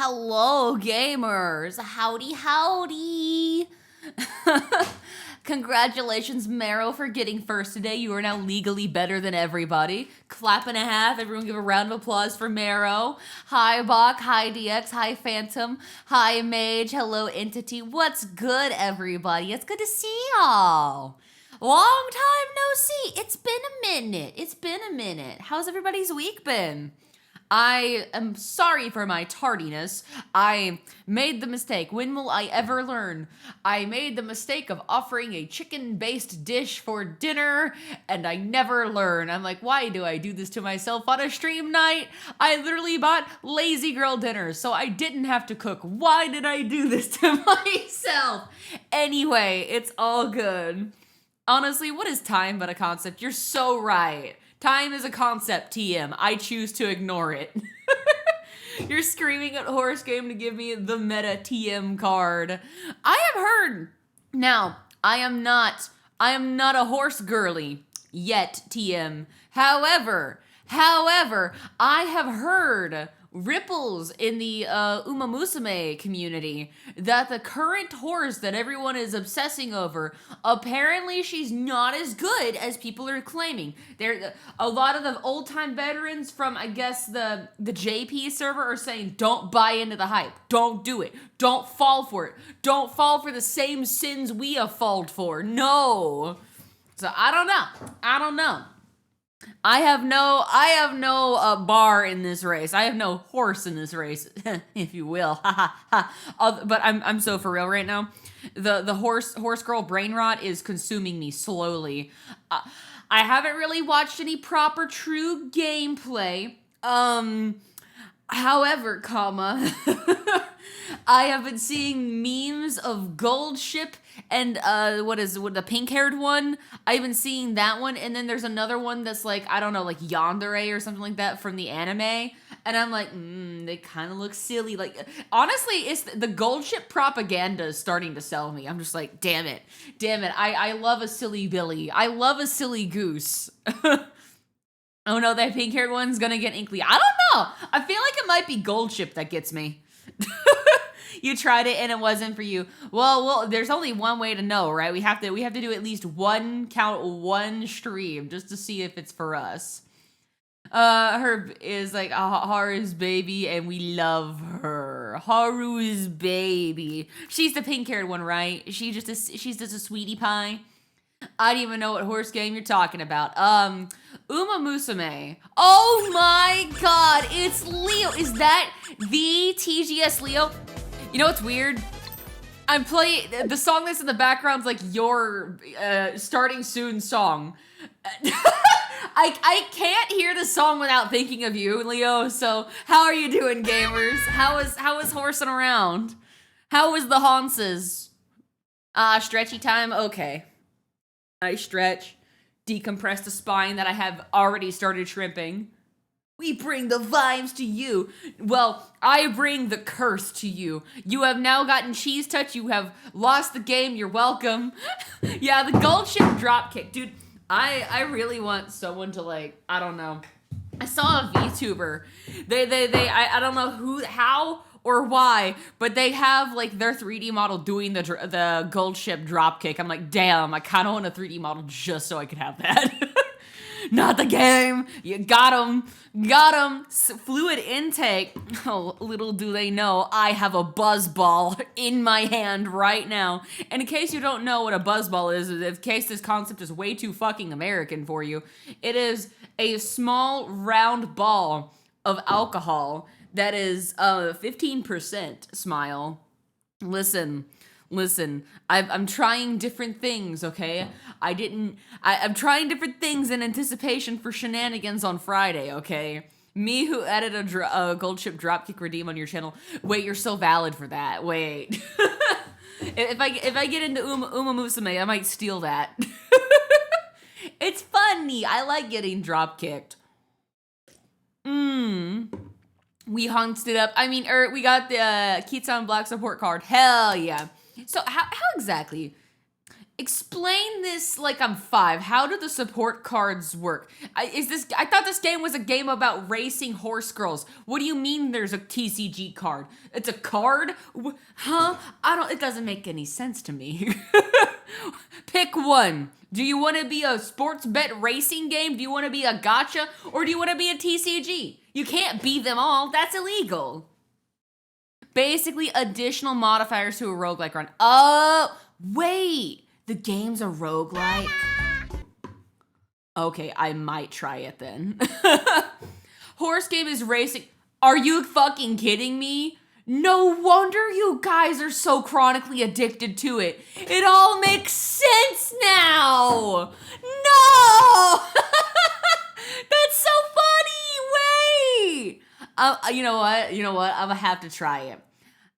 Hello, gamers. Howdy, howdy. Congratulations, Marrow, for getting first today. You are now legally better than everybody. Clap and a half. Everyone give a round of applause for Marrow. Hi, Bach. Hi, DX. Hi, Phantom. Hi, Mage. Hello, Entity. What's good, everybody? It's good to see y'all. Long time no see. It's been a minute. How's everybody's week been? I am sorry for my tardiness. I made the mistake. When will I ever learn? I made the mistake of offering a chicken-based dish for dinner, and I never learn. I'm like, why do I do this to myself on a stream night? I literally bought lazy girl dinner, so I didn't have to cook. Why did I do this to myself? Anyway, it's all good. Honestly, what is time but a concept? You're so right. Time is a concept, TM. I choose to ignore it. You're screaming at Horse Game to give me the meta TM card. I have heard. Now, I am not a horse girly yet, TM. However, I have heard ripples in the Uma Musume community that the current horse that everyone is obsessing over, apparently she's not as good as people are claiming. There, a lot of the old-time veterans from, I guess, the JP server are saying, don't buy into the hype. Don't do it. Don't fall for it. Don't fall for the same sins we have fallen for. No. So I don't know. I have no bar in this race. I have no horse in this race, if you will. But I'm so for real right now. The horse girl brain rot is consuming me slowly. I haven't really watched any proper true gameplay. However, I have been seeing memes of Gold Ship and what the pink-haired one. I've been seeing that one, and then there's another one that's like, I don't know, like Yandere or something like that from the anime. And I'm like, they kind of look silly. Like, honestly, it's the Gold Ship propaganda is starting to sell me. I'm just like, damn it. I love a silly Billy. I love a silly goose. Oh no, that pink-haired one's gonna get Inkly. I don't know. I feel like it might be Gold Ship that gets me. You tried it and it wasn't for you. Well, there's only one way to know, right? We have to do at least one stream just to see if it's for us. Her is like Haru's baby, and we love her. Haru's baby. She's the pink-haired one, right? She's just a sweetie pie. I don't even know what horse game you're talking about. Uma Musume. Oh my god, it's Leo. Is that the TGS Leo? You know what's weird? I'm playing, the song that's in the background's like your starting soon song. I can't hear the song without thinking of you, Leo, so how are you doing, gamers? How is horsing around? How is the haunces? Stretchy time? Okay. I stretch, decompress the spine that I have already started shrimping. We bring the vibes to you. Well, I bring the curse to you. You have now gotten cheese touch. You have lost the game. You're welcome. Yeah, the Gold Ship dropkick. Dude, I really want someone to, like, I don't know. I saw a VTuber. I don't know how or why, but they have, like, their 3D model doing the Gold Ship dropkick. I'm like, damn, I kind of want a 3D model just so I could have that. Not the game. You got him. Fluid intake. Oh, little do they know, I have a buzz ball in my hand right now. And in case you don't know what a buzz ball is, in case this concept is way too fucking American for you, it is a small round ball of alcohol that is 15% smile. Listen, I'm trying different things, okay? I'm trying different things in anticipation for shenanigans on Friday, okay? Me who added a Gold Ship dropkick redeem on your channel. Wait, you're so valid for that. Wait. If I get into Uma Musume, I might steal that. It's funny. I like getting dropkicked. We hunted it up. I mean, we got the Kitsan Black support card. Hell yeah. So how exactly? Explain this like I'm 5. How do the support cards work? I thought this game was a game about racing horse girls. What do you mean there's a TCG card? It's a card? Huh? It doesn't make any sense to me. Pick one. Do you want to be a sports bet racing game? Do you want to be a gacha? Or do you want to be a TCG? You can't be them all. That's illegal. Basically, additional modifiers to a roguelike run. Oh, wait. The game's a roguelike? Okay, I might try it then. Horse game is racing. Are you fucking kidding me? No wonder you guys are so chronically addicted to it. It all makes sense now. No! That's so funny. Wait. You know what? I'm gonna have to try it.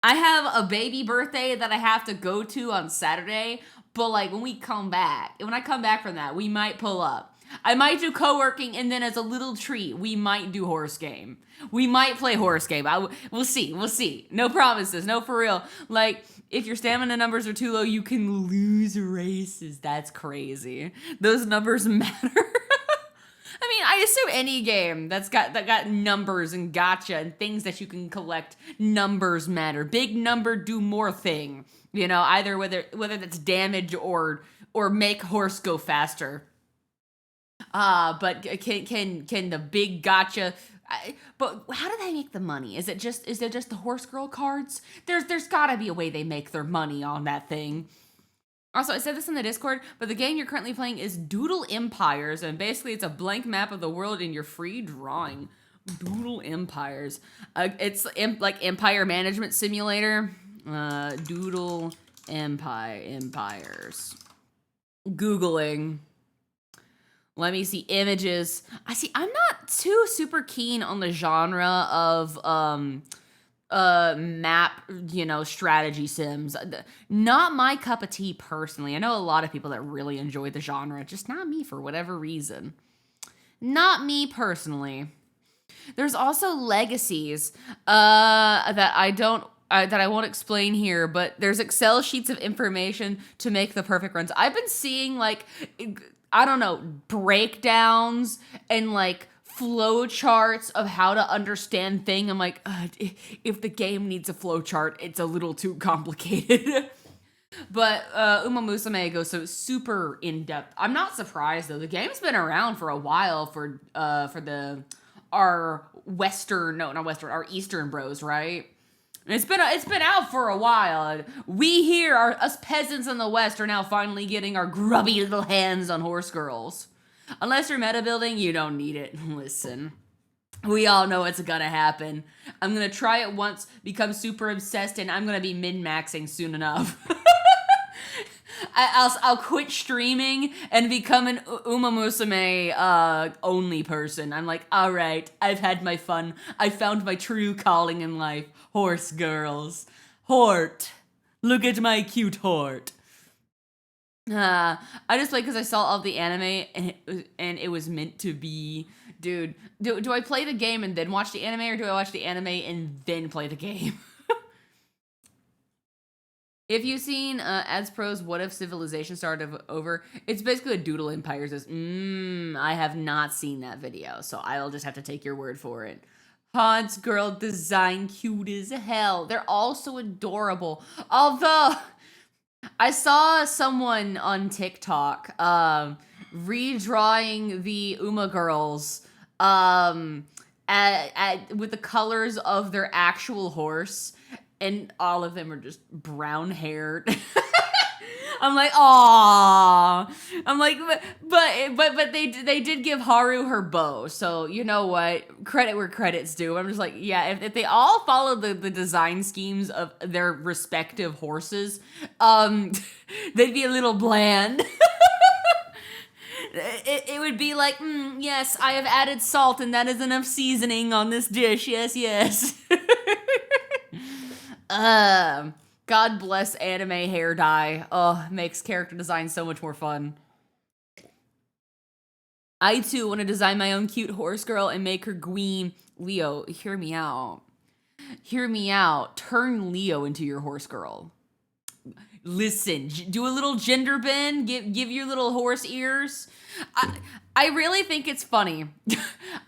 I have a baby birthday that I have to go to on Saturday, but like when I come back from that, we might pull up. I might do co-working, and then as a little treat, we might do horse game. We might play horse game. We'll see. No promises, no for real. Like, if your stamina numbers are too low, you can lose races. That's crazy. Those numbers matter. I mean, I assume any game that got numbers and gacha and things that you can collect, numbers matter. Big number do more thing. You know, either whether that's damage or make horse go faster. But can the big gacha? But how do they make the money? Is it just the horse girl cards? There's gotta be a way they make their money on that thing. Also, I said this in the Discord, but the game you're currently playing is Doodle Empires, and basically it's a blank map of the world in your free drawing. Doodle Empires. It's like Empire Management Simulator. Doodle Empires. Googling. Let me see images. I'm not too super keen on the genre of map, strategy sims. Not my cup of tea personally. I know a lot of people that really enjoy the genre, just not me for whatever reason. Not me personally. There's also legacies that I won't explain here, but there's Excel sheets of information to make the perfect runs. I've been seeing breakdowns and flow charts of how to understand thing. I'm like, if the game needs a flow chart, it's a little too complicated. But Uma Musume goes so super in depth. I'm not surprised though. The game's been around for a while for our Eastern bros, right? And it's been out for a while. We here, us peasants in the West, are now finally getting our grubby little hands on horse girls. Unless you're meta building, you don't need it. Listen, we all know it's gonna happen. I'm gonna try it once, become super obsessed, and I'm gonna be min-maxing soon enough. I'll quit streaming and become an Uma Musume only person. I'm like, all right, I've had my fun. I found my true calling in life. Horse girls. Hort. Look at my cute Hort. I just play because I saw all the anime and it was meant to be. Dude, do I play the game and then watch the anime, or do I watch the anime and then play the game? If you've seen Ads Pro's What If Civilization Started Over, it's basically what Doodle Empires is. I have not seen that video, so I'll just have to take your word for it. Hans girl design cute as hell. They're all so adorable. Although, I saw someone on TikTok redrawing the Uma girls with the colors of their actual horse. And all of them are just brown haired. I'm like, aww. I'm like, but they did give Haru her bow. So you know what? Credit where credit's due. I'm just like, yeah, if they all follow the design schemes of their respective horses, they'd be a little bland. It would be like, yes, I have added salt and that is enough seasoning on this dish. Yes. God bless anime hair dye. Oh, makes character design so much more fun. I too want to design my own cute horse girl and make her Gween. Leo, hear me out. Hear me out. Turn Leo into your horse girl. Listen, do a little gender bend, give your little horse ears. I really think it's funny.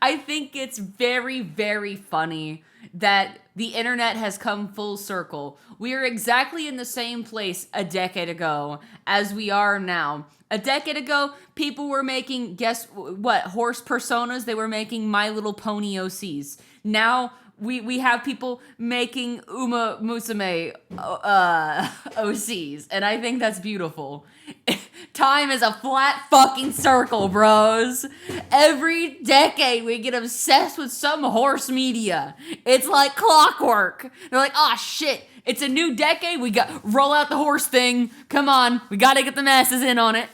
I think it's very, very funny that the internet has come full circle. We are exactly in the same place a decade ago as we are now. A decade ago, people were making, guess what, horse personas? They were making My Little Pony OCs. Now, we have people making Uma Musume OCs, and I think that's beautiful. Time is a flat fucking circle, bros. Every decade we get obsessed with some horse media. It's like clockwork. They're like, oh shit, it's a new decade. We got roll out the horse thing. Come on, we gotta get the masses in on it.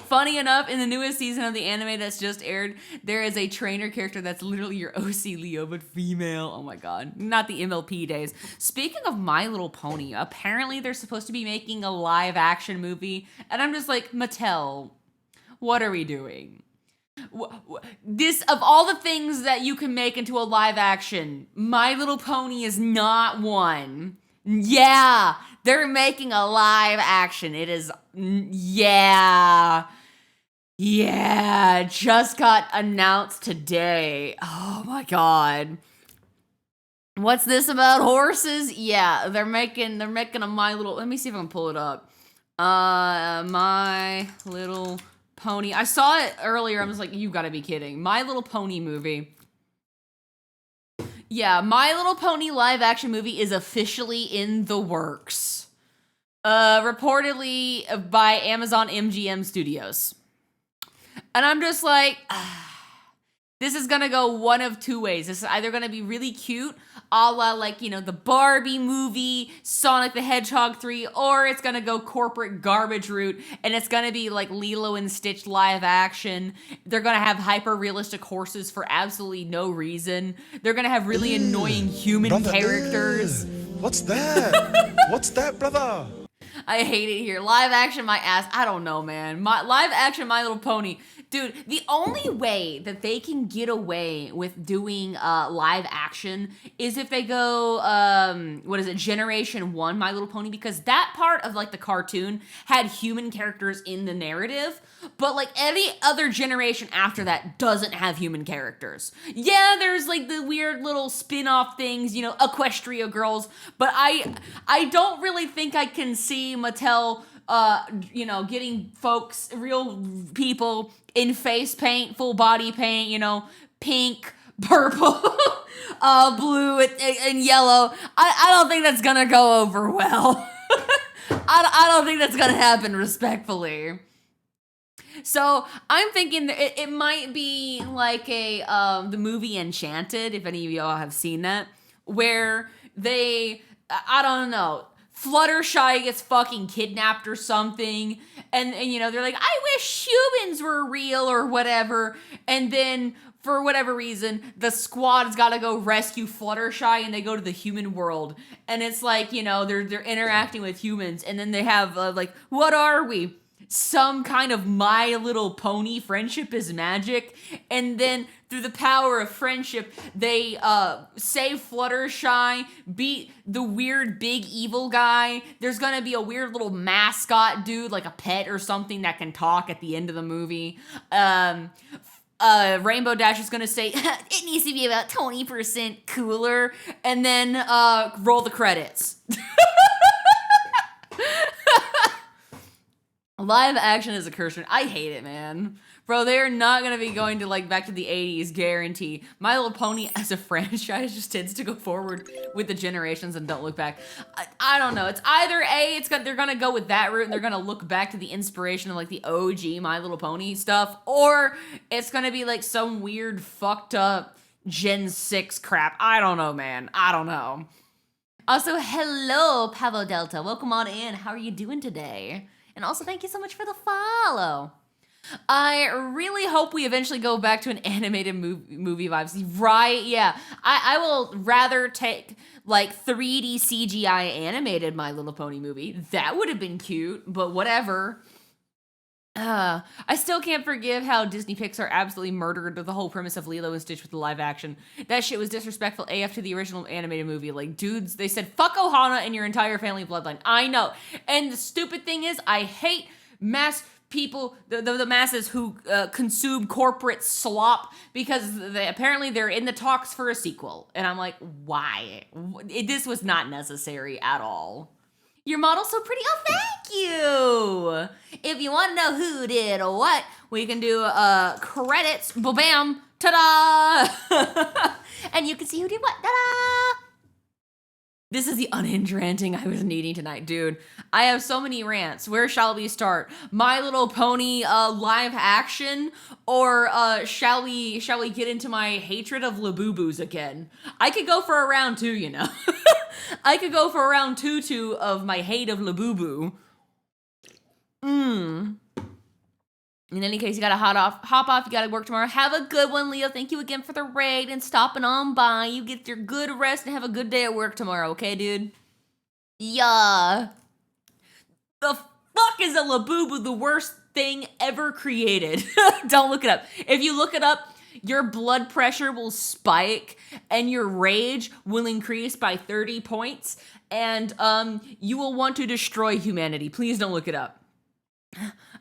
Funny enough, in the newest season of the anime that's just aired, there is a trainer character that's literally your OC Leo, but female. Oh my god. Not the MLP days. Speaking of My Little Pony, apparently they're supposed to be making a live action movie, and I'm just like, Mattel, what are we doing? This, of all the things that you can make into a live action, My Little Pony is not one. Yeah, they're making a live action. It is, yeah, just got announced today. Oh my god. What's this about horses? Yeah, they're making a My Little, let me see if I can pull it up. My Little Pony. I saw it earlier. I was like, you gotta be kidding. My Little Pony movie. Yeah, My Little Pony live action movie is officially in the works. Reportedly by Amazon MGM Studios. And I'm just like, this is gonna go one of two ways. This is either gonna be really cute, a la like, you know, the Barbie movie, Sonic the Hedgehog 3, or it's gonna go corporate garbage route, and it's gonna be like Lilo and Stitch live action. They're gonna have hyper-realistic horses for absolutely no reason. They're gonna have really annoying human characters. What's that? What's that, brother? I hate it here. Live action my ass. I don't know, man. Live action My Little Pony. Dude, the only way that they can get away with doing live action is if they go, Generation 1 My Little Pony, because that part of like the cartoon had human characters in the narrative, but like any other generation after that doesn't have human characters. Yeah, there's like the weird little spin-off things, you know, Equestria Girls, but I don't really think I can see Mattel getting folks, real people in face paint, full body paint, you know, pink, purple, blue, and yellow. I don't think that's gonna go over well. I don't think that's gonna happen respectfully. So I'm thinking it might be like the movie Enchanted, if any of y'all have seen that, where they, I don't know, Fluttershy gets fucking kidnapped or something, and you know, they're like, I wish humans were real or whatever, and then for whatever reason, the squad's gotta go rescue Fluttershy, and they go to the human world, and it's like, you know, they're interacting with humans, and then they have like, what are we? Some kind of My Little Pony, friendship is magic, and then through the power of friendship, they save Fluttershy, beat the weird big evil guy. There's gonna be a weird little mascot dude, like a pet or something, that can talk at the end of the movie. Rainbow Dash is gonna say, it needs to be about 20% cooler, and then roll the credits. Live action is a curse word. I hate it, man. Bro, they're not gonna be going to like back to the 80s, guarantee. My Little Pony as a franchise just tends to go forward with the generations and don't look back. I don't know. It's either they're gonna go with that route and they're gonna look back to the inspiration of like the OG My Little Pony stuff, or it's gonna be like some weird fucked up Gen 6 crap. I don't know, man. I don't know. Also, hello, Pavo Delta. Welcome on in. How are you doing today? And also, thank you so much for the follow. I really hope we eventually go back to an animated movie vibes. Right, yeah. I will rather take, like, 3D CGI animated My Little Pony movie. That would have been cute, but whatever. I still can't forgive how Disney Pixar absolutely murdered the whole premise of Lilo and Stitch with the live action. That shit was disrespectful AF to the original animated movie. Like, dudes, they said, fuck Ohana and your entire family bloodline. I know. And the stupid thing is, I hate mass people, the masses who consume corporate slop because apparently they're in the talks for a sequel. And I'm like, why? This was not necessary at all. Your model's so pretty. Oh, thank you. If you want to know who did what, we can do credits. Bam, ta-da. And you can see who did what. Ta-da. This is the unhinged ranting I was needing tonight, dude. I have so many rants. Where shall we start? My Little Pony live action, or shall we get into my hatred of Labubu's again? I could go for a round two, you know. I could go for a round two of my hate of Labubu. In any case, you gotta hop off. You gotta work tomorrow. Have a good one, Leo. Thank you again for the raid and stopping on by. You get your good rest and have a good day at work tomorrow, okay, dude? Yeah. The fuck is a Labubu the worst thing ever created? Don't look it up. If you look it up, your blood pressure will spike and your rage will increase by 30 points, and you will want to destroy humanity. Please don't look it up.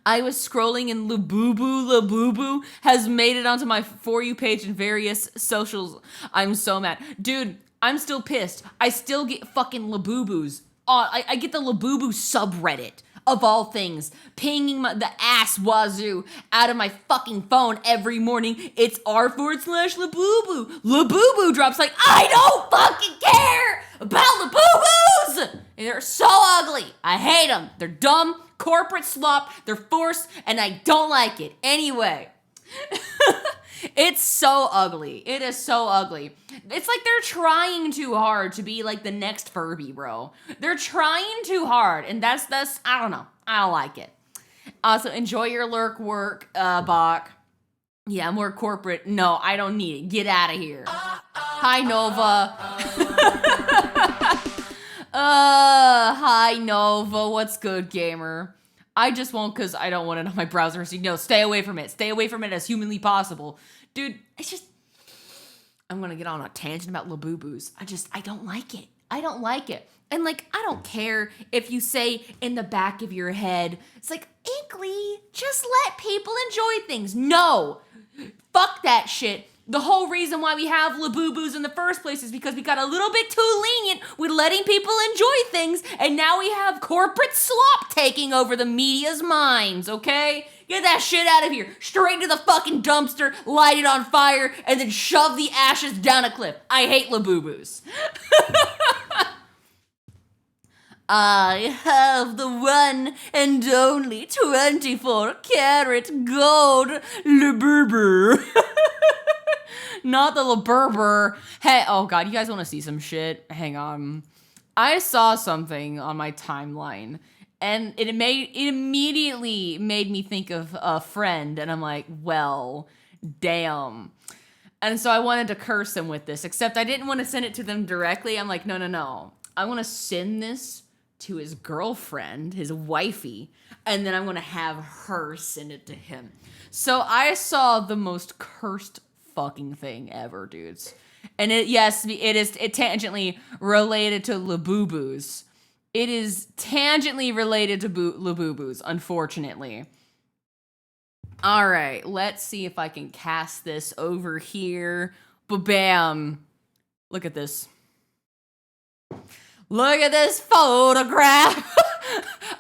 I was scrolling and Labubu has made it onto my For You page in various socials. I'm so mad. Dude, I'm still pissed. I still get fucking Labubus. I get the Labubu subreddit, of all things, pinging the ass wazoo out of my fucking phone every morning. It's r/Labubu. Labubu drops like, I don't fucking care about Labubus! And they're so ugly. I hate them. They're dumb, corporate slop, they're forced, and I don't like it. Anyway. It's so ugly. It is so ugly. It's like they're trying too hard to be like the next Furby, bro. They're trying too hard, and that's I don't know. I don't like it. Also, enjoy your lurk work, Bach. Yeah, more corporate. No, I don't need it. Get out of here. Hi, Nova. Hi, Nova. What's good, gamer? I just won't because I don't want it on my browser. So, no, stay away from it. Stay away from it as humanly possible. Dude, it's just... I'm going to get on a tangent about Labubus. I don't like it. I don't like it. And, like, I don't care if you say in the back of your head, it's like, Inkly, just let people enjoy things. No. Fuck that shit. The whole reason why we have Labubus in the first place is because we got a little bit too lenient with letting people enjoy things, and now we have corporate slop taking over the media's minds, okay? Get that shit out of here. Straight to the fucking dumpster, light it on fire, and then shove the ashes down a cliff. I hate Labubus. I have the one and only 24-karat gold Labubu. Not the Labubu. Hey, oh god, you guys want to see some shit? Hang on. I saw something on my timeline, and it immediately made me think of a friend, and I'm like, well, damn. And so I wanted to curse him with this, except I didn't want to send it to them directly. I'm like, no. I want to send this to his girlfriend, his wifey, and then I'm going to have her send it to him. So I saw the most cursed fucking thing ever, dudes. And it is tangentially related to Labubus. It is tangentially related to Labubus, unfortunately. All right, let's see if I can cast this over here. Ba-bam. Look at this. Look at this photograph.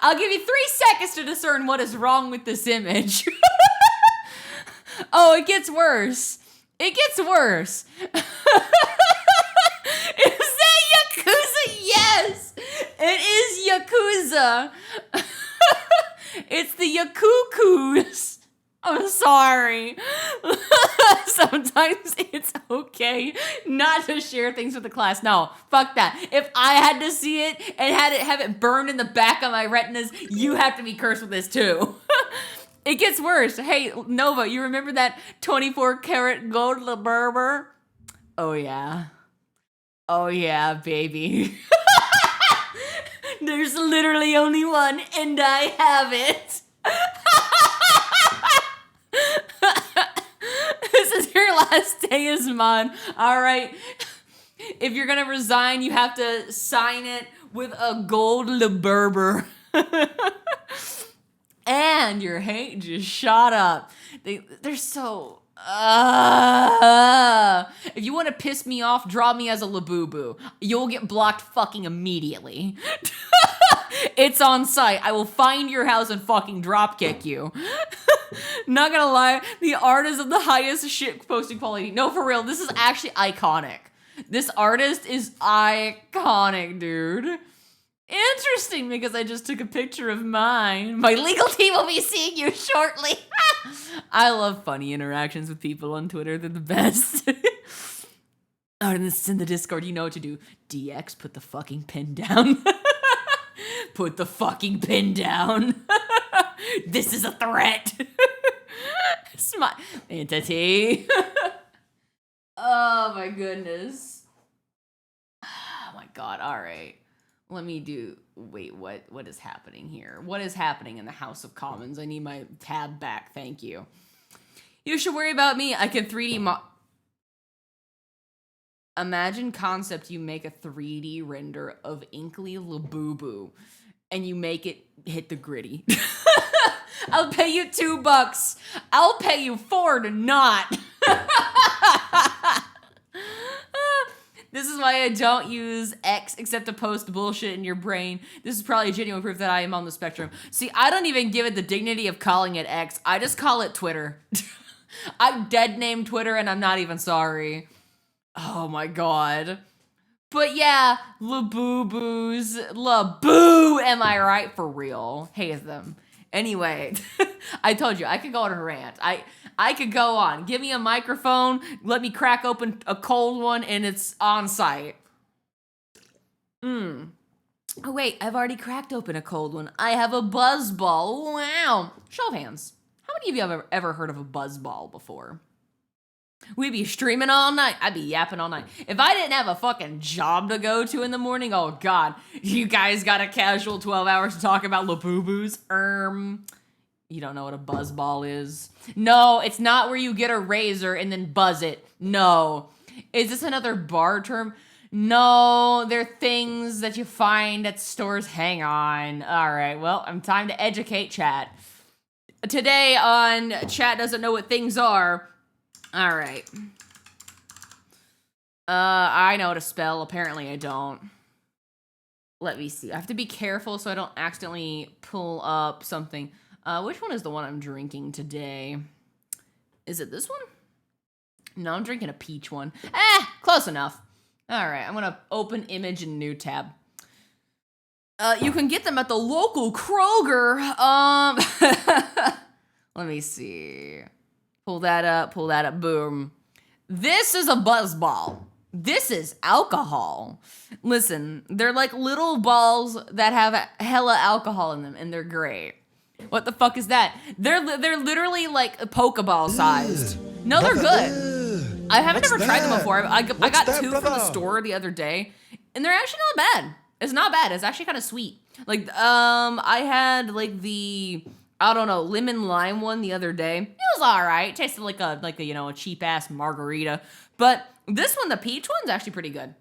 I'll give you 3 seconds to discern what is wrong with this image. Oh, it gets worse. It gets worse. Is that Yakuza? Yes, it is Yakuza. It's the Yakukus. I'm sorry. Sometimes it's okay not to share things with the class. No, fuck that. If I had to see it and have it burned in the back of my retinas, you have to be cursed with this too. It gets worse. Hey, Nova, you remember that 24-karat gold Labubu? Oh, yeah. Oh, yeah, baby. There's literally only one, and I have it. last day is mine. All right. If you're going to resign, you have to sign it with a gold LeBerber. And your hate just shot up. They're so... if you want to piss me off, draw me as a Labubu. You'll get blocked fucking immediately. It's on site. I will find your house and fucking dropkick you. Not gonna lie, the art is of the highest shit posting quality. No, for real, this is actually iconic. This artist is iconic, dude. Interesting, because I just took a picture of mine. My legal team will be seeing you shortly. I love funny interactions with people on Twitter. They're the best. Oh, and this is in the Discord. You know what to do. DX, put the fucking pin down. Put the fucking pin down. This is a threat. Entity. Oh my goodness. Oh my god. All right. Let me do... Wait, what is happening here? What is happening in the House of Commons? I need my tab back. Thank you. You should worry about me. I can 3D Imagine concept, you make a 3D render of Inklypuff and you make it hit the gritty. I'll pay you $2. I'll pay you $4 to not. This is why I don't use X except to post bullshit in your brain. This is probably genuine proof that I am on the spectrum. See, I don't even give it the dignity of calling it X. I just call it Twitter. I dead named Twitter and I'm not even sorry. Oh my god. But yeah, Laboo-boos. Laboo, am I right? For real. Hate them. Anyway, I told you, I could go on a rant. I could go on. Give me a microphone, let me crack open a cold one, and it's on site. Oh wait, I've already cracked open a cold one. I have a buzz ball. Wow. Show of hands. How many of you have ever heard of a buzz ball before? We'd be streaming all night. I'd be yapping all night. If I didn't have a fucking job to go to in the morning, oh god, you guys got a casual 12 hours to talk about Labubu-boos? You don't know what a buzz ball is? No, it's not where you get a razor and then buzz it. No. Is this another bar term? No, they're things that you find at stores. Hang on. All right, well, I'm time to educate chat. Today on Chat Doesn't Know What Things Are. All right. I know how to spell. Apparently I don't. Let me see. I have to be careful so I don't accidentally pull up something. Which one is the one I'm drinking today? Is it this one? No, I'm drinking a peach one. Close enough. All right, I'm gonna open image in new tab. You can get them at the local Kroger. Let me see. Pull that up, boom. This is a buzz ball. This is alcohol. Listen, they're like little balls that have hella alcohol in them, and they're great. What the fuck is that? They're literally like Pokeball sized. No, they're good. I haven't ever tried them before. I got two from the store the other day, and they're actually not bad. It's not bad. It's actually kind of sweet. Like, I had like the, I don't know, lemon lime one the other day. It was all right. It tasted like a you know, a cheap ass margarita. But this one, the peach one's actually pretty good.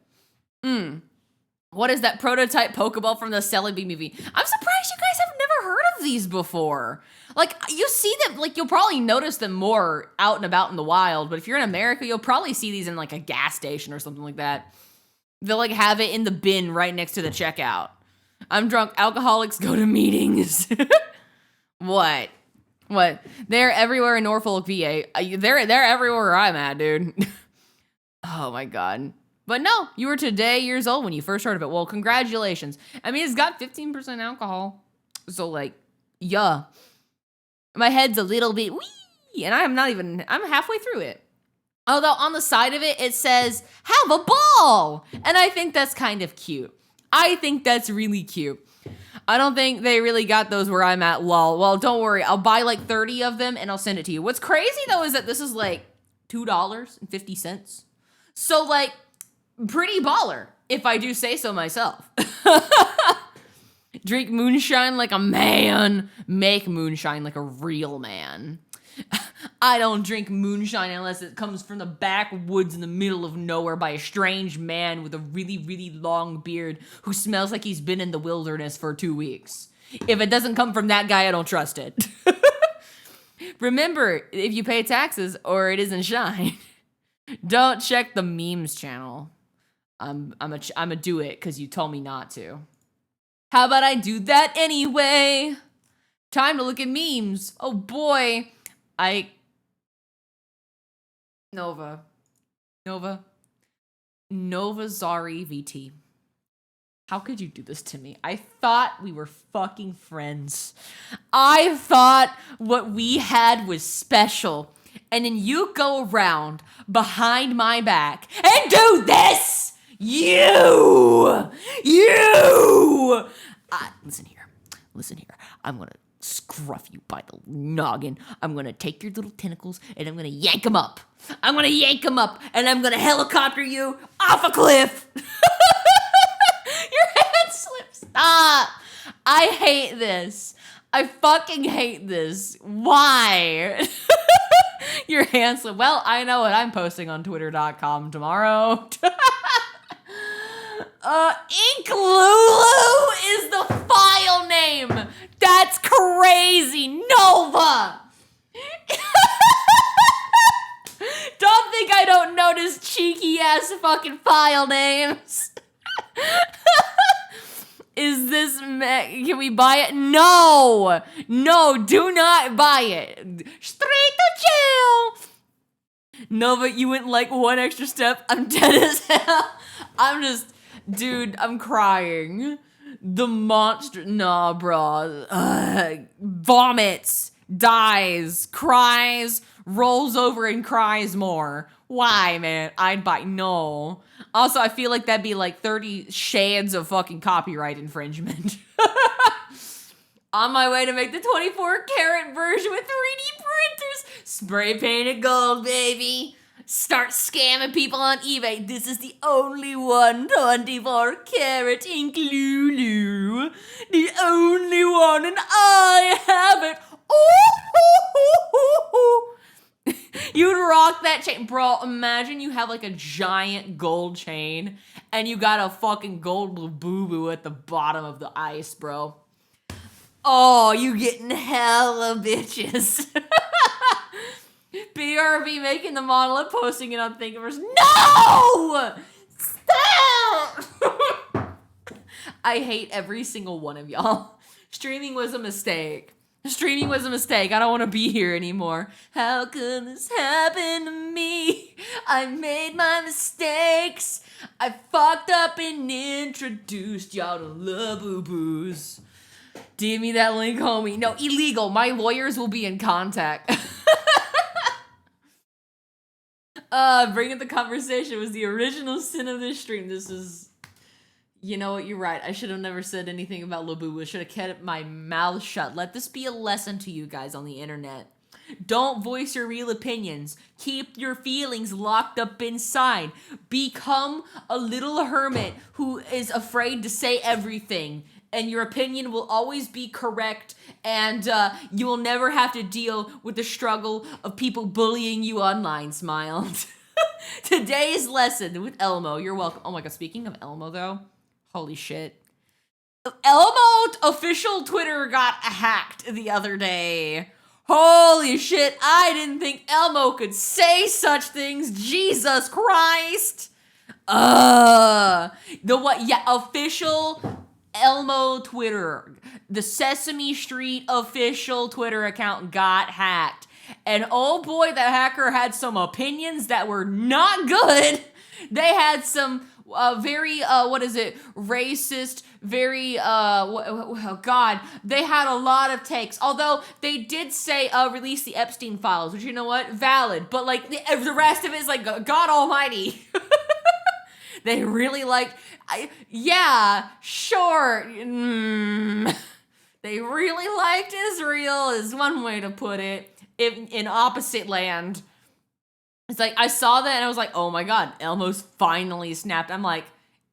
What is that prototype Pokeball from the Celebi movie? I'm surprised you guys have never heard of these before. Like, you see them, like, you'll probably notice them more out and about in the wild, but if you're in America, you'll probably see these in, like, a gas station or something like that. They'll, like, have it in the bin right next to the checkout. I'm drunk. Alcoholics go to meetings. What? They're everywhere in Norfolk, VA. They're everywhere where I'm at, dude. Oh, my God. But no, you were today years old when you first heard of it. Well, congratulations. I mean, it's got 15% alcohol. So, like, yeah. My head's a little bit wee, and I'm halfway through it. Although on the side of it, it says, have a ball. And I think that's kind of cute. I think that's really cute. I don't think they really got those where I'm at, lol. Well, don't worry. I'll buy like 30 of them and I'll send it to you. What's crazy, though, is that this is like $2.50. So, like, pretty baller, if I do say so myself. Drink moonshine like a man. Make moonshine like a real man. I don't drink moonshine unless it comes from the backwoods in the middle of nowhere by a strange man with a really, really long beard who smells like he's been in the wilderness for 2 weeks. If it doesn't come from that guy, I don't trust it. Remember, if you pay taxes or it isn't shine, don't check the memes channel. I'm a do it because you told me not to. How about I do that anyway? Time to look at memes. Oh boy. Nova Zari VT. How could you do this to me? I thought we were fucking friends. I thought what we had was special. And then you go around behind my back and do this! You! Listen here. I'm gonna scruff you by the noggin. I'm gonna take your little tentacles and I'm gonna yank them up. And I'm gonna helicopter you off a cliff. Your hand slips. Stop. I hate this. I fucking hate this. Why? Your hand slip. Well, I know what I'm posting on twitter.com tomorrow. Inklulu is the file name. That's crazy. Nova. Don't think I don't notice cheeky ass fucking file names. Is this can we buy it? No, do not buy it. Straight to jail. Nova, you went like one extra step. I'm dead as hell. I'm crying. The monster, nah, bro. Vomits, dies, cries, rolls over and cries more. Why, man? I'd buy, no. Also, I feel like that'd be like 30 shades of fucking copyright infringement. On my way to make the 24 karat version with 3D printers. Spray painted gold, baby. Start scamming people on eBay. This is the only one 24 karat Inklulu. The only one, and I have it. Ooh. You'd rock that chain. Bro, imagine you have like a giant gold chain and you got a fucking gold boo-boo at the bottom of the ice, bro. Oh, you getting hella bitches. BRB making the model and posting it on Thingiverse. No! Stop! I hate every single one of y'all. Streaming was a mistake. I don't want to be here anymore. How could this happen to me? I made my mistakes. I fucked up and introduced y'all to Labubu's. DM me that link, homie. No, illegal. My lawyers will be in contact. Bringing the conversation was the original sin of this stream. This is, you know what, you're right. I should have never said anything about Labubu. I should have kept my mouth shut. Let this be a lesson to you guys on the internet. Don't voice your real opinions. Keep your feelings locked up inside. Become a little hermit who is afraid to say everything. And your opinion will always be correct, and you will never have to deal with the struggle of people bullying you online, Smile. Today's lesson with Elmo. You're welcome. Oh my god, speaking of Elmo, though, holy shit. Elmo official Twitter got hacked the other day. Holy shit, I didn't think Elmo could say such things. Jesus Christ. Official Elmo Twitter, the Sesame Street official Twitter account got hacked. And oh boy, the hacker had some opinions that were not good. They had some very, racist, very, God, they had a lot of takes. Although they did say, release the Epstein files, which, you know what, valid. But like the rest of it is like, God almighty. They really like, yeah, sure. They really liked Israel is one way to put it. In opposite land. It's like, I saw that and I was like, oh my god, Elmo's finally snapped. I'm like,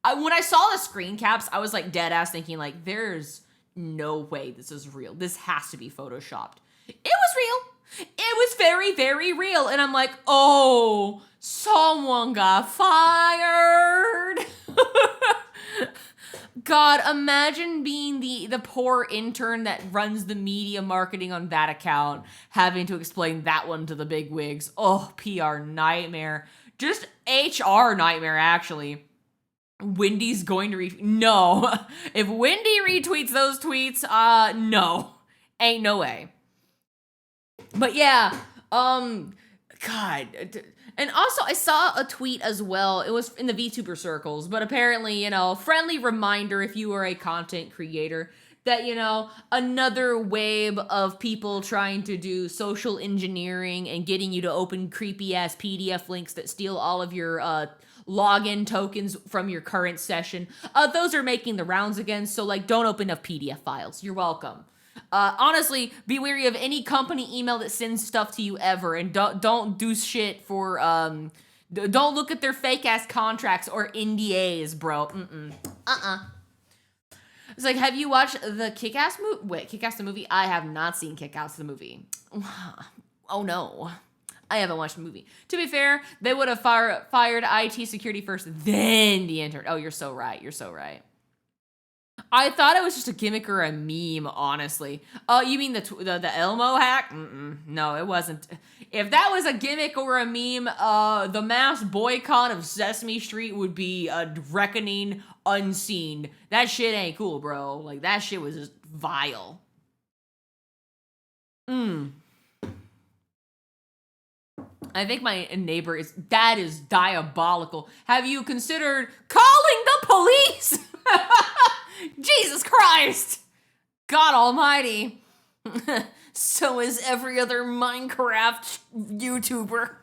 when I saw the screen caps, I was like dead ass thinking like, there's no way this is real. This has to be photoshopped. It was real. It was very, very real. And I'm like, oh, someone got fired. God, imagine being the poor intern that runs the media marketing on that account, having to explain that one to the big wigs. Oh, PR nightmare. Just HR nightmare, actually. Wendy's going to no. If Wendy retweets those tweets, no. Ain't no way. But yeah, God. And also, I saw a tweet as well. It was in the VTuber circles, but apparently, friendly reminder if you are a content creator that, another wave of people trying to do social engineering and getting you to open creepy ass PDF links that steal all of your login tokens from your current session. Those are making the rounds again, so don't open up PDF files. You're welcome. Honestly, be wary of any company email that sends stuff to you ever, and don't do shit for don't look at their fake ass contracts or NDAs, bro. It's like, have you watched the Kick-Ass movie? Wait, Kick-Ass the movie? I have not seen Kick-Ass the movie. Oh no. I haven't watched the movie. To be fair, they would have fired IT security first, then the intern. Oh, you're so right. You're so right. I thought it was just a gimmick or a meme, honestly. Oh, you mean the Elmo hack? No, it wasn't. If that was a gimmick or a meme, the mass boycott of Sesame Street would be a reckoning unseen. That shit ain't cool, bro. That shit was just vile. I think my neighbor that is diabolical. Have you considered calling the police? Jesus Christ! God almighty. So is every other Minecraft YouTuber.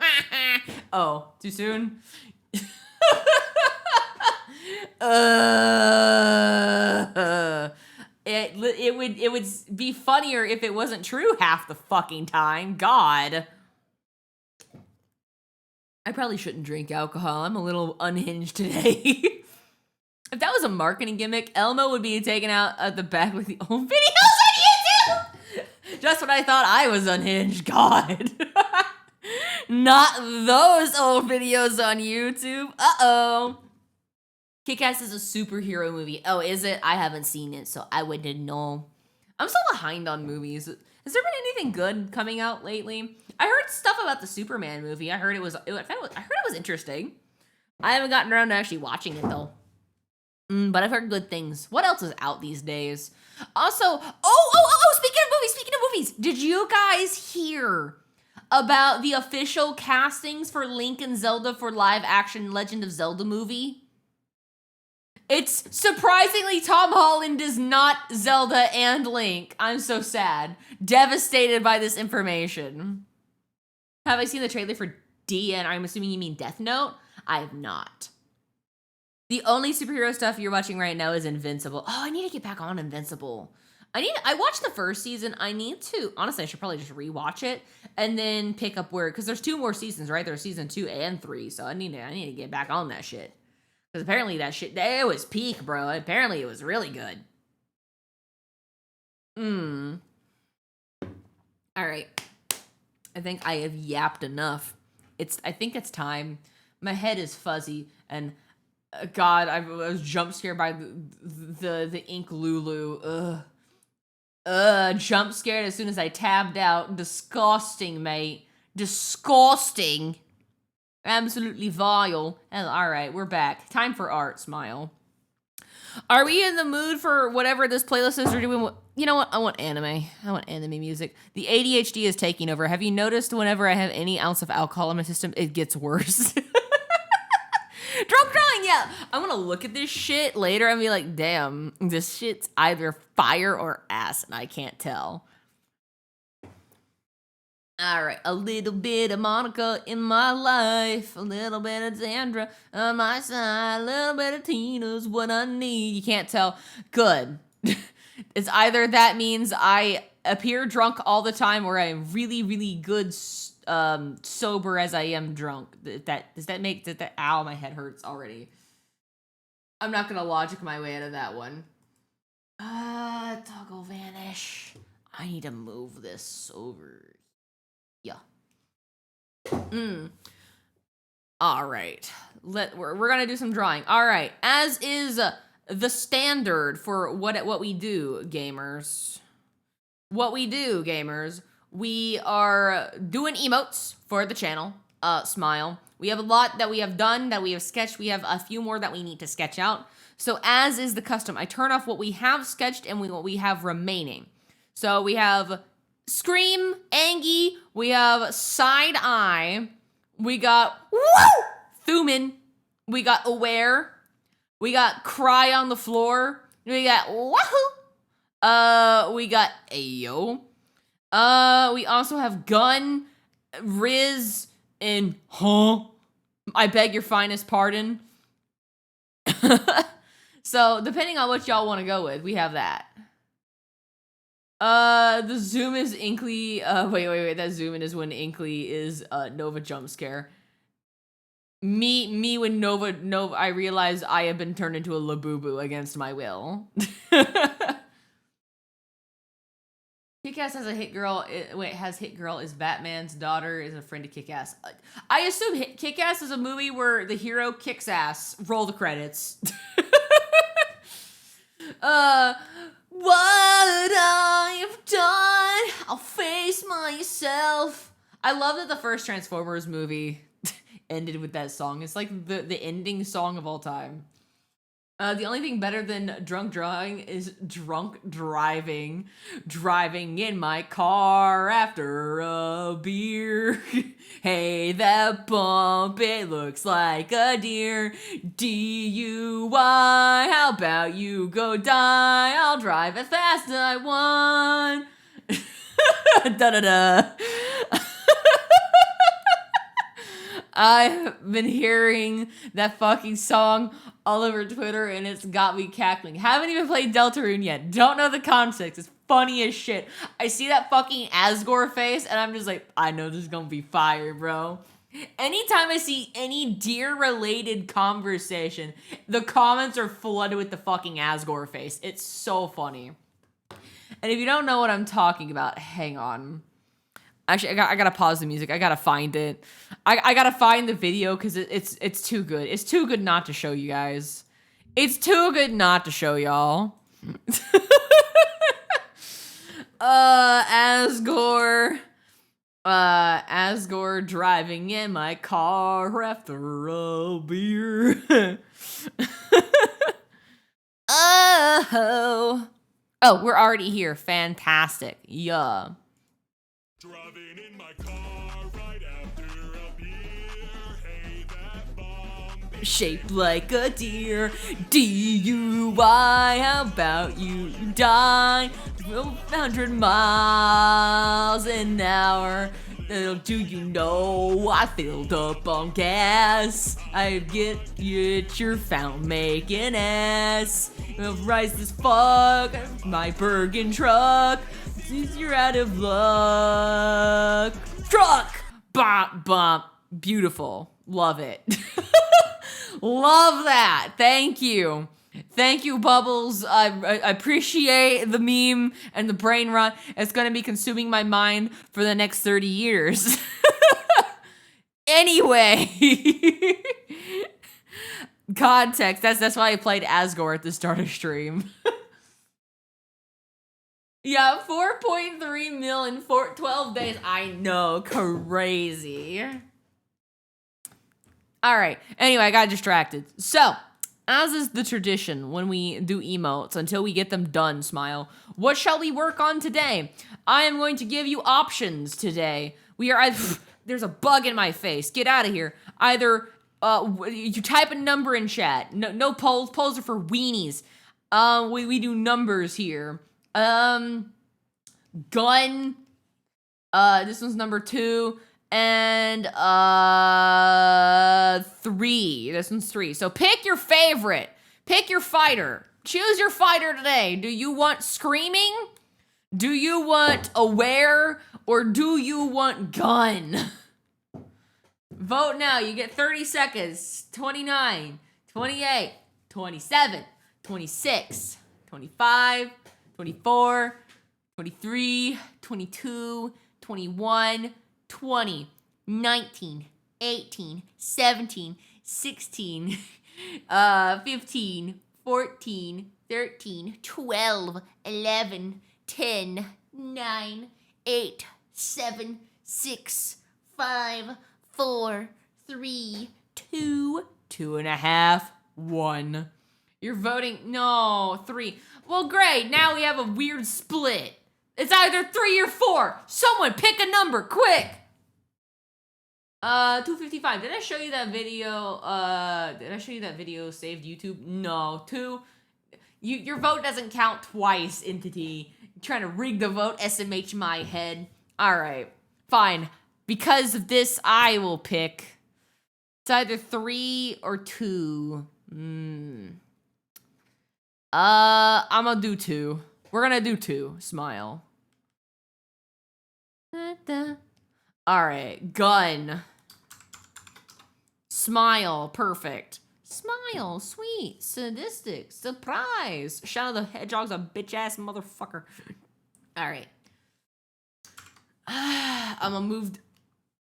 Oh, too soon? It would be funnier if it wasn't true half the fucking time. God. I probably shouldn't drink alcohol. I'm a little unhinged today. If that was a marketing gimmick, Elmo would be taken out at the back with the old videos on YouTube. Just when I thought I was unhinged. God. Not those old videos on YouTube. Uh-oh. Kick-Ass is a superhero movie. Oh, is it? I haven't seen it, so I wouldn't know. I'm so behind on movies. Has there been anything good coming out lately? I heard stuff about the Superman movie. I heard it was interesting. I haven't gotten around to actually watching it though. But I've heard good things. What else is out these days? Also, speaking of movies, did you guys hear about the official castings for Link and Zelda for live action Legend of Zelda movie? It's surprisingly Tom Holland is not Zelda and Link. I'm so sad. Devastated by this information. Have I seen the trailer for D, and I'm assuming you mean Death Note? I have not. The only superhero stuff you're watching right now is Invincible. Oh, I need to get back on Invincible. I watched the first season. Honestly, I should probably just rewatch it and then pick up where, because there's 2 more seasons, right? There's season 2 and 3, so I need to get back on that shit. Because apparently that shit, it was peak, bro. Apparently it was really good. All right. I think I have yapped enough. I think it's time. My head is fuzzy, and God, I was jump scared by the Ink Lulu. Jump scared as soon as I tabbed out. Disgusting, mate. Disgusting. Absolutely vile. And all right, we're back. Time for art, Smile. Are we in the mood for whatever this playlist is, or do we? You know what? I want anime. I want anime music. The ADHD is taking over. Have you noticed whenever I have any ounce of alcohol in my system, it gets worse? Drunk drawing, yeah. I'm gonna look at this shit later and be like, damn, this shit's either fire or ass, and I can't tell. All right, a little bit of Monica in my life, a little bit of Sandra on my side, a little bit of Tina's what I need. You can't tell. Good. It's either that means I appear drunk all the time, or I'm really, really good sober as I am drunk. Ow, my head hurts already. I'm not gonna logic my way out of that one. Toggle vanish. I need to move this over. Yeah. All right. We're gonna do some drawing. All right. As is the standard for what we do, gamers. What we do, gamers. We are doing emotes for the channel. Smile. We have a lot that we have done, that we have sketched. We have a few more that we need to sketch out. So as is the custom, I turn off what we have sketched and what we have remaining. So we have Scream, Angie, we have Side Eye, we got Thuman, we got Aware, we got Cry on the Floor, we got Wahoo, we got Ayo, we also have Gun, Riz, and I beg your finest pardon. So, depending on what y'all want to go with, we have that. The zoom is Inkly. Wait. That zoom in is when Inkly is Nova jump scare. Me when Nova. I realize I have been turned into a Labubu against my will. Kick-Ass has a hit girl. Has hit girl is Batman's daughter, is a friend of Kick-Ass. I assume Kick-Ass is a movie where the hero kicks ass. Roll the credits. What I've done, I'll face myself. I love that the first Transformers movie ended with that song. It's like the ending song of all time. The only thing better than drunk drawing is drunk driving. Driving in my car after a beer. Hey, that bump, it looks like a deer. DUI, how about you go die? I'll drive as fast as I want. Da-da-da. I've been hearing that fucking song all over Twitter, and it's got me cackling. Haven't even played Deltarune yet. Don't know the context. It's funny as shit. I see that fucking Asgore face, and I'm just like, I know this is gonna be fire, bro. Anytime I see any deer-related conversation, the comments are flooded with the fucking Asgore face. It's so funny. And if you don't know what I'm talking about, hang on. Actually, I gotta pause the music. I gotta find it. I gotta find the video because it's too good. It's too good not to show you guys. It's too good not to show y'all. Asgore. Asgore driving in my car after a beer. Oh, we're already here. Fantastic. Yeah. Driving in my car right after a beer. Hey, that bomb. Shaped like a deer. DUI, how about you die? 100 miles an hour. Do you know I filled up on gas? I get your found making ass. Rise as fuck, my Bergen truck. You're out of luck. Truck! Bop, bop. Beautiful. Love it. Love that. Thank you. Thank you, Bubbles. I appreciate the meme and the brain rot. It's going to be consuming my mind for the next 30 years. Anyway. Context. That's why I played Asgore at the start of stream. Yeah, 4.3 mil in 12 days. I know, crazy. All right. Anyway, I got distracted. So, as is the tradition when we do emotes, until we get them done, Smile, what shall we work on today? I am going to give you options today. We are there's a bug in my face. Get out of here. Either you type a number in chat. No polls. Polls are for weenies. We do numbers here. Gun. This one's number 2. And 3. This one's 3. So pick your favorite. Pick your fighter. Choose your fighter today. Do you want Screaming? Do you want Aware? Or do you want Gun? Vote now. You get 30 seconds. 29, 28, 27, 26, 25, 24, 23, 22, 21, 20, 19, 18, 17, 16, 15, 14, 13, 12, 11, 10, 9, 8, 7, 6, 5, 4, 3, 2, 2.5, 1. You're voting, no, 3. Well, great, now we have a weird split. It's either 3 or 4. Someone pick a number, quick. 255. Did I show you that video? Did I show you that video saved YouTube? No. 2. Your vote doesn't count twice, entity. You're trying to rig the vote, SMH my head. All right, fine. Because of this, I will pick. It's either 3 or 2. I'm gonna do 2. We're gonna do 2. Smile. All right, gun. Smile, perfect. Smile, sweet, sadistic, surprise. Shadow the Hedgehog's a bitch-ass motherfucker. All right. I'm gonna move.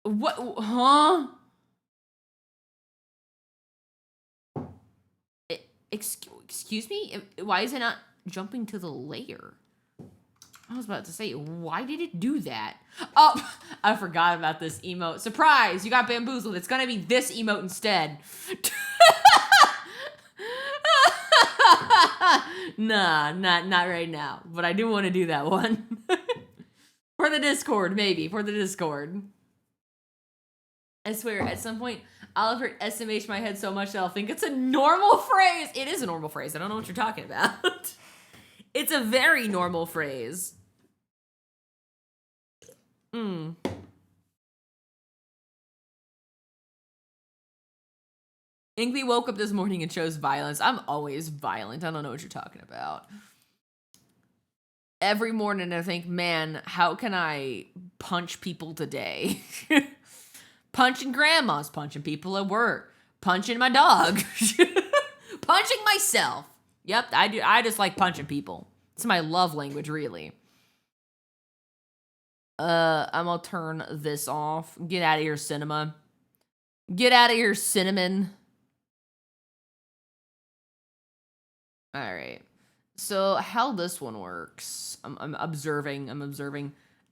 What? Huh? Excuse me? Why is it not jumping to the layer? I was about to say, why did it do that? Oh, I forgot about this emote. Surprise! You got bamboozled. It's gonna be this emote instead. Nah, not right now. But I do want to do that one. For the Discord, maybe. For the Discord. I swear, at some point, I'll have heard SMH my head so much that I'll think it's a normal phrase. It is a normal phrase. I don't know what you're talking about. It's a very normal phrase. Inkly woke up this morning and chose violence. I'm always violent. I don't know what you're talking about. Every morning I think, man, how can I punch people today? Punching grandmas, punching people at work, punching my dog, punching myself. Yep, I do. I just like punching people. It's my love language, really. I'm gonna turn this off. Get out of here, cinema. Get out of here, cinnamon. All right. So how this one works? I'm observing.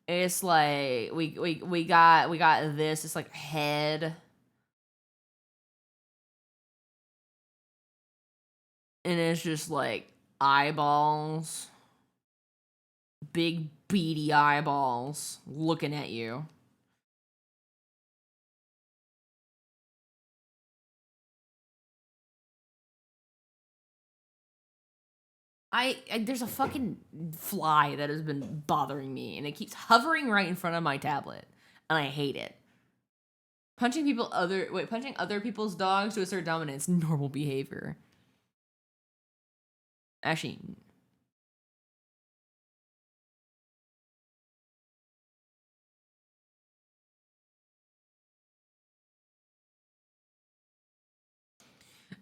It's like we got this. It's like head. And it's just like eyeballs. Big beady eyeballs looking at you. There's a fucking fly that has been bothering me, and it keeps hovering right in front of my tablet, and I hate it. Punching other people's dogs to assert dominance, normal behavior. Actually,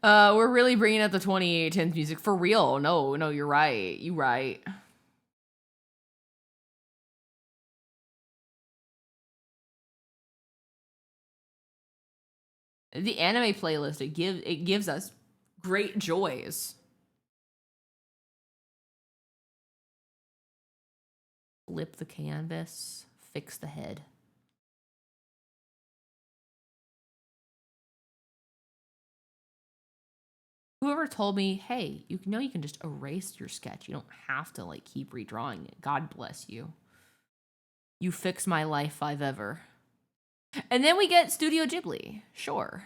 we're really bringing out the 2010s music for real. No, you're right. You're right. The anime playlist, it gives us great joys. Flip the canvas, fix the head. Whoever told me, hey, you can just erase your sketch. You don't have to like keep redrawing it. God bless you. You fix my life if I've ever. And then we get Studio Ghibli. Sure.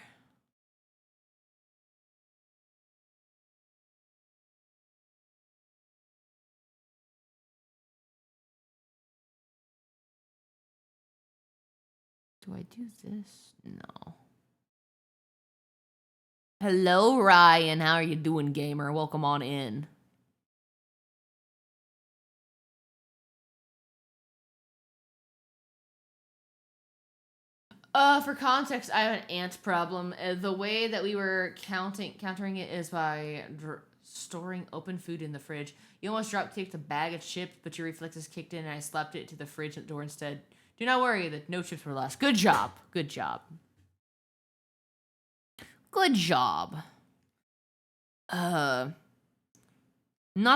Do I do this? No. Hello, Ryan. How are you doing, gamer? Welcome on in. For context, I have an ant problem. The way that we were countering it is by storing open food in the fridge. You almost drop kicked a bag of chips, but your reflexes kicked in and I slapped it to the fridge door instead. Do not worry, the no chips were last. Good job. Good job. Good job. Not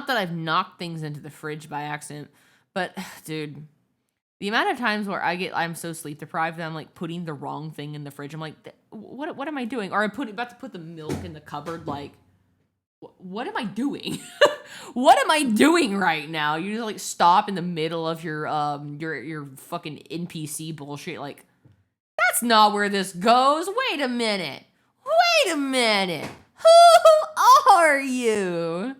that I've knocked things into the fridge by accident, but dude, the amount of times where I'm so sleep deprived that I'm like putting the wrong thing in the fridge. I'm like, what am I doing? Or I'm about to put the milk in the cupboard. Like, what am I doing? What am I doing right now? You just like stop in the middle of your fucking NPC bullshit. Like, that's not where this goes. Wait a minute. Wait a minute. Who are you?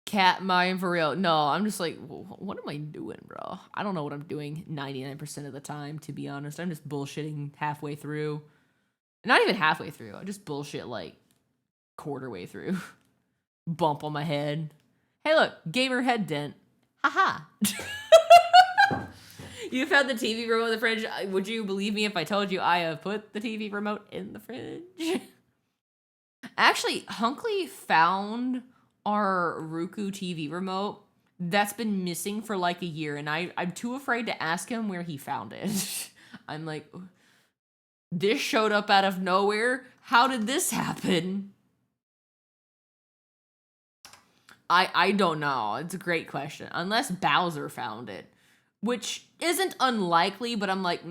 Cat mind for real. No, I'm just like, what am I doing, bro? I don't know what I'm doing 99% of the time, to be honest. I'm just bullshitting halfway through. Not even halfway through. I just bullshit like quarter way through. Bump on my head. Hey, look, gamer head dent. Haha. You found the TV remote in the fridge. Would you believe me if I told you I have put the TV remote in the fridge? Actually, Hunkley found our Roku TV remote that's been missing for like a year, and I'm too afraid to ask him where he found it. I'm like, this showed up out of nowhere. How did this happen? I don't know. It's a great question. Unless Bowser found it, which isn't unlikely, but I'm like,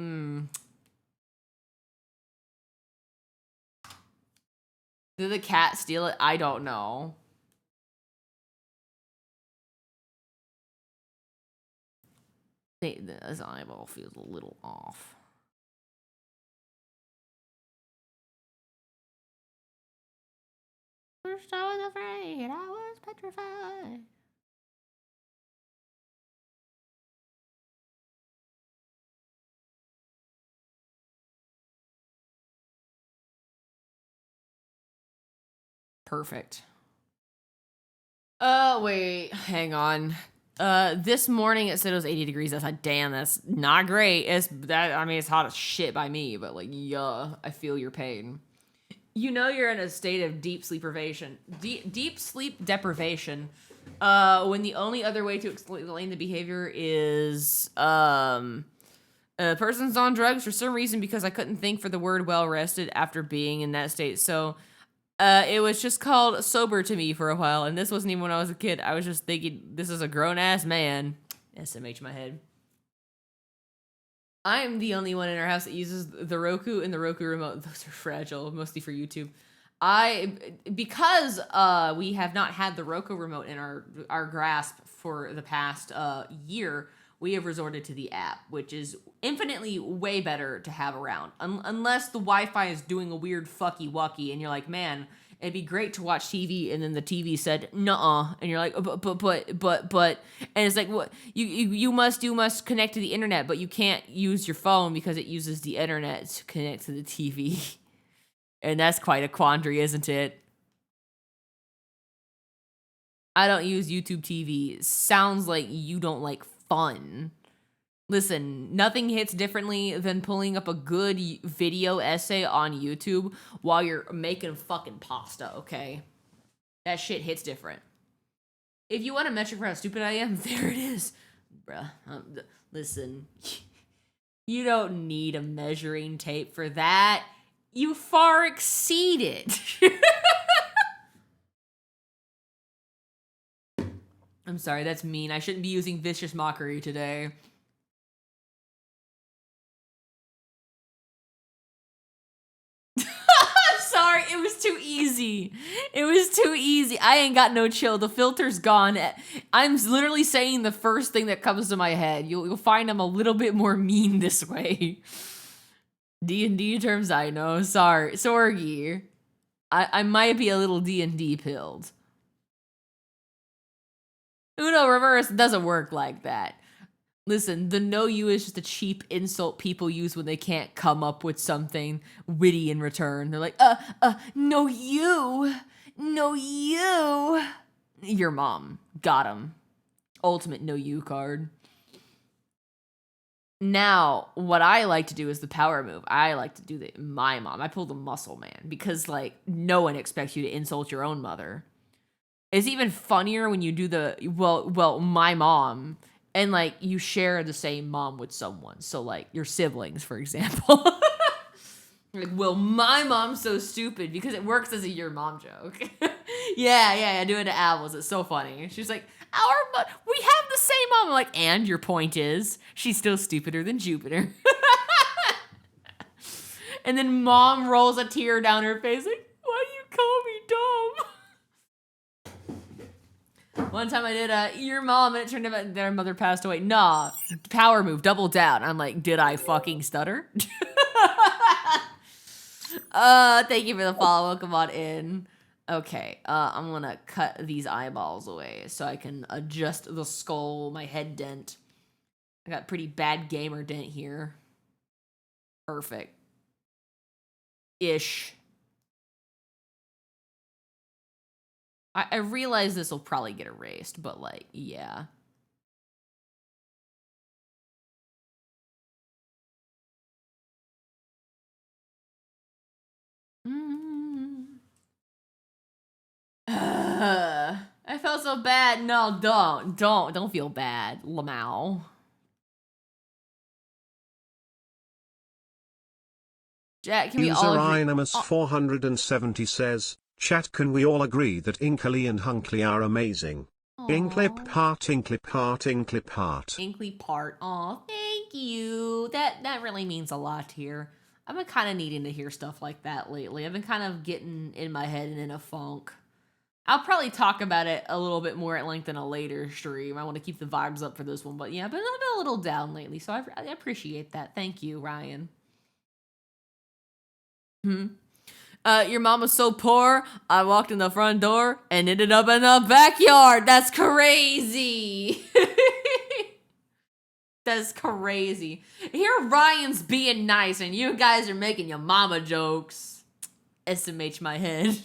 Did the cat steal it? I don't know. This eyeball feels a little off. First I was afraid, I was petrified. Perfect. Wait, hang on. This morning it said it was 80 degrees. I thought, damn, that's not great. It's hot as shit by me, but like, yeah, I feel your pain. You know you're in a state of deep sleep deprivation. Deep sleep deprivation. When the only other way to explain the behavior is, a person's on drugs for some reason because I couldn't think for the word well rested after being in that state. So, it was just called sober to me for a while, and this wasn't even when I was a kid. I was just thinking, this is a grown-ass man. SMH my head. I'm the only one in our house that uses the Roku and the Roku remote. Those are fragile, mostly for YouTube. Because we have not had the Roku remote in our grasp for the past year, we have resorted to the app, which is infinitely way better to have around. Unless the Wi-Fi is doing a weird fucky-wucky, and you're like, man, it'd be great to watch TV, and then the TV said, nuh-uh, and you're like, but, and it's like, what? You must connect to the internet, but you can't use your phone because it uses the internet to connect to the TV. And that's quite a quandary, isn't it? I don't use YouTube TV. Sounds like you don't like fun. Listen, nothing hits differently than pulling up a good video essay on YouTube while you're making fucking pasta, okay? That shit hits different. If you want a metric for how stupid I am, there it is. Bruh, listen. You don't need a measuring tape for that. You far exceed it. I'm sorry, that's mean. I shouldn't be using vicious mockery today. I'm sorry, it was too easy. It was too easy. I ain't got no chill. The filter's gone. I'm literally saying the first thing that comes to my head. You'll find I'm a little bit more mean this way. D&D terms I know. Sorry. Sorgy. I might be a little D&D pilled. Uno reverse doesn't work like that. Listen, the no you is just a cheap insult people use when they can't come up with something witty in return. They're like, no you. No you. Your mom. Got him. Ultimate no you card. Now, what I like to do is the power move. I like to do my mom. I pull the muscle man because, like, no one expects you to insult your own mother. It's even funnier when you do my mom, and, like, you share the same mom with someone. So, like, your siblings, for example. Like, well, my mom's so stupid because it works as a your mom joke. Yeah, do it to Apples. It's so funny. She's like, we have the same mom. I'm like, and your point is, she's still stupider than Jupiter. And then mom rolls a tear down her face, like, why do you call me dumb? One time I did your mom, and it turned out their mother passed away. Nah, power move, double down. I'm like, did I fucking stutter? Thank you for the follow. Come on in. Okay, I'm gonna cut these eyeballs away so I can adjust the skull, my head dent. I got pretty bad gamer dent here. Perfect. Ish. I realize this will probably get erased, but, like, yeah. I felt so bad. No, don't feel bad, Lamau. Jack, can we all User agree? Inamus470 says, chat, can we all agree that Inkly and Hunkley are amazing? Inklip heart, Inklip heart, Inklip heart. Inklypuff. Aw, thank you. That really means a lot here. I've been kind of needing to hear stuff like that lately. I've been kind of getting in my head and in a funk. I'll probably talk about it a little bit more at length in a later stream. I want to keep the vibes up for this one, but yeah, I've been a little down lately, so I appreciate that. Thank you, Ryan. Your mom was so poor, I walked in the front door and ended up in the backyard. That's crazy. That's crazy. Here Ryan's being nice and you guys are making your mama jokes. SMH my head.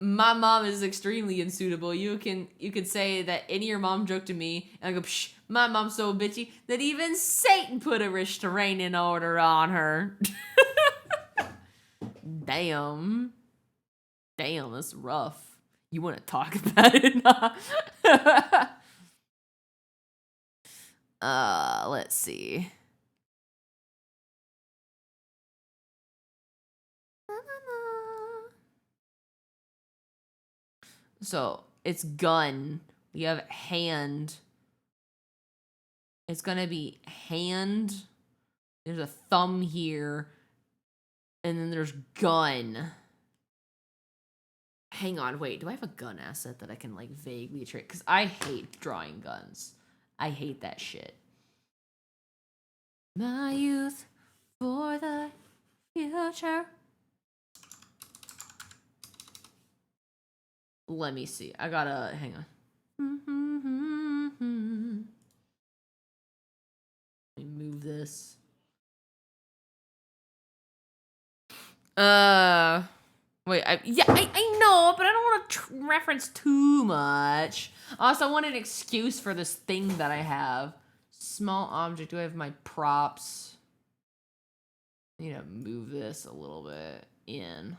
My mom is extremely unsuitable. You can say that any your mom joke to me, and I go, psh, my mom's so bitchy that even Satan put a restraining order on her. Damn, that's rough. You want to talk about it? Let's see. So it's gun. We have hand. It's gonna be hand. There's a thumb here. And then there's gun. Hang on, wait. Do I have a gun asset that I can, like, vaguely trick? Because I hate drawing guns. I hate that shit. My youth for the future. Let me see. I gotta, hang on. Let me move this. Wait, I know, but I don't want to reference too much. Also, I want an excuse for this thing that I have. Small object. Do I have my props? I need to move this a little bit in.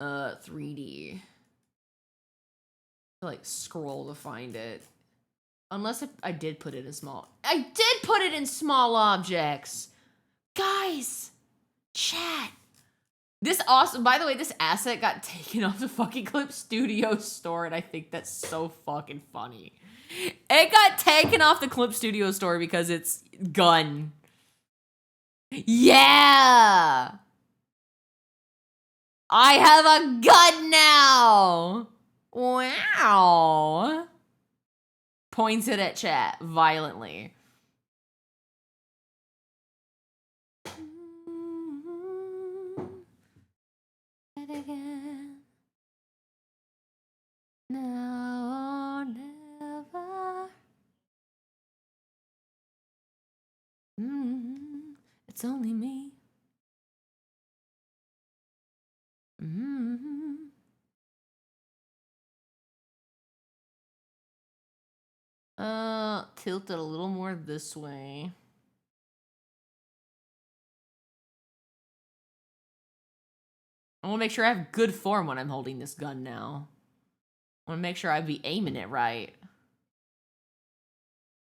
3D. I like scroll to find it. Unless I did put it in small. I did put it in small objects. Guys, chat. This awesome, by the way, this asset got taken off the fucking Clip Studio store, and I think that's so fucking funny. It got taken off the Clip Studio store because it's gun. Yeah! I have a gun now! Wow! Points it at chat violently. Again. Now or never. It's only me. gonna tilt it a little more this way. I want to make sure I have good form when I'm holding this gun now. I want to make sure I be aiming it right.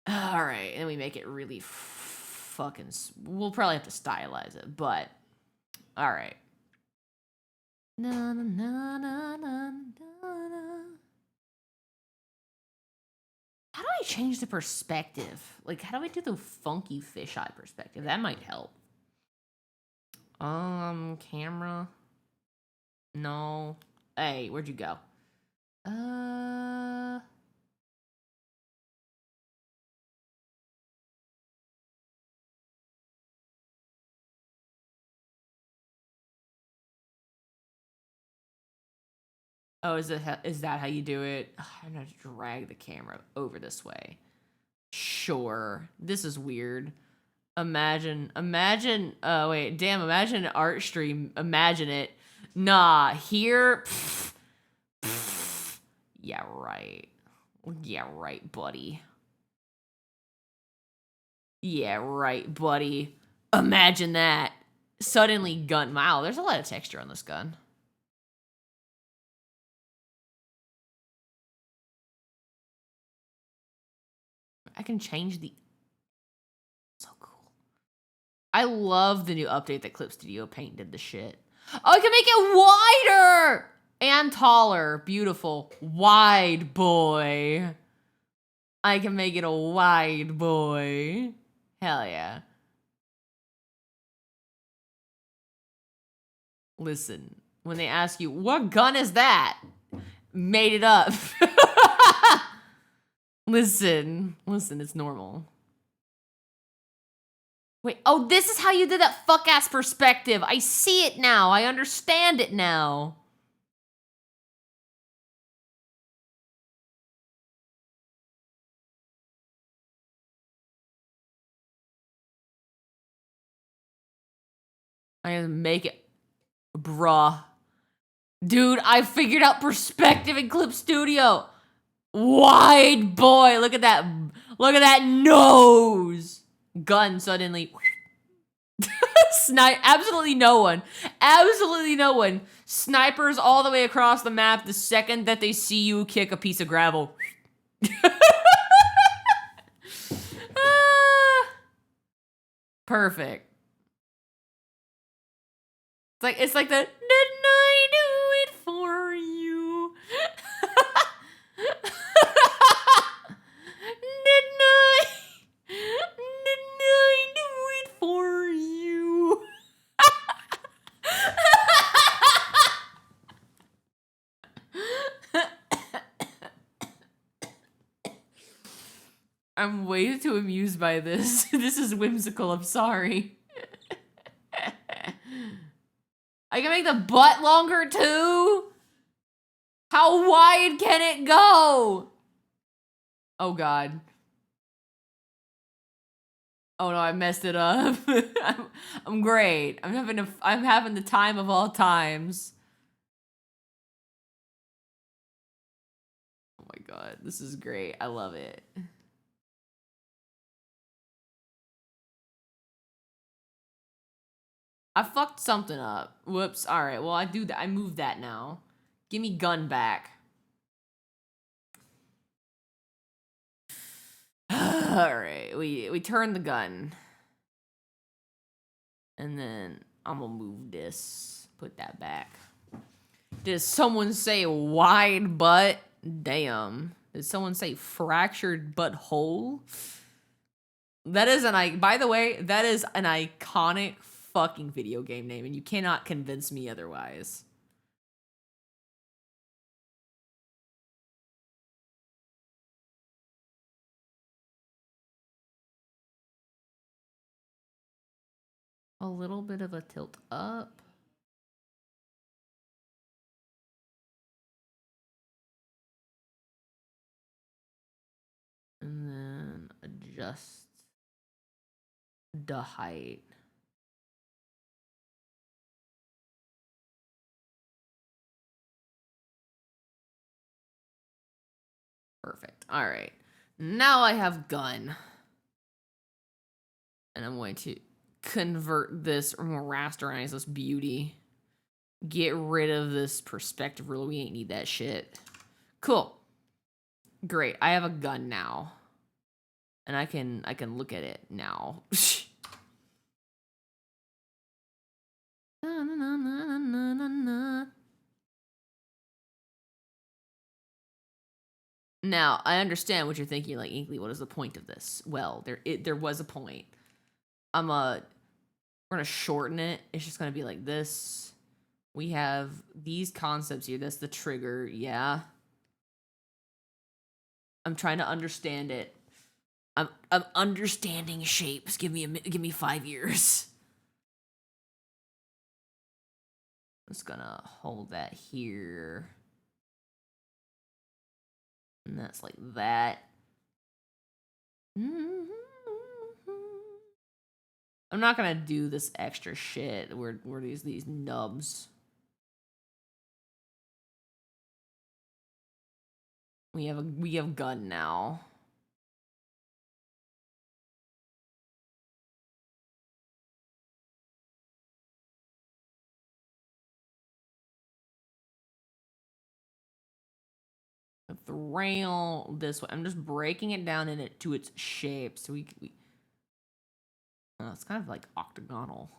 All right, and we make it really fucking... We'll probably have to stylize it, but... All right. Na, na, na, na, na, na. How do I change the perspective? Like, how do I do the funky fisheye perspective? That might help. Camera. No. Hey, where'd you go? Oh, is that how you do it? Ugh, I'm gonna drag the camera over this way. Sure. This is weird. Imagine, wait, damn, imagine an art stream. Imagine it. Nah, here. Yeah, right. Yeah, right, buddy. Yeah, right, buddy. Imagine that. Suddenly gun. Wow, there's a lot of texture on this gun. I can change the... So cool. I love the new update that Clip Studio Paint did the shit. Oh, I can make it wider and taller. Beautiful. Wide boy. I can make it a wide boy. Hell yeah. Listen, when they ask you, what gun is that? Made it up. Listen, it's normal. Wait, oh, this is how you did that fuck-ass perspective. I see it now. I understand it now. I gotta make it. Bruh. Dude, I figured out perspective in Clip Studio. Wide boy. Look at that. Look at that nose. Gun suddenly. Snipe. Absolutely no one. Absolutely no one. Snipers all the way across the map the second that they see you kick a piece of gravel. Perfect. It's like the didn't I do it for you? Didn't I do it for you? I'm way too amused by this. This is whimsical, I'm sorry. I can make the butt longer too? How wide can it go? Oh god. Oh no, I messed it up. I'm great. I'm having the time of all times. Oh my god, this is great. I love it. I fucked something up. Whoops. All right. Well, I do that. I moved that now. Give me gun back. All right. We turn the gun. And then I'm gonna move this. Put that back. Did someone say wide butt? Damn. Did someone say fractured butthole? That is by the way, that is an iconic fucking video game name, and you cannot convince me otherwise. A little bit of a tilt up. And then adjust the height. Perfect. All right. Now I have gun. And I'm going to convert this or rasterize this beauty. Get rid of this perspective rule. We ain't need that shit. Cool. Great. I have a gun now. And I can look at it now. Now, I understand what you're thinking, like, Inkly, what is the point of this? Well, there was a point. We're gonna shorten it. It's just gonna be like this. We have these concepts here. That's the trigger, yeah. I'm trying to understand it. I'm understanding shapes. Give me 5 years. I'm just gonna hold that here. And that's like that. I'm not gonna do this extra shit where these nubs. We have gun now. The rail this way. I'm just breaking it down to its shape. So we it's kind of like octagonal.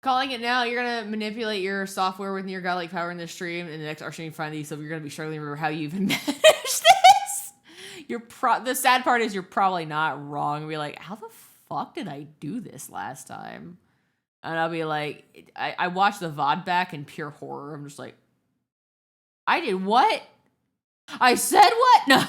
Calling it now, you're gonna manipulate your software with your godlike power in this stream, and the next stream you find these, so you're gonna be struggling to remember how you even managed this. The sad part is you're probably not wrong. You'll be like, how the fuck did I do this last time? And I'll be like, I watched the VOD back in pure horror. I'm just like, I did what? I said what? No.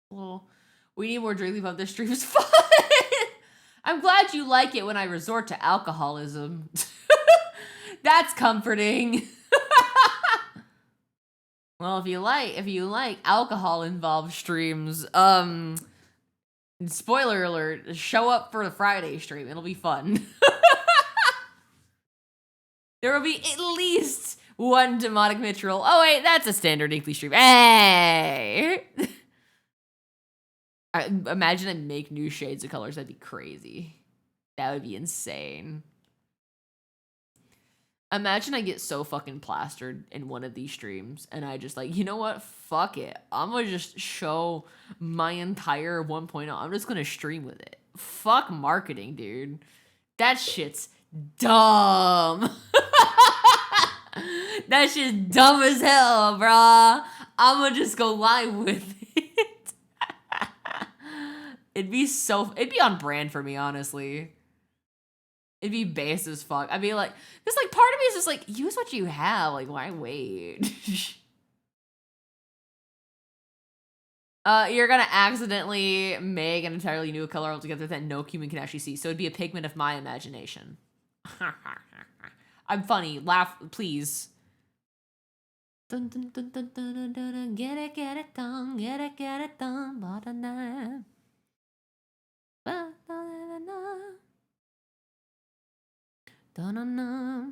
Well, we need more Inklypuff. This stream is fun. I'm glad you like it when I resort to alcoholism. That's comforting. Well, if you like alcohol involved streams, spoiler alert, show up for the Friday stream. It'll be fun. There will be at least one demonic mitral. Oh wait, that's a standard Inkly stream. Hey. Imagine I make new shades of colors. That'd be crazy. That would be insane. Imagine I get so fucking plastered in one of these streams and I just like, you know what? Fuck it. I'm gonna just show my entire 1.0. I'm just gonna stream with it. Fuck marketing, dude. That shit's dumb. That shit's dumb as hell, brah. I'm gonna just go live with it. It'd be on brand for me, honestly. It'd be base as fuck. I'd be like, because like part of me is just like, use what you have. Like, why wait? You're gonna accidentally make an entirely new color altogether that no human can actually see. So it'd be a pigment of my imagination. I'm funny. Laugh, please. Dun, dun, dun, dun, dun, dun, dun, dun. Get it done, get it done. Ba-da-na. Ba-da-na-na. Da-na-na.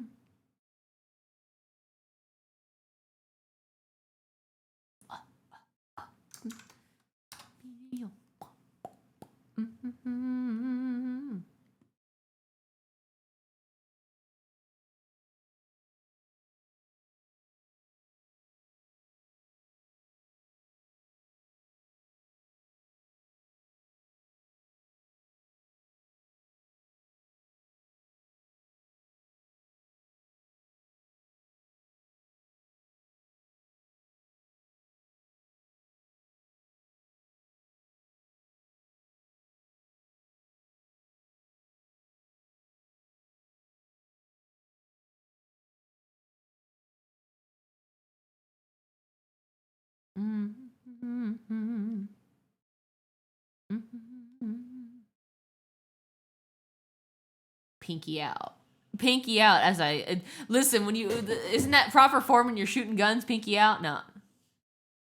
Pinky out. Pinky out as I listen when you isn't that proper form when you're shooting guns? Pinky out? No.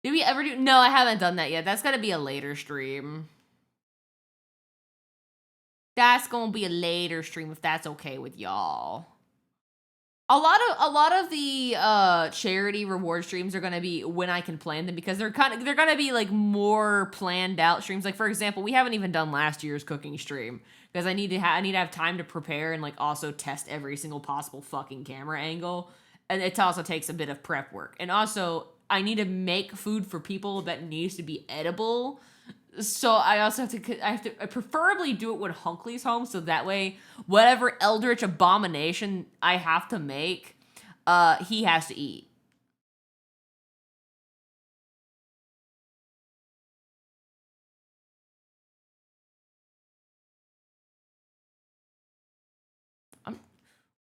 Did we ever do? No, I haven't done that yet. That's gotta be a later stream. That's gonna be a later stream if that's okay with y'all. A lot of the charity reward streams are gonna be when I can plan them because they're gonna be like more planned out streams. Like for example, we haven't even done last year's cooking stream because I need to have time to prepare and like also test every single possible fucking camera angle, and it also takes a bit of prep work. And also I need to make food for people that needs to be edible. So I also have to preferably do it when Hunkley's home, so that way whatever eldritch abomination I have to make, he has to eat.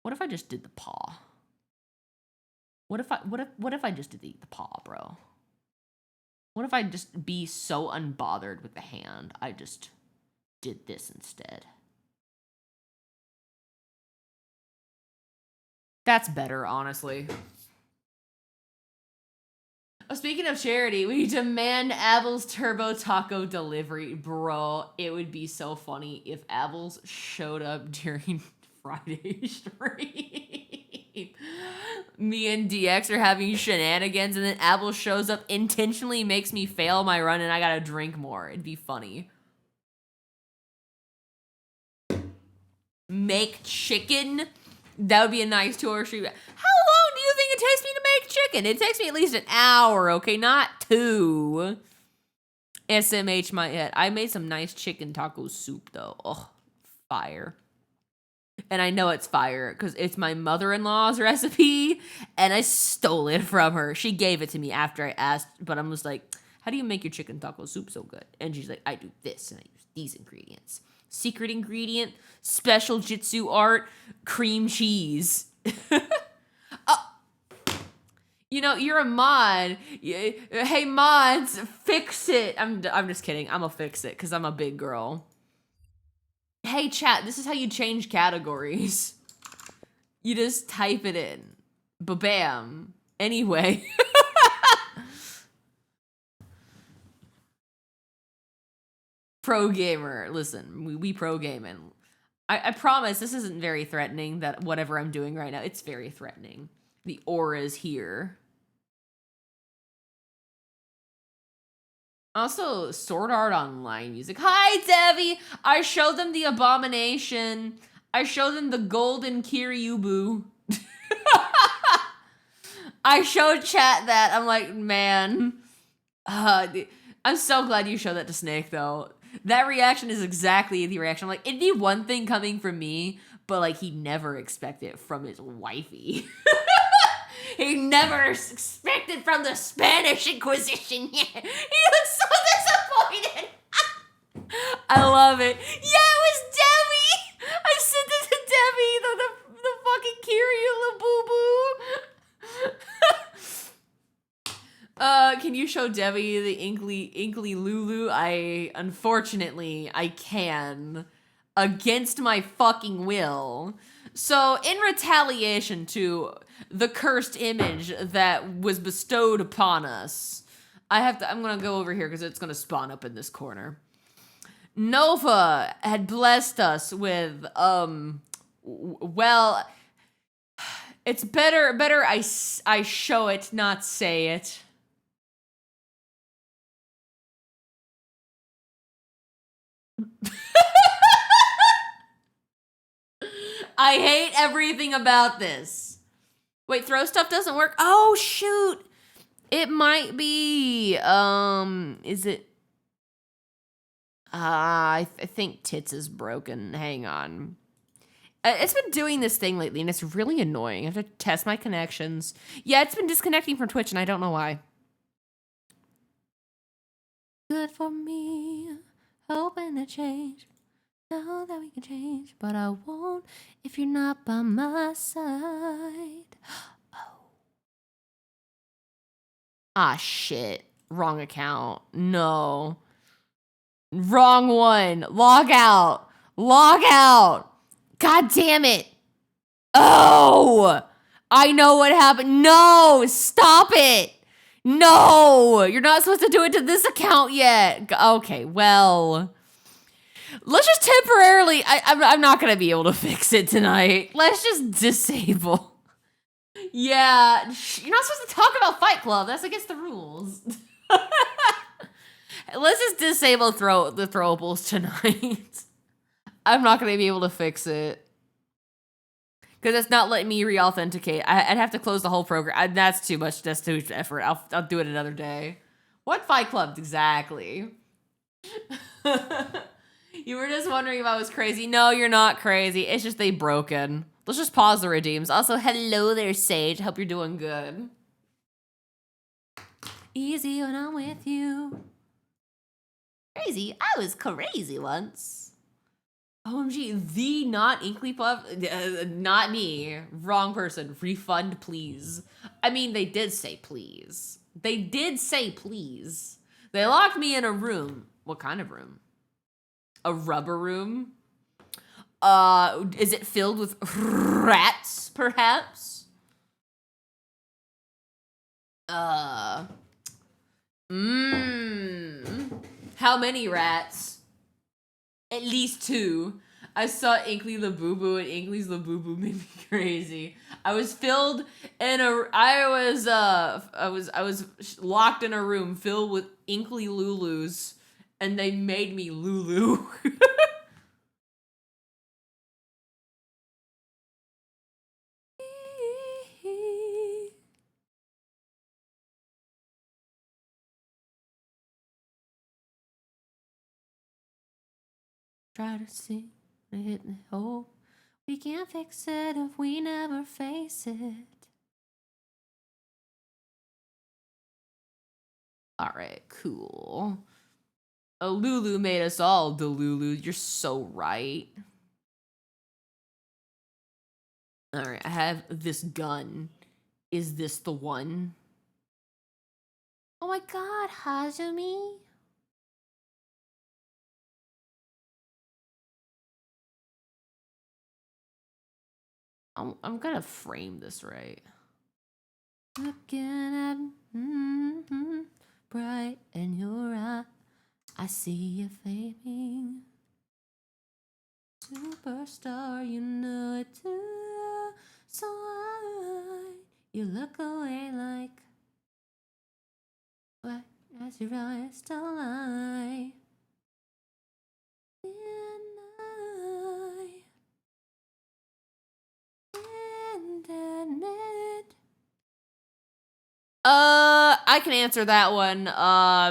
What if I just did the paw? What if I just did the paw, bro? What if I just be so unbothered with the hand, I just did this instead? That's better, honestly. Oh, speaking of charity, we demand Abel's Turbo Taco delivery. Bro, it would be so funny if Abel's showed up during Friday stream. Me and DX are having shenanigans, and then Abel shows up, intentionally makes me fail my run, and I gotta drink more. It'd be funny. Make chicken? That would be a nice tour stream. How long do you think it takes me to make chicken? It takes me at least an hour, okay? Not 2. SMH my head. I made some nice chicken taco soup, though. Oh, fire. And I know it's fire because it's my mother-in-law's recipe, and I stole it from her. She gave it to me after I asked, but I'm just like, how do you make your chicken taco soup so good? And she's like, I do this, and I use these ingredients. Secret ingredient, special jitsu art, cream cheese. You know, you're a mod. Hey, mods, fix it. I'm just kidding. I'm gonna fix it because I'm a big girl. Hey, chat, this is how you change categories. You just type it in. Ba-bam. Anyway. Pro gamer. Listen, we pro gaming. I promise this isn't very threatening, that whatever I'm doing right now. It's very threatening. The aura's here. Also, Sword Art Online music. Hi, Devi! I showed them the abomination. I showed them the golden Kiryubu. I showed chat that. I'm like, man. I'm so glad you showed that to Snake, though. That reaction is exactly the reaction. I'm like, it'd be one thing coming from me, but like, he'd never expect it from his wifey. He never expected from the Spanish Inquisition yet. He looks so disappointed. I love it. Yeah, it was Debbie. I sent it to Debbie, the fucking Kiryu Boo Boo. can you show Debbie the Inkly Lulu? Unfortunately, I can. Against my fucking will. So, in retaliation to the cursed image that was bestowed upon us, I'm gonna go over here because it's gonna spawn up in this corner. Nova had blessed us with, well, it's better I show it, not say it. I hate everything about this. Wait, throw stuff doesn't work? Oh, shoot. It might be, is it? I think Tits is broken. Hang on. It's been doing this thing lately, and it's really annoying. I have to test my connections. Yeah, it's been disconnecting from Twitch, and I don't know why. Good for me, hoping to change. Know that we can change, but I won't if you're not by my side. Oh. Ah, shit. Wrong account. No. Wrong one. Log out. Log out. God damn it. Oh. I know what happened. No. Stop it. No. You're not supposed to do it to this account yet. Okay, well. Let's just temporarily, I'm not going to be able to fix it tonight. Let's just disable. Yeah, you're not supposed to talk about Fight Club. That's against the rules. Let's just disable the throwables tonight. I'm not going to be able to fix it. Because it's not letting me re-authenticate. I'd have to close the whole program. That's too much. That's too much effort. I'll do it another day. What Fight Club exactly? You were just wondering if I was crazy. No, you're not crazy. It's just they broken. Let's just pause the redeems. Also, hello there, Sage. Hope you're doing good. Easy when I'm with you. Crazy. I was crazy once. OMG, the not Inklypuff. Not me. Wrong person. Refund, please. I mean, they did say please. They did say please. They locked me in a room. What kind of room? A rubber room? Is it filled with rats, perhaps? How many rats? At least 2. I saw Inkly Labubu, and Inkly's Labubu made me crazy. I was filled in I was locked in a room filled with Inkly Lulus, and they made me Lulu. Try to see it hit the hole. We can't fix it if we never face it. All right, cool. A Lulu made us all Delulu. You're so right. All right, I have this gun. Is this the one? Oh my god, Hazumi. I'm gonna frame this right. Looking at bright in your eye, I see you flaming. Superstar, you know it too. So why you look away like what as your eyes don't lie. I can answer that one.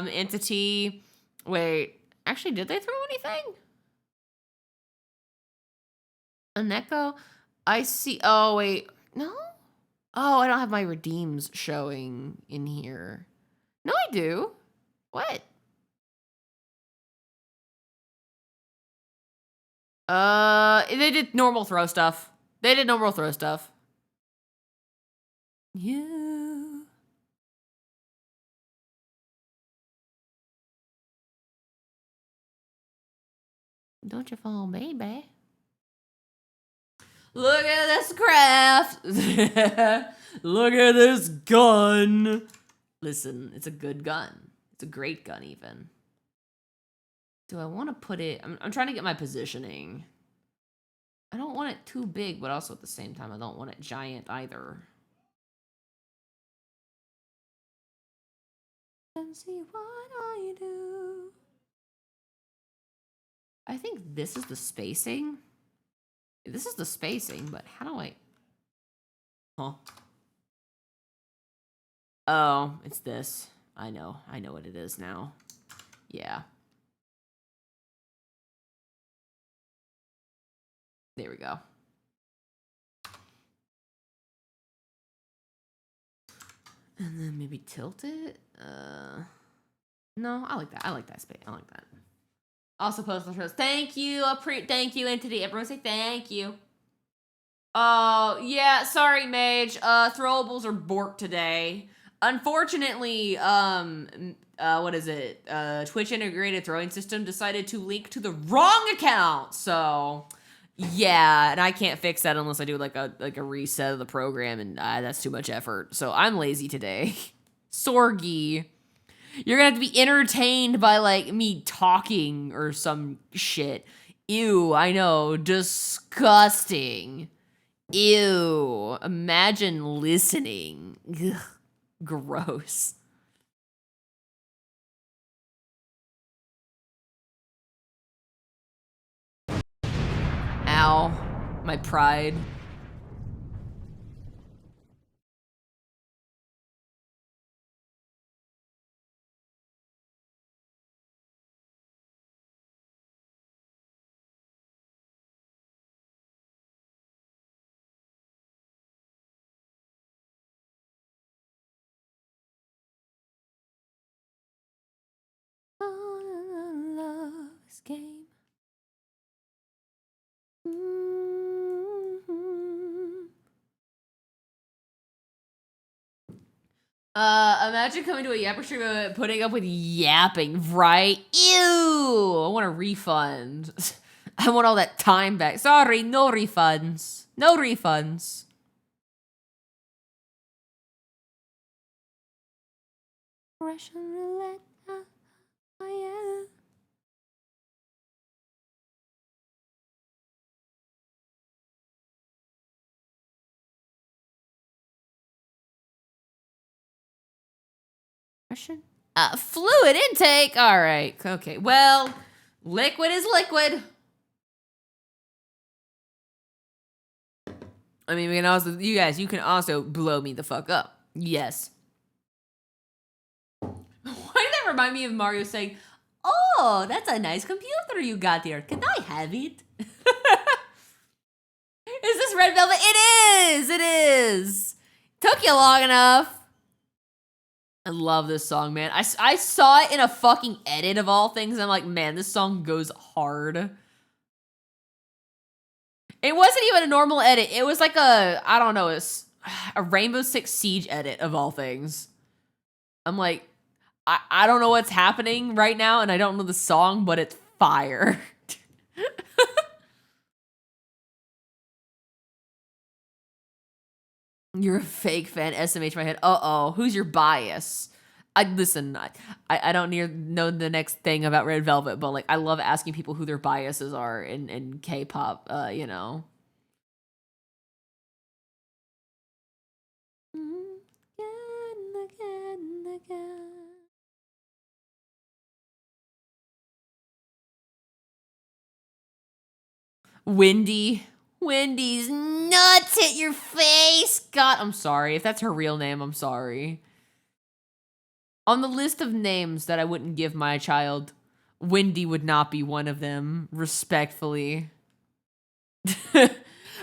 Entity. Wait, actually, did they throw anything? A Neko? I see. Oh, wait. No? Oh, I don't have my redeems showing in here. No, I do. What? They did normal throw stuff. They did normal throw stuff. You. Don't you fall, baby. Look at this craft. Look at this gun. Listen, it's a good gun. It's a great gun, even. Do I want to put it... I'm trying to get my positioning. I don't want it too big, but also at the same time, I don't want it giant either. And see what I do. I think this is the spacing. This is the spacing, but how do I... Huh. Oh, it's this. I know what it is now. Yeah. There we go. And then maybe tilt it. No, I like that. I like that space. I like that. Also post on shows. Thank you. Thank you, entity. Everyone say thank you. Oh, yeah. Sorry, Mage. Throwables are borked today. Unfortunately, what is it? Twitch integrated throwing system decided to link to the wrong account. So, yeah, and I can't fix that unless I do like a reset of the program, and that's too much effort. So I'm lazy today. Sorgy. You're gonna have to be entertained by like me talking or some shit. Ew, I know, disgusting. Ew, imagine listening. Ugh, gross. Ow, my pride. Love this game. Imagine coming to a yapper stream and putting up with yapping, right? Ew! I want a refund. I want all that time back. Sorry, no refunds. No refunds. Russian roulette. Yeah. Russian? Fluid intake. All right. Okay. Well, liquid is liquid. I mean, we can also, you guys, you can also blow me the fuck up. Yes. Why did that remind me of Mario saying, "Oh, that's a nice computer you got here. Can I have it?" Is this Red Velvet? It is! It is! Took you long enough. I love this song, man. I saw it in a fucking edit of all things, and I'm like, man, this song goes hard. It wasn't even a normal edit. It was like a, I don't know, a Rainbow Six Siege edit of all things. I'm like, I don't know what's happening right now, and I don't know the song, but it's fire. You're a fake fan, SMH my head. Uh-oh, who's your bias? Listen, I don't know the next thing about Red Velvet, but like I love asking people who their biases are in K-pop, you know. Wendy's nuts hit your face. God, I'm sorry. If that's her real name, I'm sorry. On the list of names that I wouldn't give my child, Wendy would not be one of them, respectfully.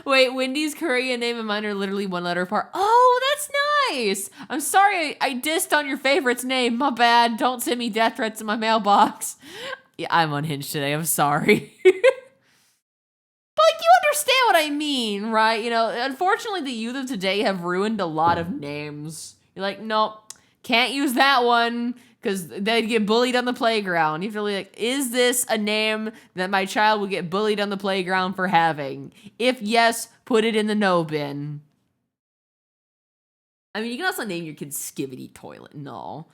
Wait, Wendy's Korean name and mine are literally one letter apart. Oh, that's nice. I'm sorry I dissed on your favorite's name. My bad. Don't send me death threats in my mailbox. Yeah, I'm unhinged today. I'm sorry. But like, you understand what I mean, right? You know, unfortunately, the youth of today have ruined a lot of names. You're like, nope, can't use that one Because they'd get bullied on the playground. You feel like, is this a name that my child would get bullied on the playground for having? If yes, put it in the no bin. I mean, you can also name your kid Skivvy Toilet. No.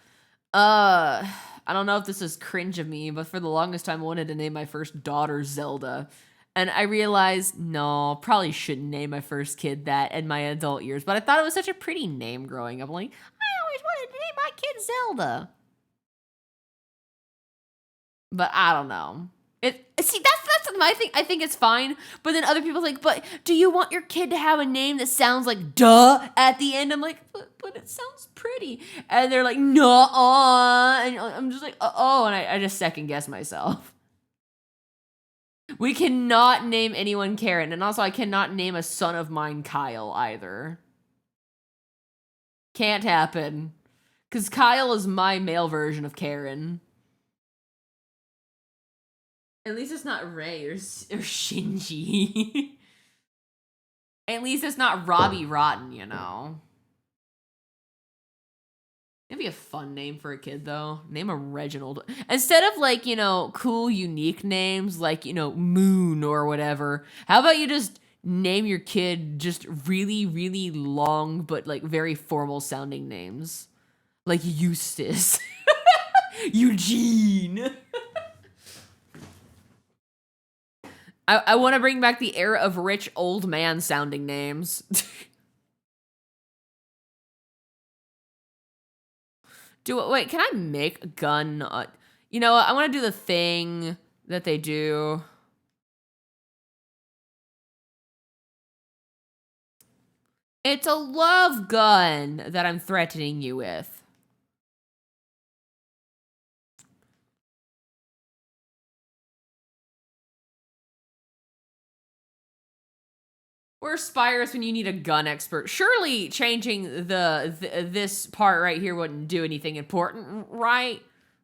I don't know if this is cringe of me, but for the longest time I wanted to name my first daughter Zelda. And I realized, no, probably shouldn't name my first kid that in my adult years. But I thought it was such a pretty name growing up. I'm like, I always wanted to name my kid Zelda. But I don't know. That's my thing. I think it's fine. But then other people like, but do you want your kid to have a name that sounds like duh at the end? I'm like, but it sounds pretty. And they're like, nuh-uh. And I'm just like, oh. And I just second guess myself. We cannot name anyone Karen. And also I cannot name a son of mine Kyle either. Can't happen. Because Kyle is my male version of Karen. At least it's not Ray or Shinji. At least it's not Robbie Rotten, you know. It'd be a fun name for a kid, though. Name a Reginald. Instead of, like, you know, cool, unique names like, you know, Moon or whatever, how about you just name your kid just really, really long but, like, very formal sounding names? Like Eustace. Eugene. I want to bring back the era of rich old man sounding names. Wait, can I make a gun? You know what? I want to do the thing that they do. It's a love gun that I'm threatening you with. We're Spires when you need a gun expert. Surely changing this part right here wouldn't do anything important, right?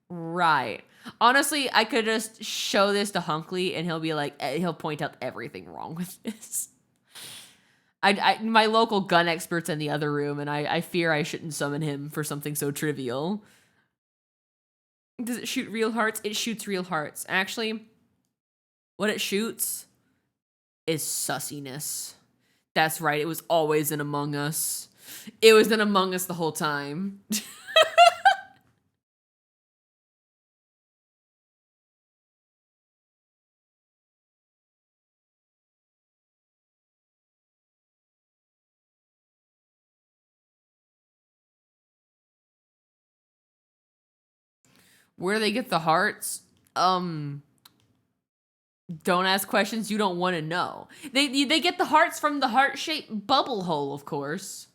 Right. Honestly, I could just show this to Hunkley and he'll be like, he'll point out everything wrong with this. My local gun expert's in the other room and I fear I shouldn't summon him for something so trivial. Does it shoot real hearts? It shoots real hearts. Actually, what it shoots is sussiness. That's right, it was always in Among Us. It was in Among Us the whole time. Where do they get the hearts? Don't ask questions you don't want to know. They get the hearts from the heart-shaped bubble hole, of course.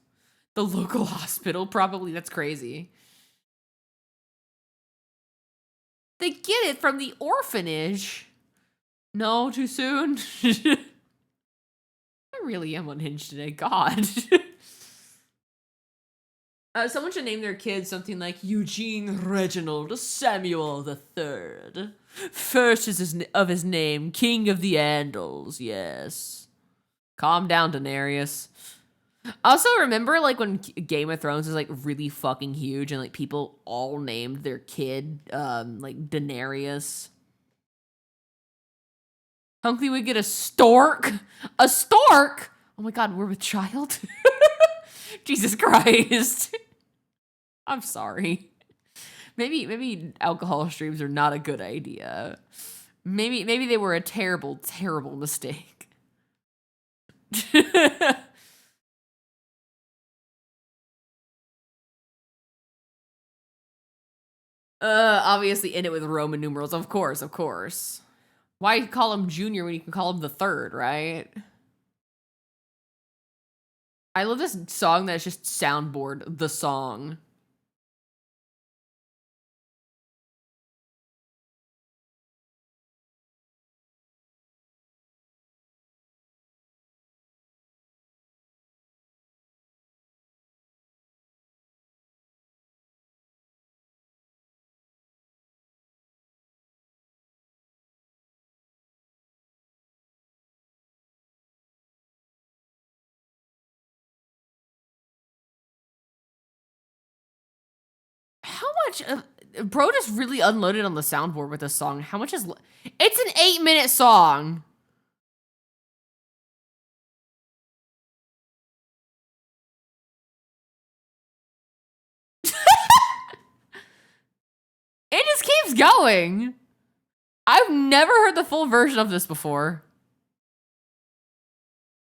The local hospital, probably. That's crazy. They get it from the orphanage. No, too soon? I really am unhinged today. God. Someone should name their kid something like Eugene Reginald Samuel III. First of his name, King of the Andals, yes. Calm down, Daenerys. Also, remember, like, when Game of Thrones was, like, really fucking huge and, like, people all named their kid, like, Daenerys? Hunkley would get a stork? A stork? Oh my god, we're with child? Jesus Christ. I'm sorry. Maybe alcohol streams are not a good idea. Maybe they were a terrible, terrible mistake. Obviously end it with Roman numerals. Of course, of course. Why call him Junior when you can call him the third, right? I love this song that's just soundboard, the song. How much of Bro just really unloaded on the soundboard with this song. How much is... It's an 8-minute song. It just keeps going. I've never heard the full version of this before.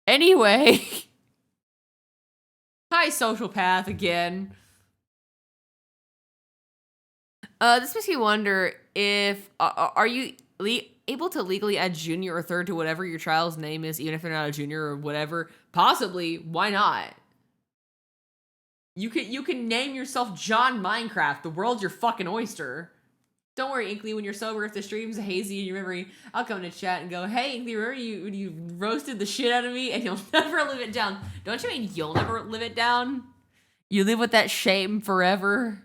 Anyway. Hi, sociopath again. This makes me wonder if... are you able to legally add junior or third to whatever your child's name is, even if they're not a junior or whatever? Possibly. Why not? You can name yourself John Minecraft. The world's your fucking oyster. Don't worry, Inkly, when you're sober, if the stream's hazy and you remember, I'll come to chat and go, hey, Inkly, remember when you roasted the shit out of me and you'll never live it down? Don't you mean you'll never live it down? You live with that shame forever?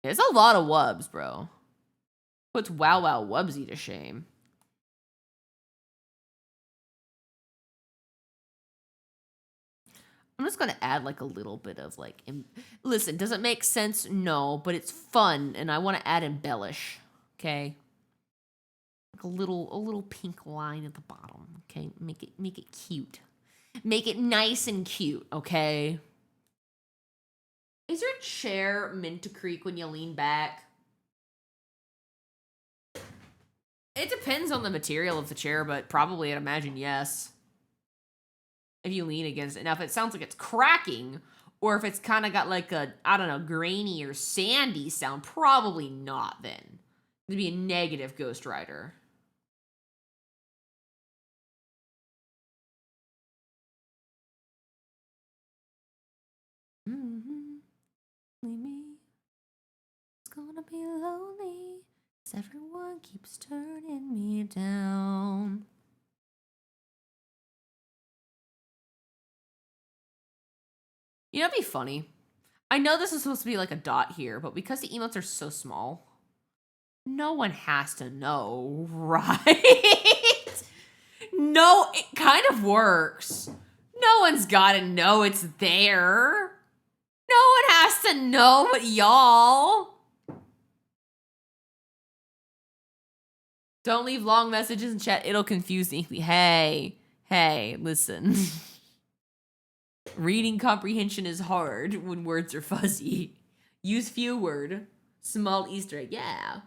It's a lot of wubs, bro. Puts Wow Wow Wubsy to shame. I'm just gonna add like a little bit of like, listen, does it make sense? No, but it's fun, and I want to add embellish. Okay, like a little pink line at the bottom. Okay, make it cute, make it nice and cute. Okay. Is your chair meant to creak when you lean back? It depends on the material of the chair, but probably I'd imagine yes. If you lean against it. Now, if it sounds like it's cracking, or if it's kind of got like a, I don't know, grainy or sandy sound, probably not then. It'd be a negative Ghost Rider. Me. It's gonna be lonely, 'cause everyone keeps turning me down. You know, it'd be funny. I know this is supposed to be like a dot here, but because the emotes are so small, no one has to know, right? No, it kind of works. No one's gotta know it's there. No one has to know but y'all. Don't leave long messages in chat. It'll confuse the Inkly. Hey, listen. Reading comprehension is hard when words are fuzzy. Use few word. Small Easter egg. Yeah.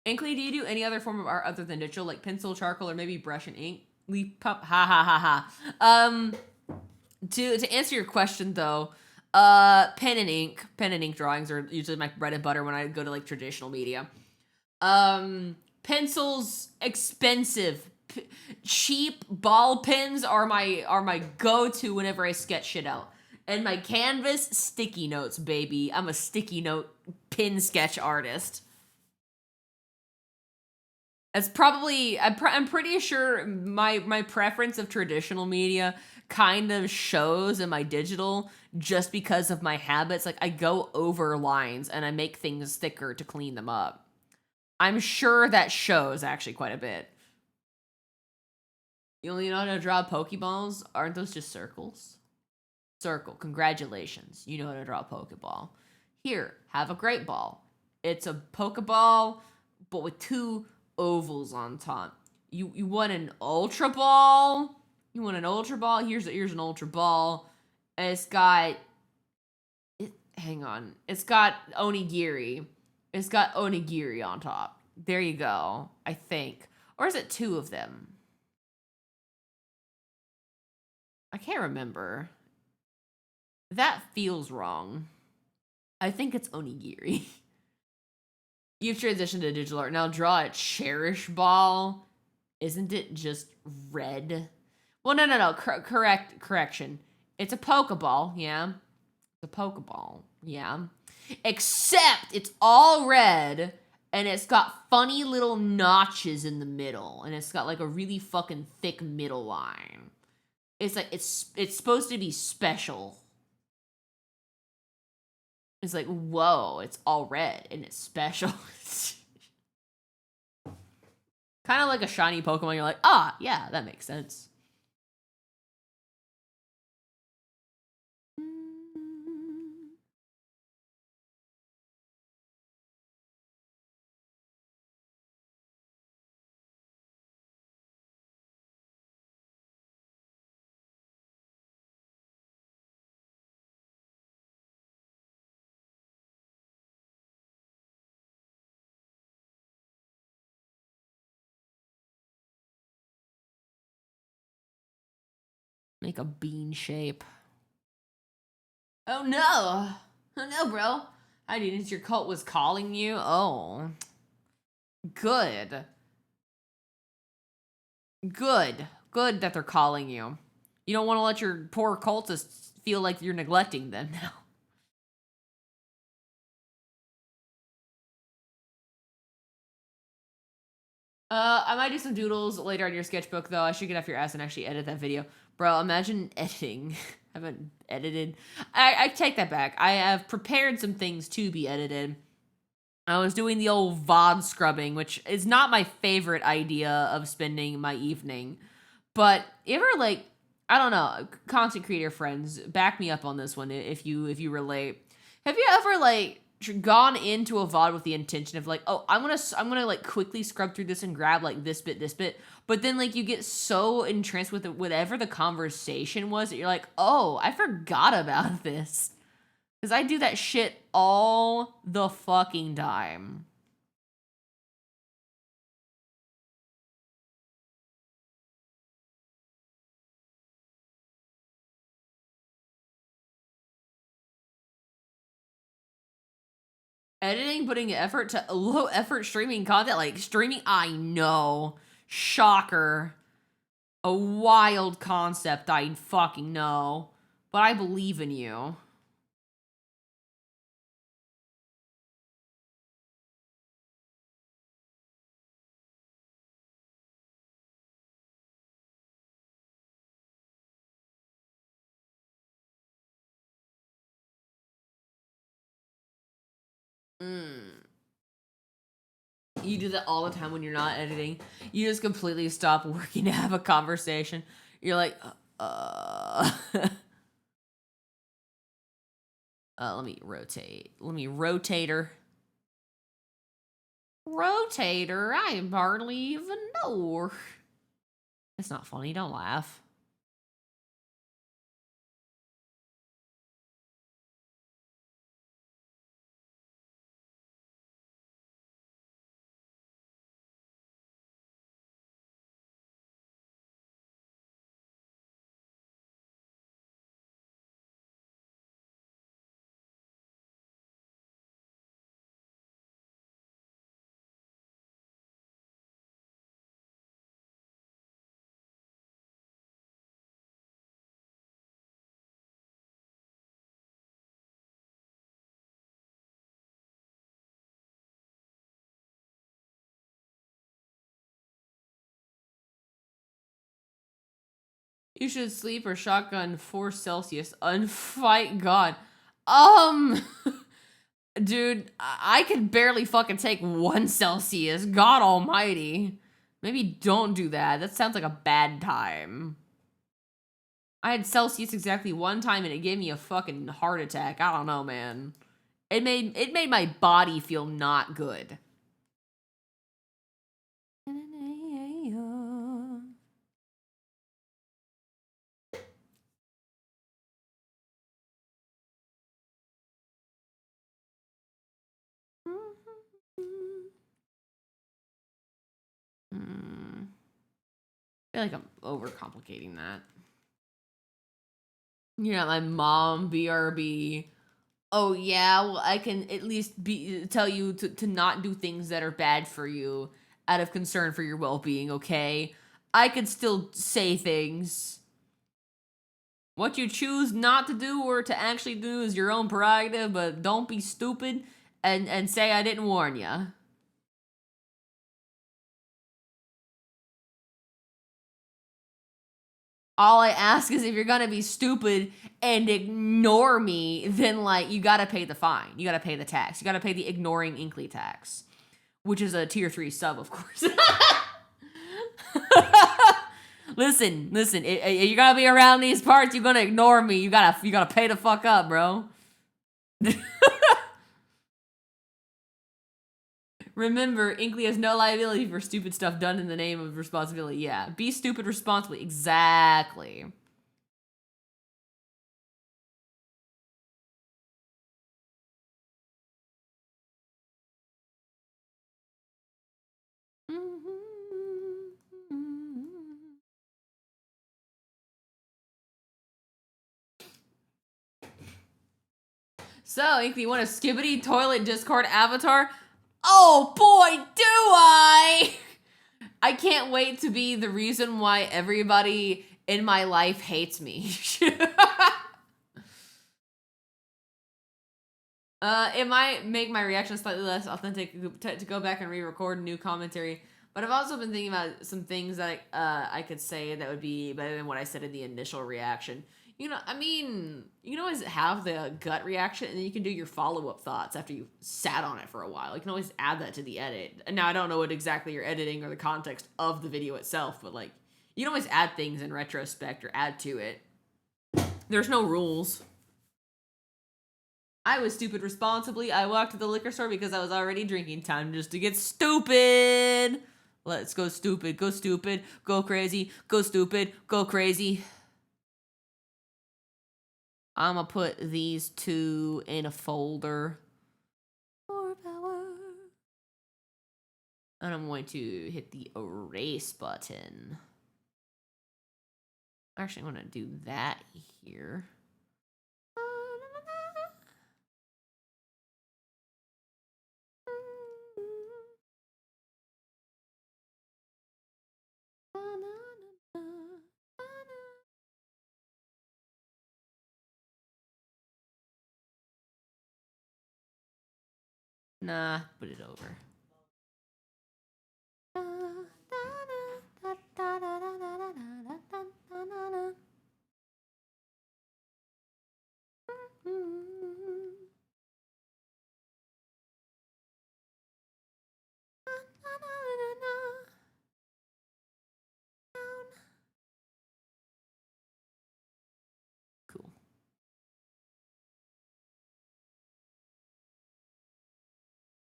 Inkly, do you do any other form of art other than digital, like pencil, charcoal, or maybe brush and ink? Inklypuff. Ha ha ha ha. To answer your question though, pen and ink drawings are usually my bread and butter when I go to like traditional media. Pencils, expensive. Cheap ball pens are my go-to whenever I sketch shit out. And my canvas, sticky notes, baby. I'm a sticky note pin sketch artist. It's probably, I'm pretty sure my preference of traditional media kind of shows in my digital just because of my habits. Like, I go over lines and I make things thicker to clean them up. I'm sure that shows actually quite a bit. You only know how to draw Pokeballs? Aren't those just circles? Circle. Congratulations. You know how to draw a Pokeball. Here, have a great ball. It's a Pokeball, but with two ovals on top. You want an Ultra Ball? You want an Ultra Ball? Here's an Ultra Ball. And it's got... hang on. It's got Onigiri. It's got Onigiri on top. There you go, I think. Or is it two of them? I can't remember. That feels wrong. I think it's Onigiri. You've transitioned to digital art. Now draw a Cherish Ball. Isn't it just red? Well, no. Correction. It's a Pokeball, yeah. It's a Pokeball, yeah. Except it's all red, and it's got funny little notches in the middle, and it's got like a really fucking thick middle line. It's like, it's supposed to be special. It's like, whoa, it's all red, and it's special. Kind of like a shiny Pokemon. You're like, ah, yeah, that makes sense. Make a bean shape. Oh no! Oh no, bro. I didn't. Your cult was calling you. Oh, good. Good that they're calling you. You don't want to let your poor cultists feel like you're neglecting them now. I might do some doodles later on your sketchbook, though. I should get off your ass and actually edit that video. Bro, imagine editing. I haven't edited. I take that back. I have prepared some things to be edited. I was doing the old VOD scrubbing, which is not my favorite idea of spending my evening. But you ever, like, I don't know, content creator friends, back me up on this one if you relate. Have you ever, like, gone into a VOD with the intention of like, oh, I'm gonna like quickly scrub through this and grab like this bit, but then like you get so entranced with whatever the conversation was that you're like, oh, I forgot about this. Because I do that shit all the fucking time. Editing, putting effort to low effort streaming content, like streaming, I know. Shocker. A wild concept, I fucking know. But I believe in you. You do that all the time when you're not editing. You just completely stop working to have a conversation. You're like, let me rotate. Let me rotate her. Rotator, I hardly even know her. It's not funny, don't laugh. You should sleep or shotgun 4 Celsius. Unfight God. Dude, I can barely fucking take 1 Celsius. God almighty. Maybe don't do that. That sounds like a bad time. I had Celsius exactly 1 time and it gave me a fucking heart attack. I don't know, man. It made my body feel not good. I feel like I'm overcomplicating that. You're not my mom, BRB. Oh yeah, well I can at least tell you to not do things that are bad for you out of concern for your well-being, okay? I could still say things. What you choose not to do or to actually do is your own prerogative, but don't be stupid and say I didn't warn ya. All I ask is if you're gonna be stupid and ignore me, then, like, you gotta pay the fine. You gotta pay the tax. You gotta pay the ignoring Inkly tax. Which is a tier 3 sub, of course. Listen. If you're gonna be around these parts, you're gonna ignore me. You gotta pay the fuck up, bro. Remember, Inkly has no liability for stupid stuff done in the name of responsibility. Yeah, be stupid responsibly. Exactly. So, Inkly, you want a skibbity toilet Discord avatar? Oh boy, do I! I can't wait to be the reason why everybody in my life hates me. It might make my reaction slightly less authentic to go back and re-record new commentary. But I've also been thinking about some things that I could say that would be better than what I said in the initial reaction. You know, I mean, you can always have the gut reaction, and then you can do your follow-up thoughts after you sat on it for a while. You can always add that to the edit. And now I don't know what exactly you're editing or the context of the video itself, but like, you can always add things in retrospect or add to it. There's no rules. I was stupid responsibly. I walked to the liquor store because I was already drinking. Time just to get stupid. Let's go stupid, go crazy, go stupid, go crazy. I'm gonna put these two in a folder. More power. And I'm going to hit the erase button. Actually, I'm gonna do that here. Nah, put it over. Cool.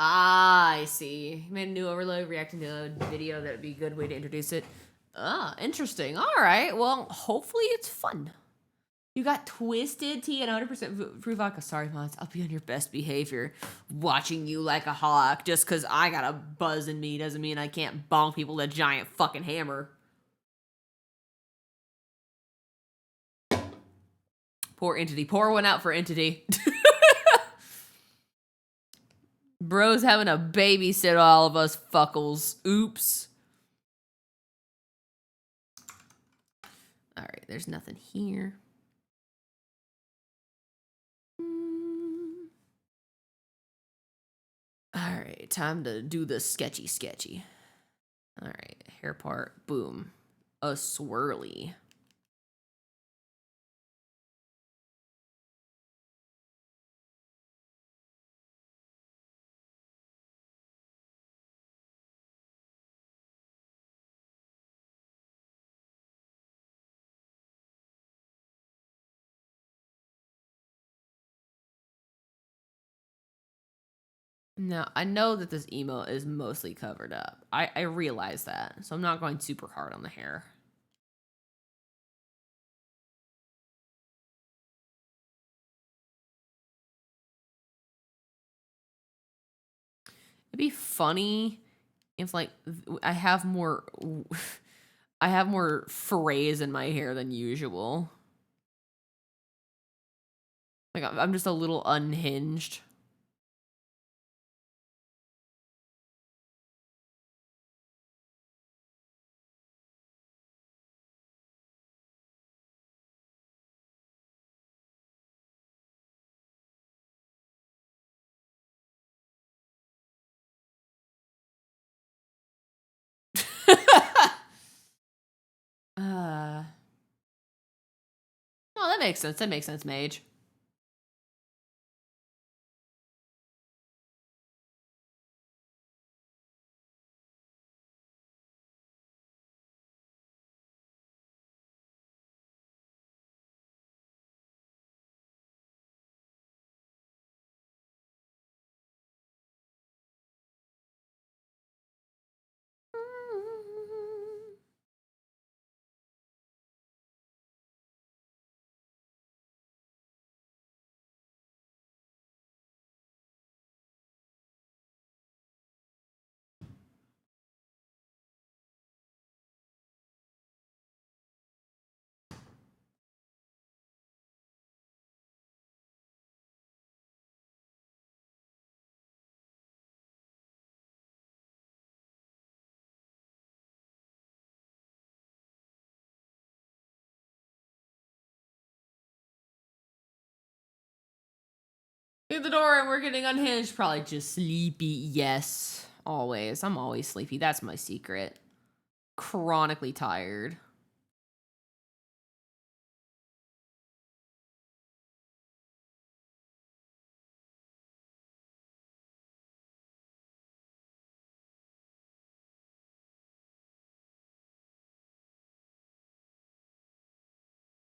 Ah, I see. Made a new overlay reacting to a video. That would be a good way to introduce it. Ah, interesting. All right. Well, hopefully it's fun. You got twisted tea and 100% free vodka. Sorry, Mods. I'll be on your best behavior. Watching you like a hawk. Just because I got a buzz in me doesn't mean I can't bonk people with a giant fucking hammer. Poor Entity. Pour one out for Entity. Bro's having to babysit all of us fuckles. Oops. Alright, there's nothing here. Alright, time to do the sketchy. Alright, hair part. Boom. A swirly. Now, I know that this emote is mostly covered up. I realize that, so I'm not going super hard on the hair. It'd be funny if, like, I have more frays in my hair than usual. Like, I'm just a little unhinged. Oh, that makes sense. That makes sense, Mage. through the door and we're getting unhinged. Probably just sleepy. Yes. Always. I'm always sleepy. That's my secret. Chronically tired.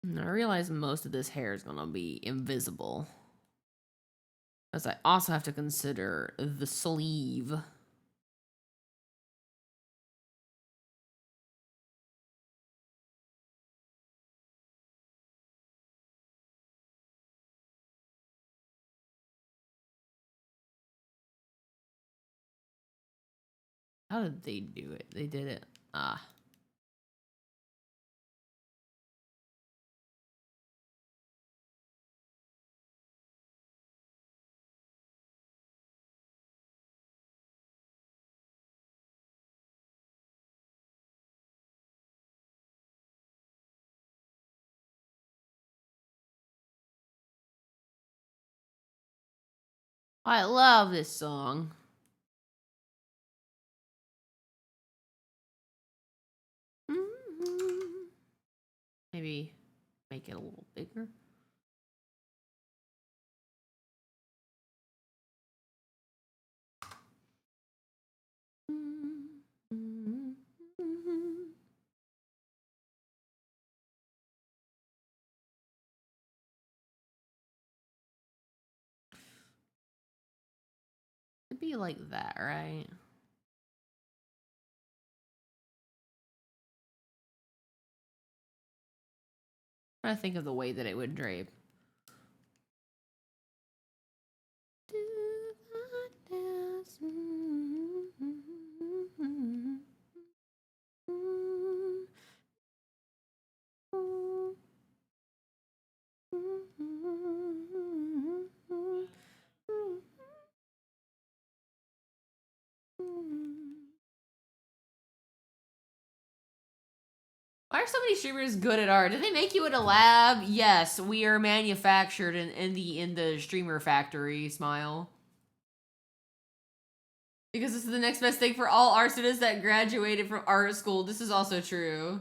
And I realize most of this hair is gonna be invisible. As I also have to consider the sleeve. How did they do it? They did it. Ah. I love this song. Maybe make it a little bigger. It'd be like that, right? I think of the way that it would drape. Why are so many streamers good at art? Did they make you in a lab? Yes, we are manufactured in the streamer factory. Smile. Because this is the next best thing for all art students that graduated from art school. This is also true.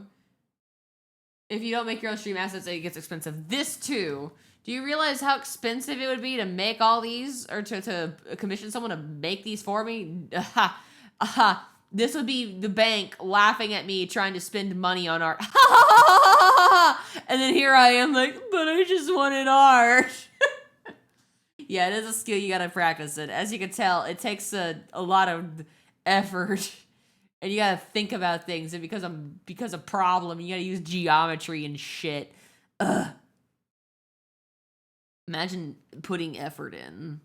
If you don't make your own stream assets, it gets expensive. This too. Do you realize how expensive it would be to make all these, or to commission someone to make these for me? This would be the bank laughing at me trying to spend money on art. And then here I am like, but I just wanted art. Yeah, it is a skill you gotta practice it. As you can tell, it takes a lot of effort. And you gotta think about things, and because of problem, you gotta use geometry and shit. Ugh. Imagine putting effort in.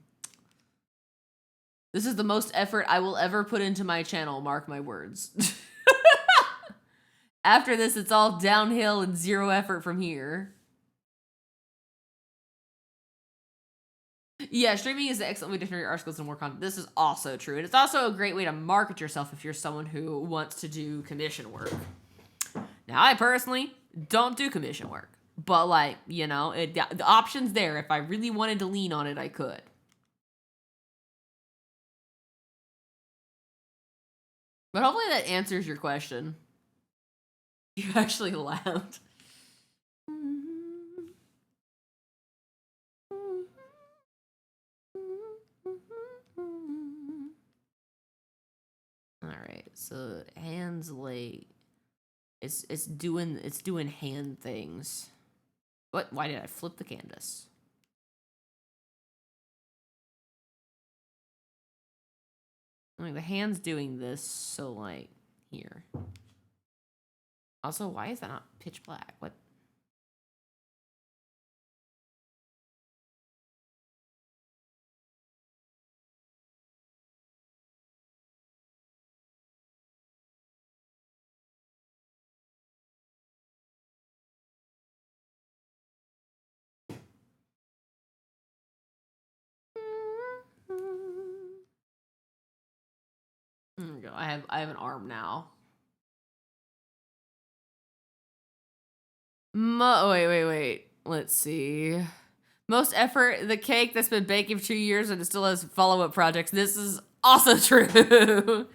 This is the most effort I will ever put into my channel, mark my words. After this, it's all downhill and zero effort from here. Yeah, streaming is an excellent way to turn your art skills into more content. This is also true. And it's also a great way to market yourself if you're someone who wants to do commission work. Now, I personally don't do commission work. But, like, you know, the option's there. If I really wanted to lean on it, I could. But hopefully that answers your question. You actually laughed. Alright, so hands late. It's doing hand things. What? Why did I flip the canvas? Like, the hand's doing this, so, like, here. Also, why is that not pitch black? What? There we go. I have an arm now. Wait. Let's see. Most effort, the cake that's been baking for 2 years and it still has follow-up projects. This is also true.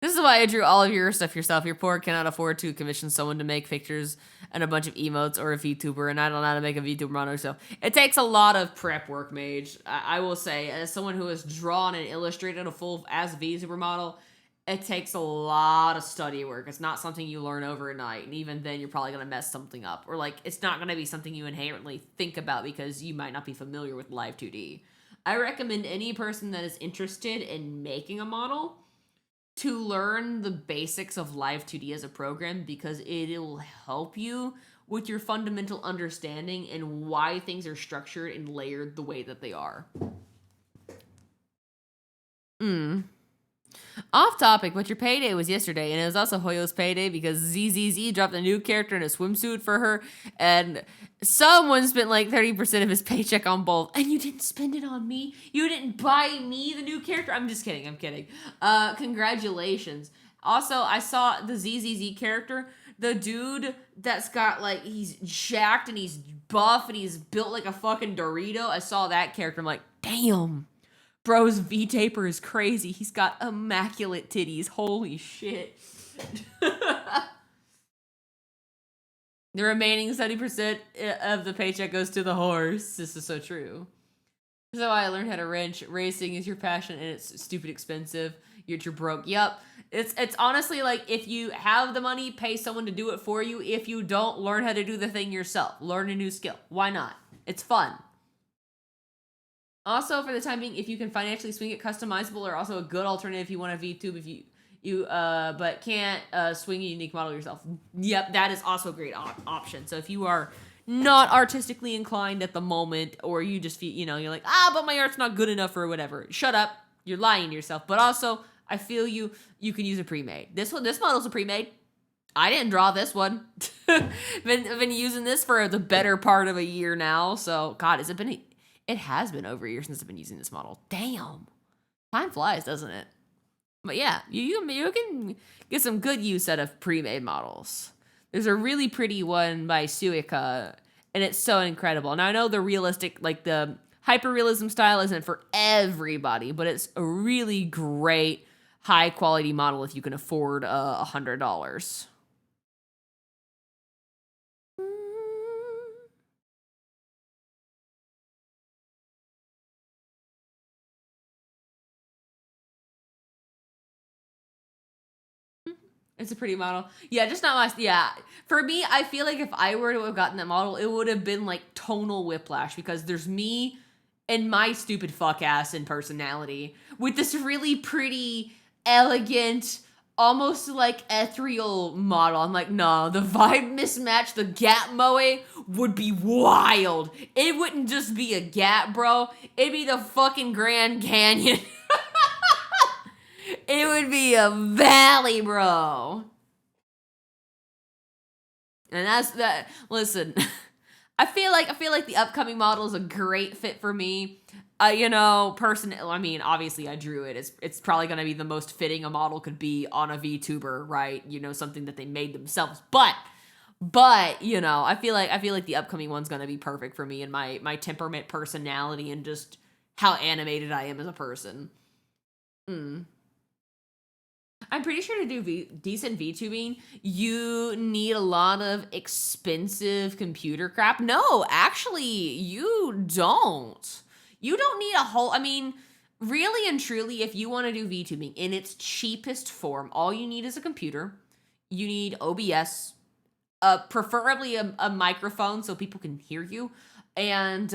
This is why I drew all of your stuff yourself. You're poor, cannot afford to commission someone to make pictures and a bunch of emotes or a VTuber, and I don't know how to make a VTuber model yourself. It takes a lot of prep work, Mage. I will say, as someone who has drawn and illustrated a full as VTuber model, it takes a lot of study work. It's not something you learn overnight, and even then, you're probably going to mess something up. Or, like, it's not going to be something you inherently think about because you might not be familiar with Live 2D. I recommend any person that is interested in making a model to learn the basics of Live 2D as a program because it will help you with your fundamental understanding and why things are structured and layered the way that they are. Off topic, but your payday was yesterday, and it was also Hoyo's payday because ZZZ dropped a new character in a swimsuit for her, and someone spent like 30% of his paycheck on both, and you didn't spend it on me? You didn't buy me the new character? I'm just kidding, I'm kidding. Congratulations. Also, I saw the ZZZ character, the dude that's got like, he's jacked and he's buff and he's built like a fucking Dorito. I saw that character, I'm like, damn. Bro's V-Taper is crazy. He's got immaculate titties. Holy shit. The remaining 70% of the paycheck goes to the horse. This is so true. This is why I learned how to wrench. Racing is your passion and it's stupid expensive. You're broke. Yep. It's honestly like if you have the money, pay someone to do it for you. If you don't, learn how to do the thing yourself. Learn a new skill. Why not? It's fun. Also, for the time being, if you can financially swing it, customizable are also a good alternative if you want a VTube, if you but can't swing a unique model yourself. Yep, that is also a great option. So if you are not artistically inclined at the moment, or you just feel, you're like, but my art's not good enough or whatever, shut up, you're lying to yourself. But also, I feel you can use a pre-made. This model's a pre-made. I didn't draw this one. been using this for the better part of a year now. So, God, it has been over a year since I've been using this model. Damn. Time flies, doesn't it? But yeah, you can get some good use out of pre-made models. There's a really pretty one by Suika, and it's so incredible. Now, I know the realistic, like the hyper-realism style isn't for everybody, but it's a really great, high-quality model if you can afford $100. It's a pretty model. Yeah, just not my... Yeah. For me, I feel like if I were to have gotten that model, it would have been like tonal whiplash because there's me and my stupid fuck ass and personality with this really pretty, elegant, almost like ethereal model. I'm like, no, the vibe mismatch, the gap moe would be wild. It wouldn't just be a gap, bro. It'd be the fucking Grand Canyon. It would be a valley, bro. And that's that. Listen, I feel like the upcoming model is a great fit for me. Obviously I drew it. It's probably going to be the most fitting a model could be on a VTuber, right? Something that they made themselves. But I feel like the upcoming one's going to be perfect for me and my temperament, personality, and just how animated I am as a person. I'm pretty sure to do decent VTubing, you need a lot of expensive computer crap. No, actually, you don't. You don't need a whole... really and truly, if you want to do VTubing in its cheapest form, all you need is a computer. You need OBS, preferably a microphone so people can hear you. And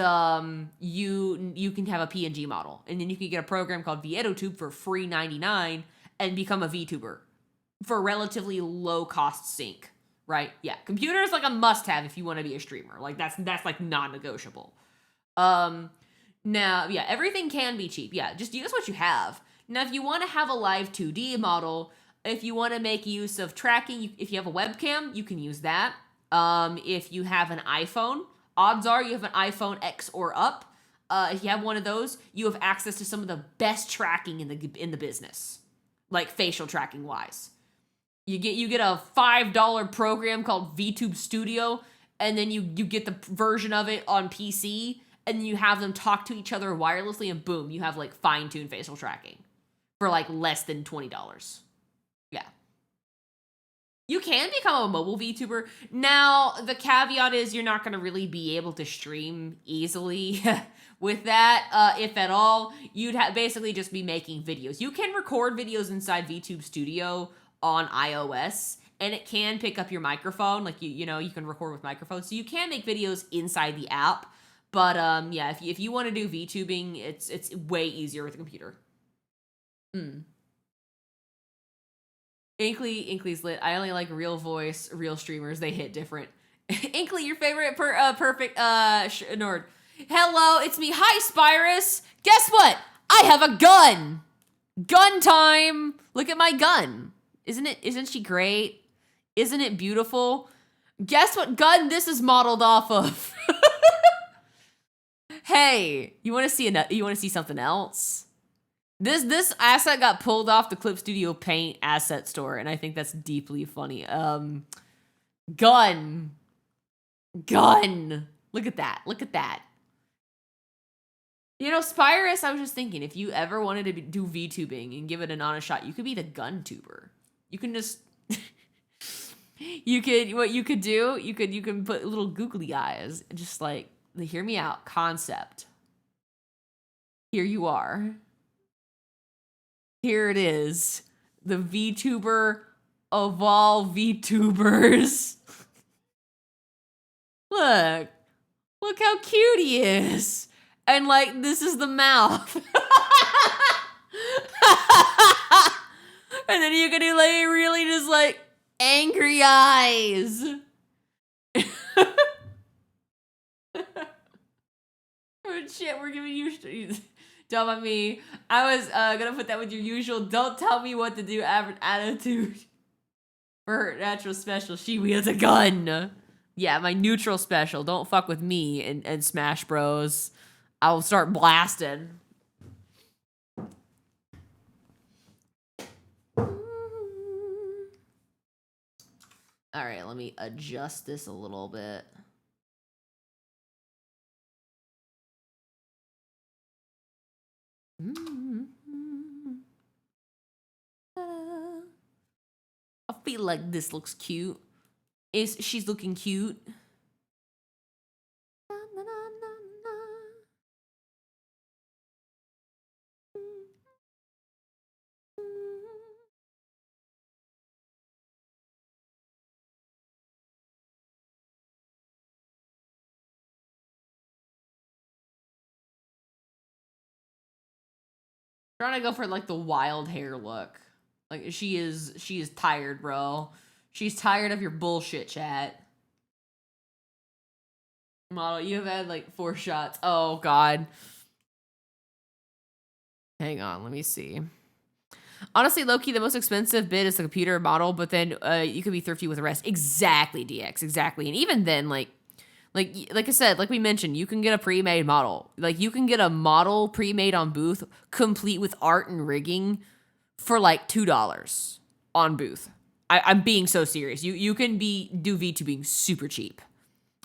you can have a PNG model. And then you can get a program called VEditube for free $99 and become a VTuber for relatively low cost sync, right? Yeah, computer is like a must have if you want to be a streamer. Like that's like non-negotiable. Now, yeah, everything can be cheap. Yeah, just use what you have. Now, if you want to have a live 2D model, if you want to make use of tracking, if you have a webcam, you can use that. If you have an iPhone, odds are you have an iPhone X or up. If you have one of those, you have access to some of the best tracking in the business. Like facial tracking wise. You get a $5 program called VTube Studio, and then you get the version of it on PC, and you have them talk to each other wirelessly, and boom, you have like fine-tuned facial tracking for like less than $20. Yeah. You can become a mobile VTuber. Now, the caveat is you're not going to really be able to stream easily with that. If at all, you'd basically just be making videos. You can record videos inside VTube Studio on iOS, and it can pick up your microphone. Like, you know, you can record with microphones. So you can make videos inside the app. But yeah, if you want to do VTubing, it's way easier with a computer. Inkly's lit. I only like real voice, real streamers. They hit different. Inkly, your favorite perfect Nord. Hello, it's me. Hi, Spyrus. Guess what? I have a gun. Gun time. Look at my gun. Isn't she great? Isn't it beautiful? Guess what gun this is modeled off of? Hey, you want to see something else? This asset got pulled off the Clip Studio Paint asset store, and I think that's deeply funny. Gun. Look at that. You know, Spyrus, I was just thinking, if you ever wanted to do VTubing and give it an honest shot, you could be the gun tuber. You can just... you can put little googly eyes, just like, hear me out, concept. Here you are. Here it is. The VTuber of all VTubers. Look how cute he is. And like, this is the mouth. And then you can do like really just like angry eyes. Oh shit, we're giving you dumb on me. I was gonna put that with your usual don't tell me what to do average attitude. For her natural special, she wields a gun. Yeah, my neutral special. Don't fuck with me and Smash Bros. I'll start blasting. All right, let me adjust this a little bit. I feel like this looks cute. She's looking cute. Trying to go for like the wild hair look. Like she is tired, bro. She's tired of your bullshit, chat. Model, you have had like 4 shots. Oh god. Hang on, let me see. Honestly, low-key, the most expensive bit is the computer model, but then you could be thrifty with the rest. Exactly, DX, exactly. And even then, like I said, like we mentioned, you can get a pre-made model. Like, you can get a model pre-made on Booth, complete with art and rigging, for like $2 on Booth. I'm being so serious. You can do VTubing super cheap.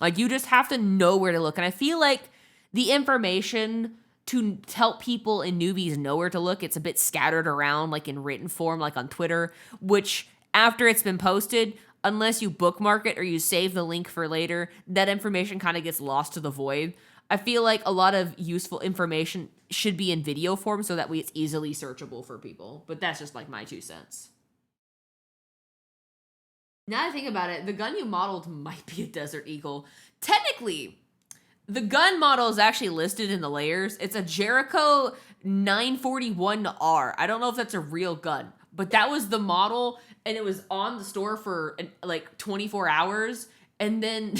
Like, you just have to know where to look. And I feel like the information to help people and newbies know where to look, it's a bit scattered around, like in written form, like on Twitter, which after it's been posted, unless you bookmark it or you save the link for later, that information kind of gets lost to the void. I feel like a lot of useful information should be in video form so that way it's easily searchable for people. But that's just like my 2 cents. Now that I think about it, the gun you modeled might be a Desert Eagle. Technically, the gun model is actually listed in the layers. It's a Jericho 941R. I don't know if that's a real gun, but that was the model, and it was on the store for like 24 hours, and then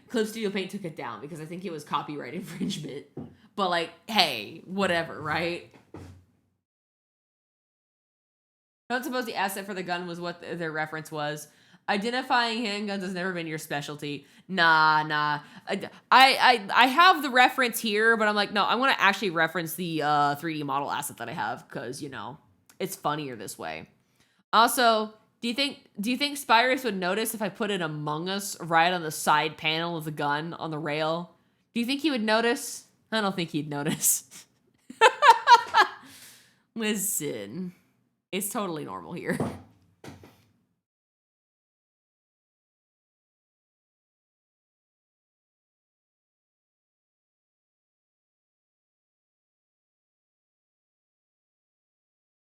Clip Studio Paint took it down because I think it was copyright infringement. But like, hey, whatever, right? I don't suppose the asset for the gun was what their reference was. Identifying handguns has never been your specialty. Nah. I have the reference here, but I'm like, no, I want to actually reference the 3D model asset that I have because, you know, it's funnier this way. Also, do you think Spyrus would notice if I put an Among Us right on the side panel of the gun on the rail? Do you think he would notice? I don't think he'd notice. Listen, it's totally normal here.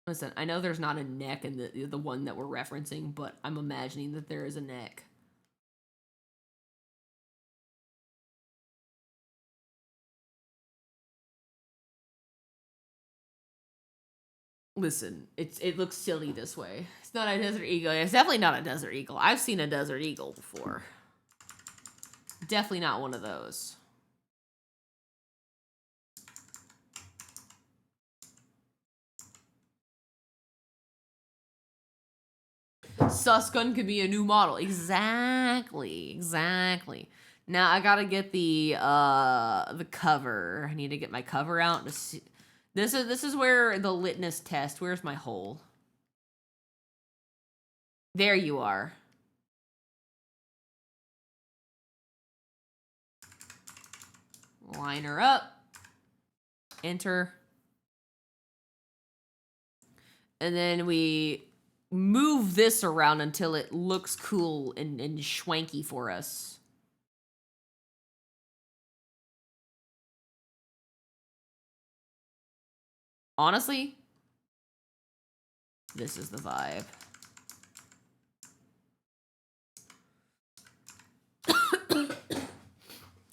Listen, I know there's not a neck in the one that we're referencing, but I'm imagining that there is a neck. Listen, it looks silly this way. It's not a desert eagle. It's definitely not a desert eagle. I've seen a desert eagle before. Definitely not one of those. Susgun could be a new model. Exactly. Now I gotta get the cover. I need to get my cover out to see. This is where the litmus test. Where's my hole? There you are. Line her up. Enter. And then we move this around until it looks cool and schwanky for us. Honestly, this is the vibe.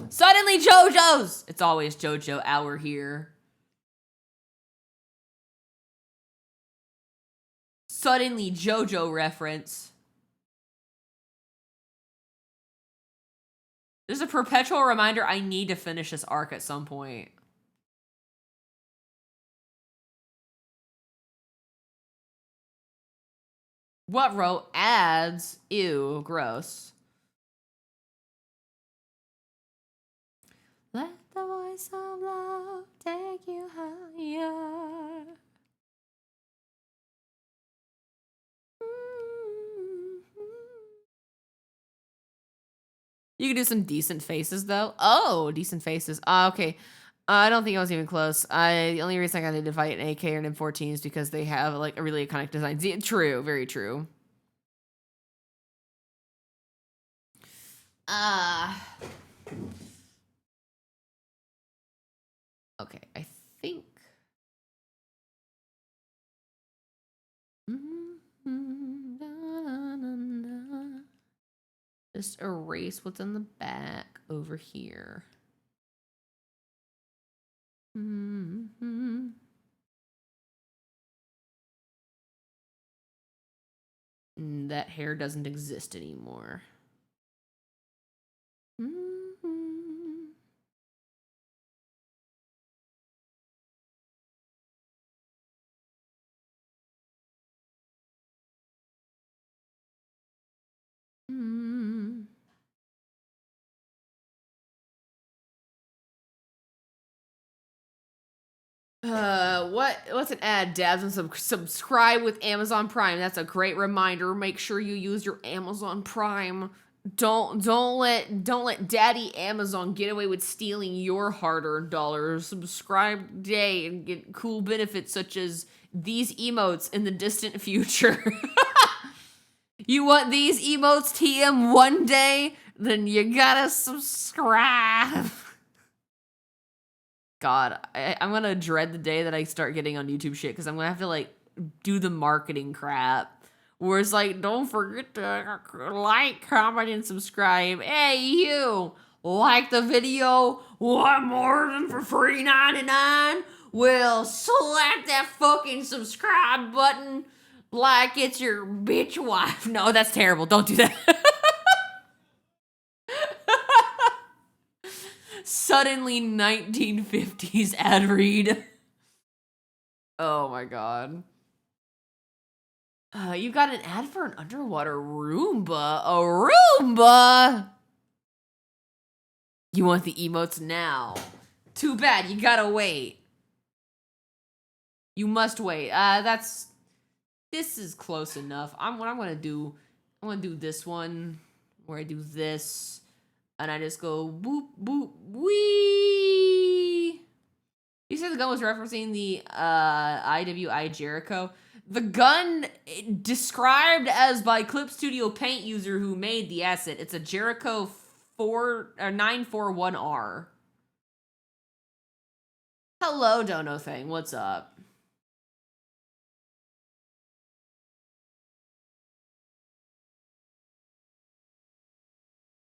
Suddenly JoJo's! It's always JoJo hour here. Suddenly JoJo reference. There's a perpetual reminder I need to finish this arc at some point. What row? Ads. Ew, gross. Let the voice of love take you higher. You can do some decent faces, though. Oh, decent faces. Okay. I don't think I was even close. The only reason I got to fight an AK or an M14 is because they have like a really iconic design. True, very true. Okay, I think. Just erase what's in the back over here. That hair doesn't exist anymore. What's an ad, Dabs? And subscribe with Amazon Prime. That's a great reminder. Make sure you use your Amazon Prime. Don't let Daddy Amazon get away with stealing your hard-earned dollars. Subscribe today and get cool benefits such as these emotes in the distant future. You want these emotes TM one day? Then you gotta subscribe. God, I'm gonna dread the day that I start getting on YouTube shit because I'm gonna have to like do the marketing crap where it's like, don't forget to like, comment, and subscribe. Hey, you like the video? Want more than for $3.99? Well, slap that fucking subscribe button like it's your bitch wife. No, that's terrible. Don't do that. Suddenly 1950s ad read. Oh my god. You got an ad for an underwater Roomba. A Roomba! You want the emotes now. Too bad, you gotta wait. You must wait. This is close enough. I'm gonna do this one where I do this. And I just go boop, boop, wee. You said the gun was referencing the IWI Jericho. The gun described as by Clip Studio Paint user who made the asset. It's a Jericho 941R. Hello, Dono Thing. What's up?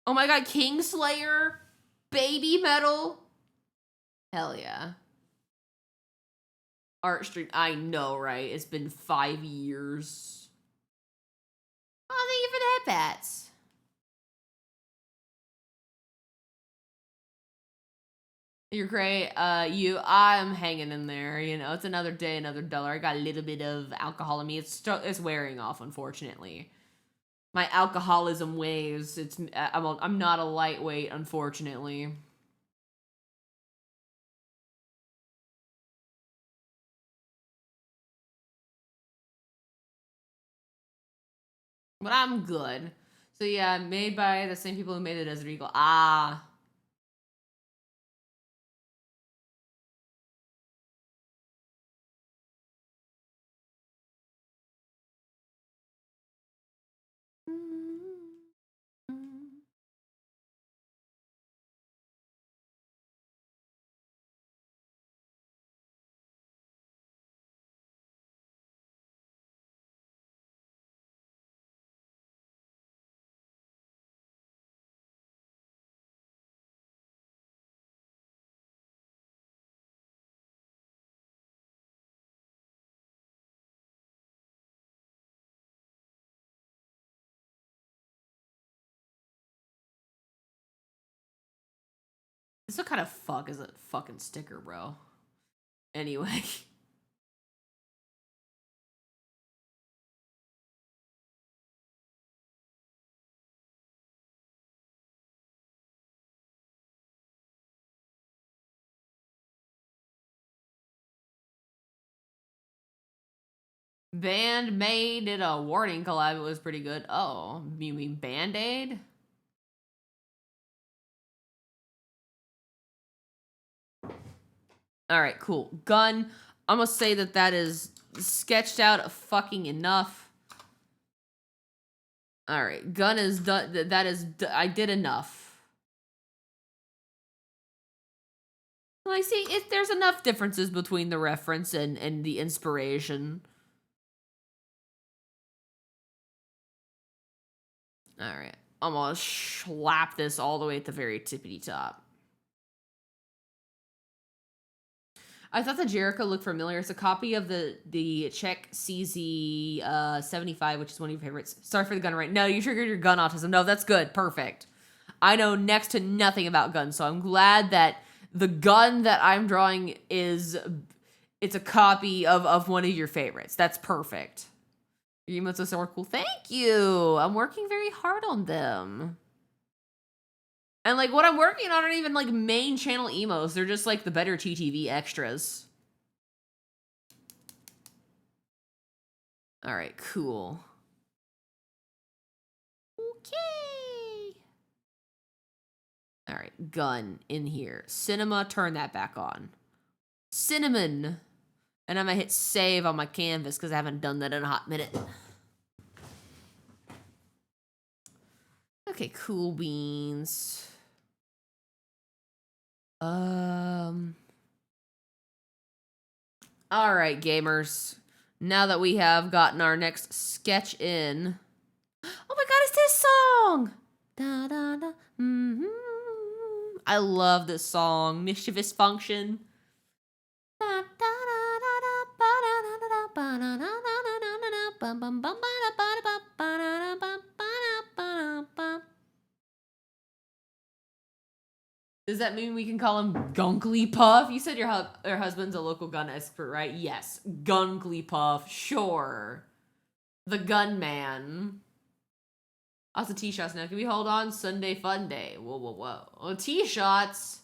Oh my god, Kingslayer? Baby metal? Hell yeah. Art Street, I know, right? It's been 5 years. Oh, thank you for the headbats. You're great. I'm hanging in there. You know, it's another day, another dollar. I got a little bit of alcohol in me. It's wearing off, unfortunately. My alcoholism waves. I'm not a lightweight, unfortunately. But I'm good. So yeah, made by the same people who made the Desert Eagle. Ah. This what kind of fuck is a fucking sticker, bro? Anyway. Band Maid did a Warning collab. It was pretty good. Oh, you mean Band-Aid? All right, cool. Gun. I'm gonna say that is sketched out fucking enough. All right, gun is done. I did enough. I see. There's enough differences between the reference and the inspiration. All right, I'm gonna slap this all the way at the very tippity top. I thought the Jericho looked familiar. It's a copy of the Czech CZ 75, which is one of your favorites. Sorry for the gun right. No, you triggered your gun autism. No, that's good. Perfect. I know next to nothing about guns, so I'm glad that the gun that I'm drawing it's a copy of one of your favorites. That's perfect. Your emotes are so cool. Thank you. I'm working very hard on them. And, like, what I'm working on aren't even, like, main channel emos. They're just, like, the better TTV extras. Alright, cool. Okay. Alright, gun in here. Cinema, turn that back on. Cinnamon. And I'm gonna hit save on my canvas because I haven't done that in a hot minute. Okay, cool beans. Alright, gamers. Now that we have gotten our next sketch in. Oh my god, it's this song! Da, da, da. I love this song. Mischievous Function. Does that mean we can call him Inklypuff? You said your husband's a local gun expert, right? Yes. Inklypuff, sure. The gunman. Also, T-shots now. Can we hold on? Sunday fun day. Whoa, whoa, whoa. Oh, T-shots.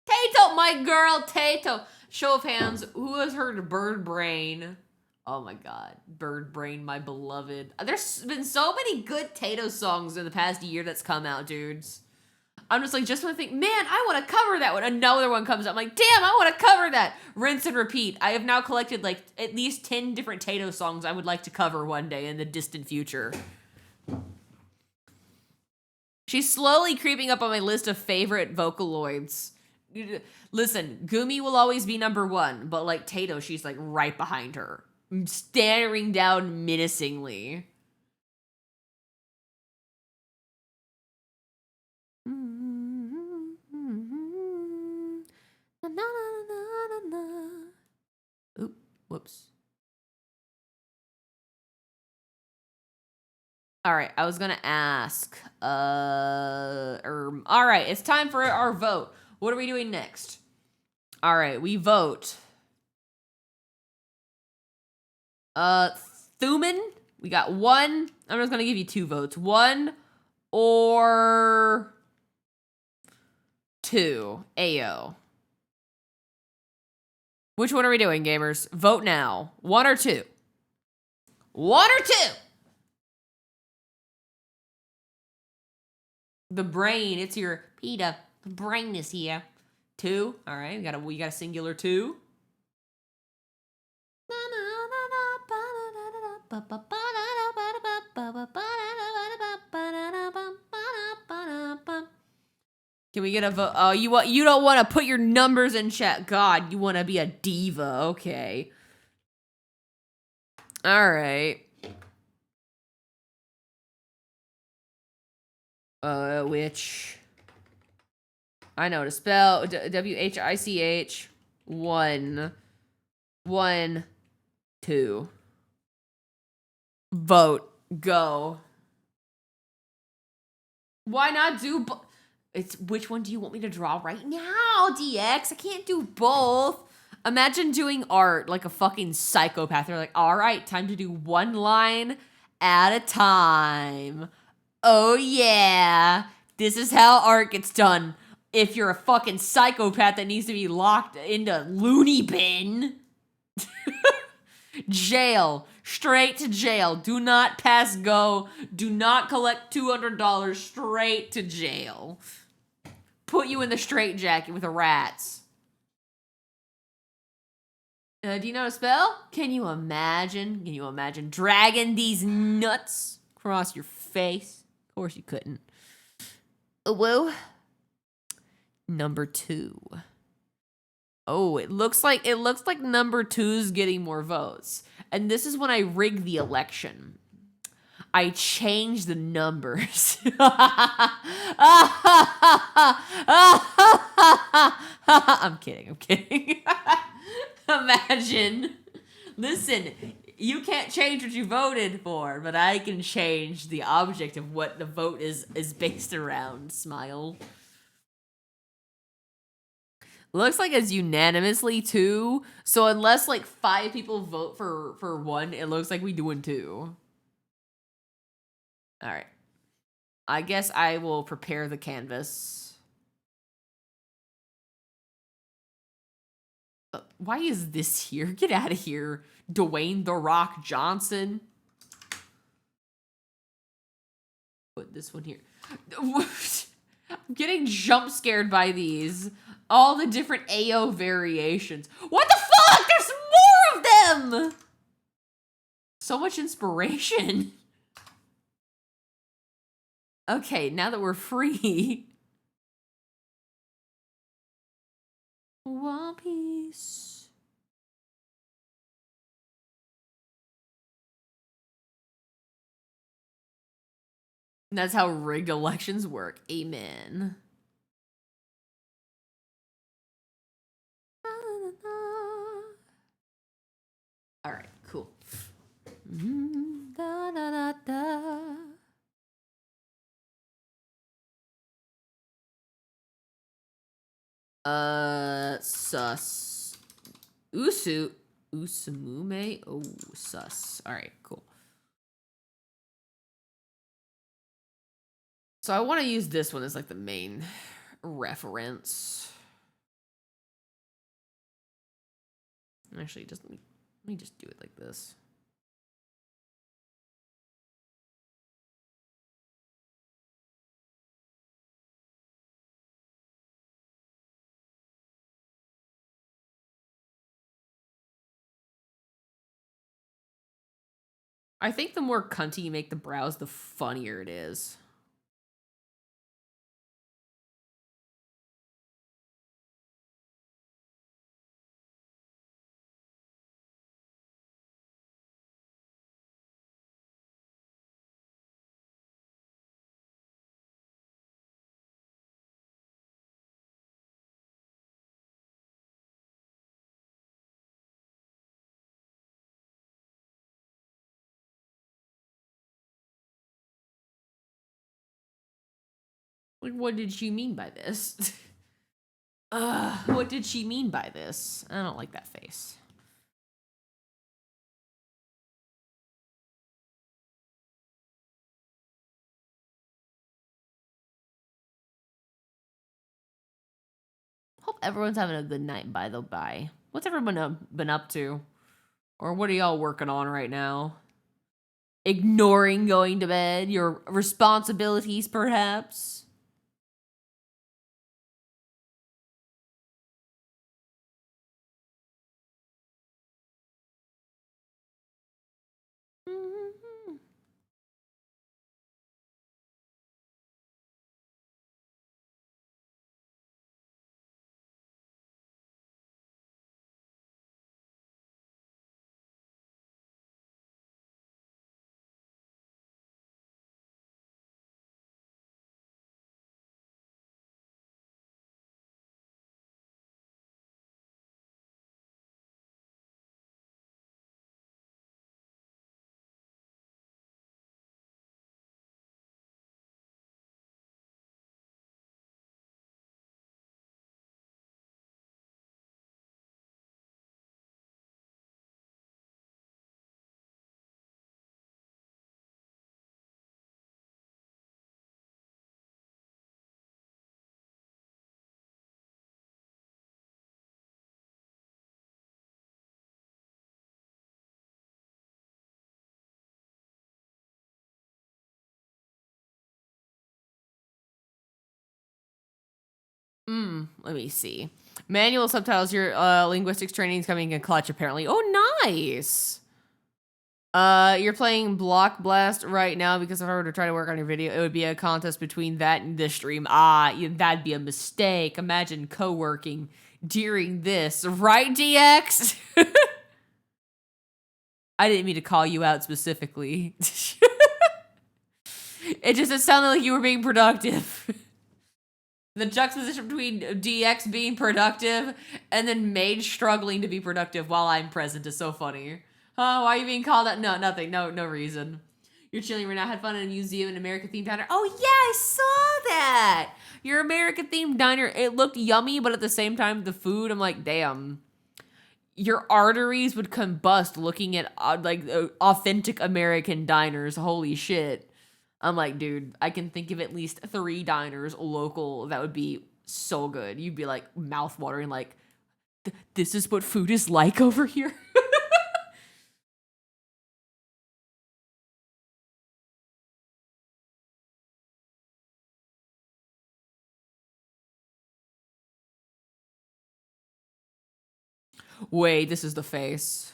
Tato, my girl, Tato. Show of hands. Who has heard of Bird Brain? Oh my god. Bird Brain, my beloved. There's been so many good Tato songs in the past year that's come out, dudes. I'm just like, just when I think, man, I want to cover that one. Another one comes up. I'm like, damn, I want to cover that. Rinse and repeat. I have now collected like at least 10 different Tato songs I would like to cover one day in the distant future. She's slowly creeping up on my list of favorite Vocaloids. Listen, Gumi will always be number one, but like Tato, she's like right behind her. Staring down menacingly. Oop, whoops. All right, I was gonna ask. All right, it's time for our vote. What are we doing next? All right, we vote. Thuman, we got one. I'm just gonna give you 2 votes. 1 or 2. Ayo. Which one are we doing, gamers? Vote now. 1 or 2? 1 or 2? The brain, it's your PETA. The brain is here. 2. All right, we got a singular 2. Can we get a vote? Oh, you don't want to put your numbers in chat. God, you want to be a diva. Okay. All right. Which I know to spell. WHICH 1 1 2. Vote. Go. Why not do it's which one do you want me to draw right now, DX? I can't do both. Imagine doing art like a fucking psychopath. They're like, all right, time to do 1 line at a time. Oh yeah. This is how art gets done. If you're a fucking psychopath that needs to be locked into loony bin. Jail. Straight to jail. Do not pass go. Do not collect $200. Straight to jail. Put you in the straitjacket with the rats. Do you know how to spell? Can you imagine? Can you imagine dragging these nuts across your face? Of course you couldn't. Whoa. Number 2. Oh, it looks like number 2's getting more votes. And this is when I rig the election. I change the numbers. I'm kidding. Imagine. Listen, you can't change what you voted for, but I can change the object of what the vote is based around. Smile. Looks like it's unanimously 2. So unless like 5 people vote for 1, it looks like we doing 2. All right. I guess I will prepare the canvas. Why is this here? Get out of here, Dwayne "The Rock" Johnson. Put this one here. I'm getting jump scared by these. All the different AO variations. What the fuck? There's more of them! So much inspiration. Okay, now that we're free. One Piece. And that's how rigged elections work. Amen. All right, cool. Da, da, da, da. Sus. Usumume? Oh, sus. All right, cool. So I want to use this one as like the main reference. Actually, just let me just do it like this. I think the more cunty you make the brows, the funnier it is. Like, what did she mean by this? What did she mean by this? I don't like that face. Hope everyone's having a good night, by the by. What's everyone been up to? Or what are y'all working on right now? Ignoring going to bed? Your responsibilities, perhaps? Let me see. Manual subtitles, your linguistics training is coming in clutch, apparently. Oh, nice. You're playing Block Blast right now because if I were to try to work on your video, it would be a contest between that and this stream. That'd be a mistake. Imagine co-working during this, right, DX? I didn't mean to call you out specifically. It sounded like you were being productive. The juxtaposition between DX being productive and then Mage struggling to be productive while I'm present is so funny. Oh, why are you being called out? No, nothing. No reason. You're chilling right now. Had fun in a museum, an American-themed diner. Oh, yeah, I saw that. Your American-themed diner, it looked yummy, but at the same time, the food, I'm like, damn. Your arteries would combust looking at, authentic American diners. Holy shit. I'm like, dude, I can think of at least 3 diners local that would be so good. You'd be like mouth watering, like, this is what food is like over here. Wait, this is the face.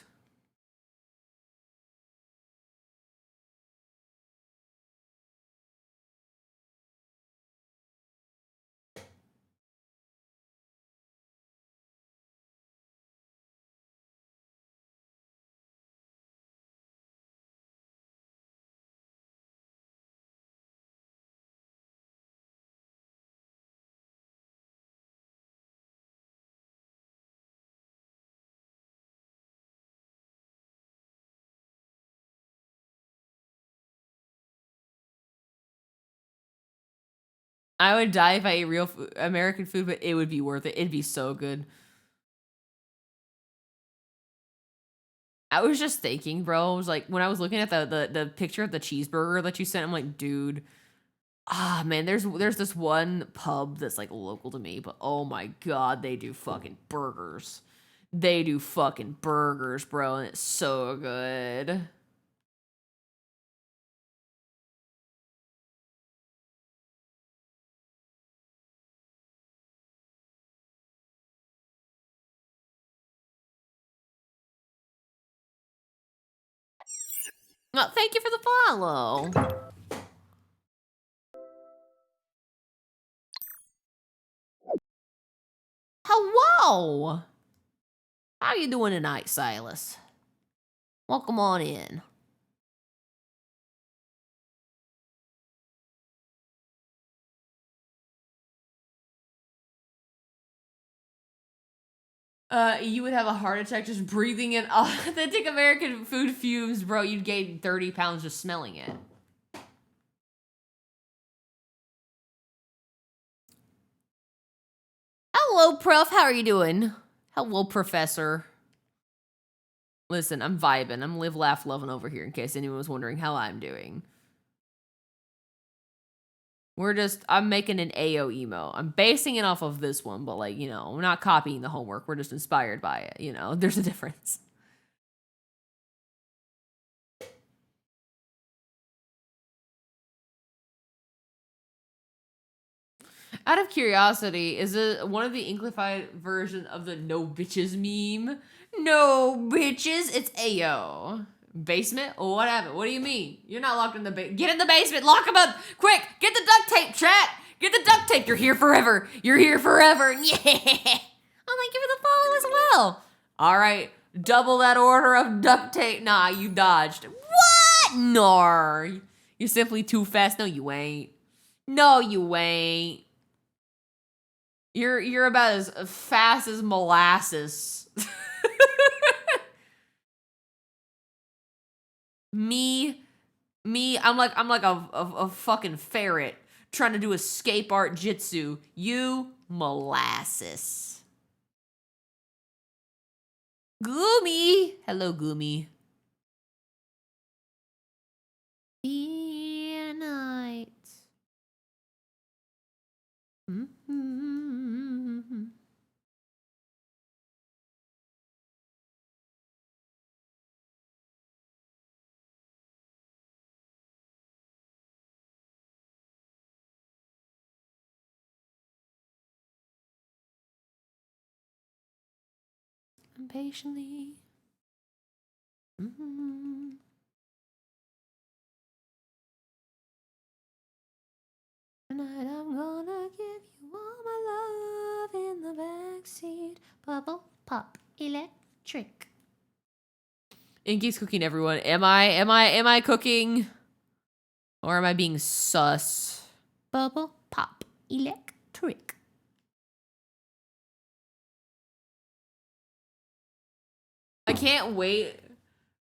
I would die if I ate real American food, but it would be worth it. It'd be so good. I was just thinking, bro. I was like, when I was looking at the picture of the cheeseburger that you sent, I'm like, dude, man, there's this one pub that's like local to me, but oh my god, they do fucking burgers. They do fucking burgers, bro, and it's so good. Well, thank you for the follow. Hello. How you doing tonight, Silas? Welcome on in. You would have a heart attack just breathing in authentic American food fumes, bro. You'd gain 30 pounds just smelling it. Hello, Prof. How are you doing? Hello, Professor. Listen, I'm vibing. I'm live, laugh, loving over here in case anyone was wondering how I'm doing. I'm making an AO emo. I'm basing it off of this one, but like, we're not copying the homework. We're just inspired by it, There's a difference. Out of curiosity, is it one of the Inklyfied version of the no bitches meme? No bitches, it's AO. Basement? What happened? What do you mean? You're not locked in the basement. Get in the basement, lock them up, quick, get the duct tape, chat. Get the duct tape, you're here forever. You're here forever, yeah. Oh, thank you for the follow as well. All right, double that order of duct tape. Nah, you dodged. What? No, you're simply too fast. No, you ain't. No, you ain't. You're about as fast as molasses. me, I'm like a fucking ferret trying to do escape art jitsu. You molasses. Goomy. Hello, Goomy. Be a night. Impatiently. Tonight I'm gonna give you all my love in the backseat. Bubble pop electric. Inky's cooking, everyone. Am I cooking? Or am I being sus? Bubble pop electric. I can't wait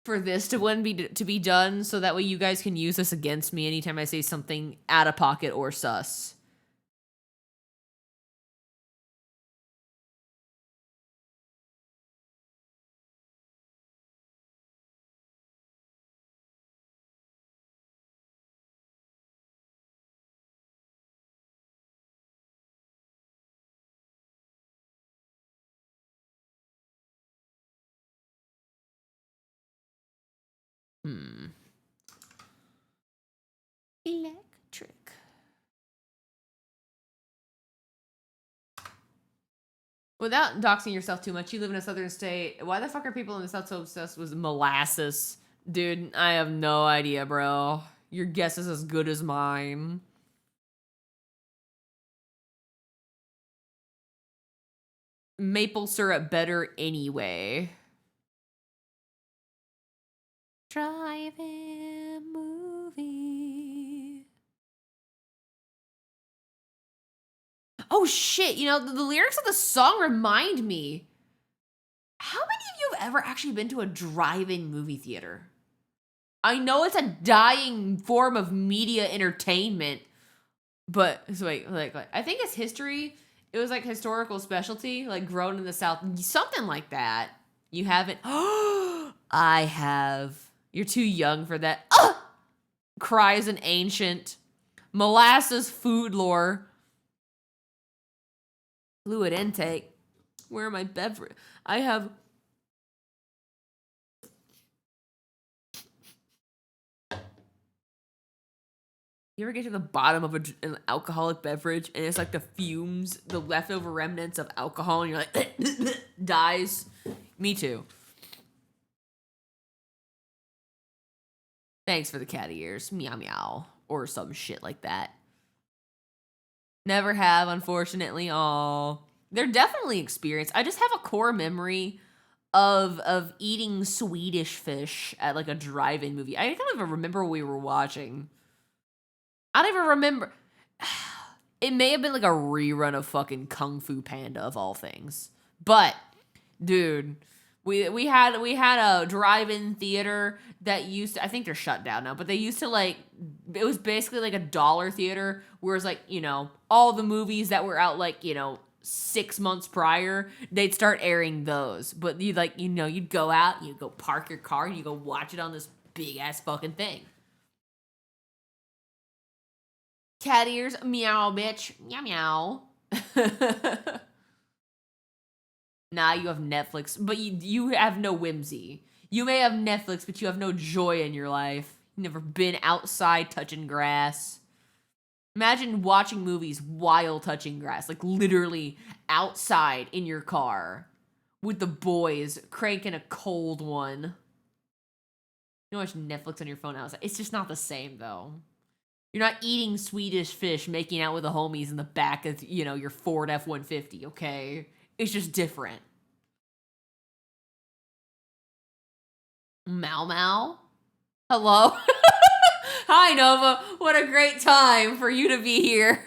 for this to be done so that way you guys can use this against me anytime I say something out of pocket or sus. Electric. Without doxing yourself too much, you live in a southern state. Why the fuck are people in the south so obsessed with molasses? Dude, I have no idea, bro. Your guess is as good as mine. Maple syrup better anyway. Drive-in movie. Oh shit, the lyrics of the song remind me. How many of you have ever actually been to a drive-in movie theater? I know it's a dying form of media entertainment, but so wait, like I think it's history. It was like historical specialty, like grown in the South, something like that. You haven't? I have. You're too young for that. Cries an ancient. Molasses food lore. Fluid intake. Where are my beverage? I have. You ever get to the bottom of an alcoholic beverage and it's like the fumes, the leftover remnants of alcohol, and you're like, dies? Me too. Thanks for the cat ears. Meow meow. Or some shit like that. Never have, unfortunately. Oh, they're definitely experienced. I just have a core memory of eating Swedish fish at like a drive-in movie. I don't even remember what we were watching. I don't even remember. It may have been like a rerun of fucking Kung Fu Panda of all things. But, dude, we had a drive-in theater that used to, I think they're shut down now, but they used to like, it was basically like a dollar theater, where it's like, you know, all the movies that were out like, you know, 6 months prior, they'd start airing those. But you like, you know, you'd go out, you'd go park your car, and you go watch it on this big ass fucking thing. Cat ears, meow, bitch, meow, meow. Nah, you have Netflix, but you have no whimsy. You may have Netflix, but you have no joy in your life. You've never been outside touching grass. Imagine watching movies while touching grass, like literally outside in your car with the boys cranking a cold one. You watch Netflix on your phone outside. It's just not the same, though. You're not eating Swedish fish, making out with the homies in the back of, you know, your Ford F-150, okay? It's just different. Mau Mau? Hello? Hi, Nova. What a great time for you to be here.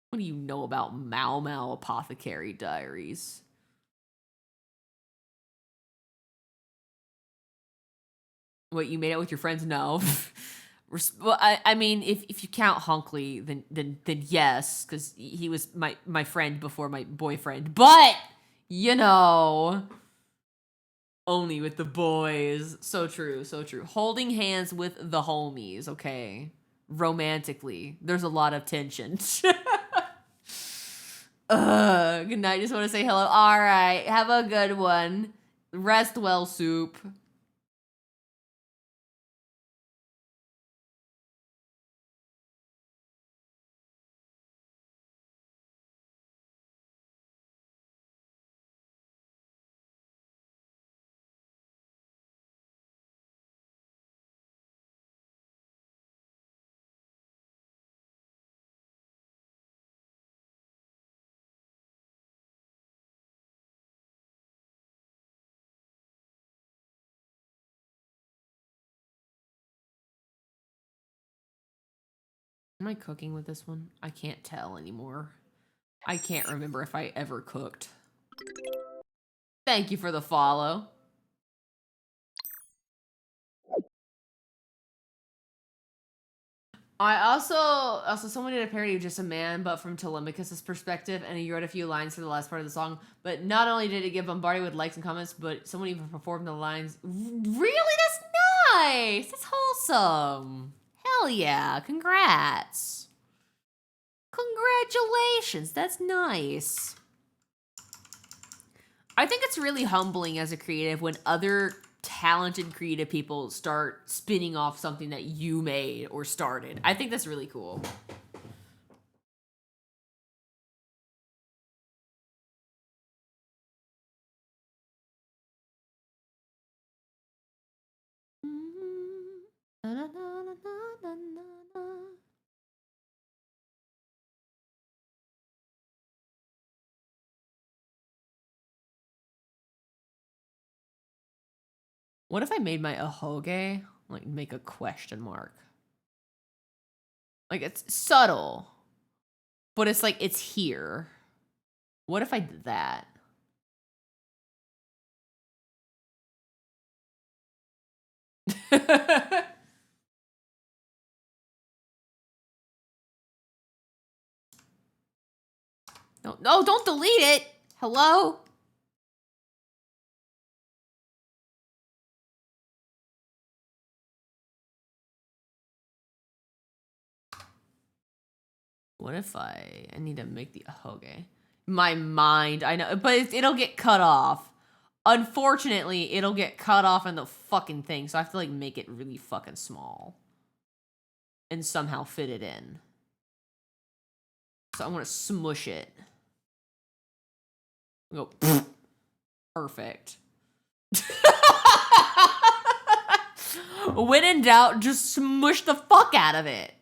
What do you know about Mau Mau Apothecary Diaries? What, you made out with your friends? No. Well, I mean, if you count Hunkley, then yes, because he was my friend before my boyfriend. But, you know, only with the boys. So true, so true. Holding hands with the homies, okay? Romantically. There's a lot of tension. Good night. Just want to say hello. All right. Have a good one. Rest well, Soup. Am I cooking with this one? I can't tell anymore. I can't remember if I ever cooked. Thank you for the follow. I also someone did a parody of Just a Man, but from Telemachus's perspective, and he wrote a few lines for the last part of the song. But not only did it get bombarded with likes and comments, but someone even performed the lines. Really? That's nice. That's wholesome. Hell yeah. Congrats. Congratulations. That's nice. I think it's really humbling as a creative when other talented creative people start spinning off something that you made or started. I think that's really cool. What if I made my ahoge, like, make a question mark? Like, it's subtle, but it's like, it's here. What if I did that? No, don't delete it. Hello? What if I need to make the ahoge? My mind, I know, but it'll get cut off. Unfortunately, it'll get cut off in the fucking thing, so I have to, like, make it really fucking small. And somehow fit it in. So I want to smush it. Go. Perfect. When in doubt, just smush the fuck out of it.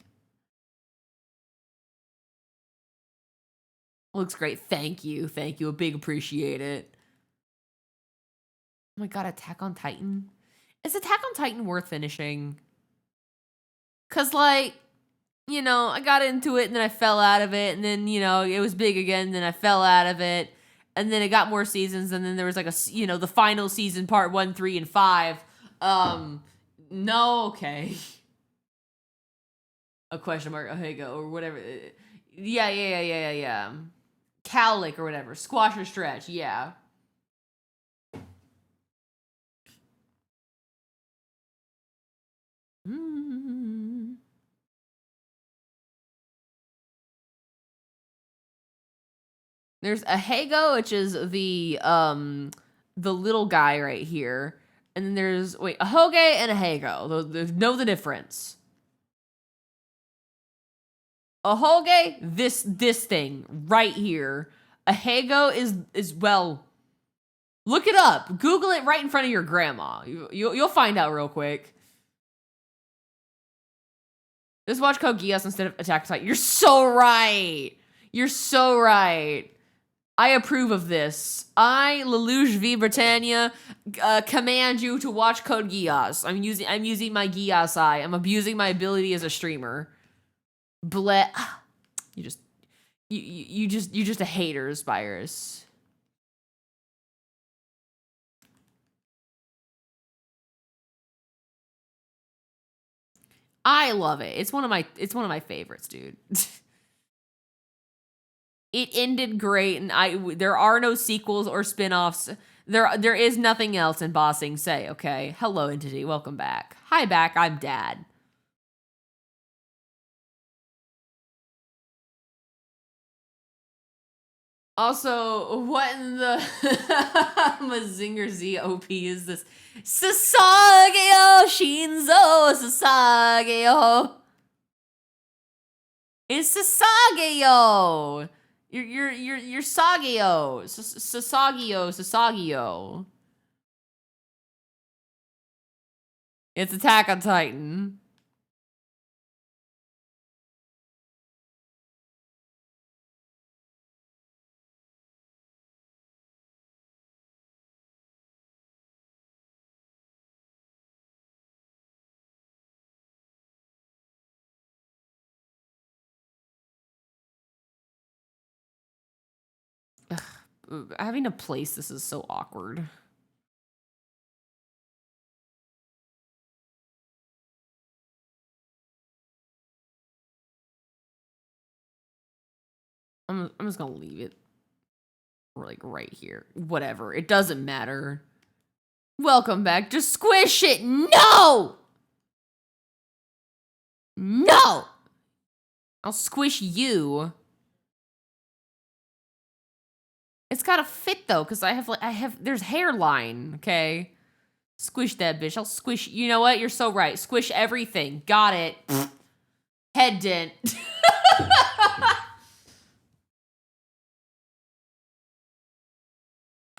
Looks great. Thank you. Thank you. A big appreciate it. Oh my god, Attack on Titan. Is Attack on Titan worth finishing? Cause like, you know, I got into it and then I fell out of it, and then, you know, it was big again, and then I fell out of it, and then it got more seasons, and then there was like a, you know, the final season, part 1, 3, and 5. No, okay. A question mark, here you go, or whatever. Yeah. Cowlick or whatever. Squash or stretch, yeah. There's a Hago, which is the little guy right here. And then there's, wait, a Hoge and a Hago. Know the difference. A Hoge, this thing right here. A Hago is well, look it up. Google it right in front of your grandma. You'll find out real quick. Just watch Code Geass instead of Attack on Titan. You're so right. You're so right. I approve of this. I, Lelouch v. Britannia, command you to watch Code Geass. I'm using my Geass eye. I'm abusing my ability as a streamer. Bleh. You just a hater, Spyrus. I love it. It's one of my favorites, dude. It ended great, and there are no sequels or spin-offs. There is nothing else in Ba Sing Se, okay? Hello, Entity. Welcome back. Hi, back. I'm Dad. Also, what in the Mazinger Z OP is this? Sasageo Shinzo Sasageo. It's Sasageo. You're Sagio. Sasagio. It's Attack on Titan. Having to place this is so awkward. I'm just gonna leave it like right here. Whatever. It doesn't matter. Welcome back. Just squish it. No! No! I'll squish you. It's gotta fit though, because there's hairline, okay? Squish that bitch. I'll squish, you know what? You're so right. Squish everything. Got it. Head dent.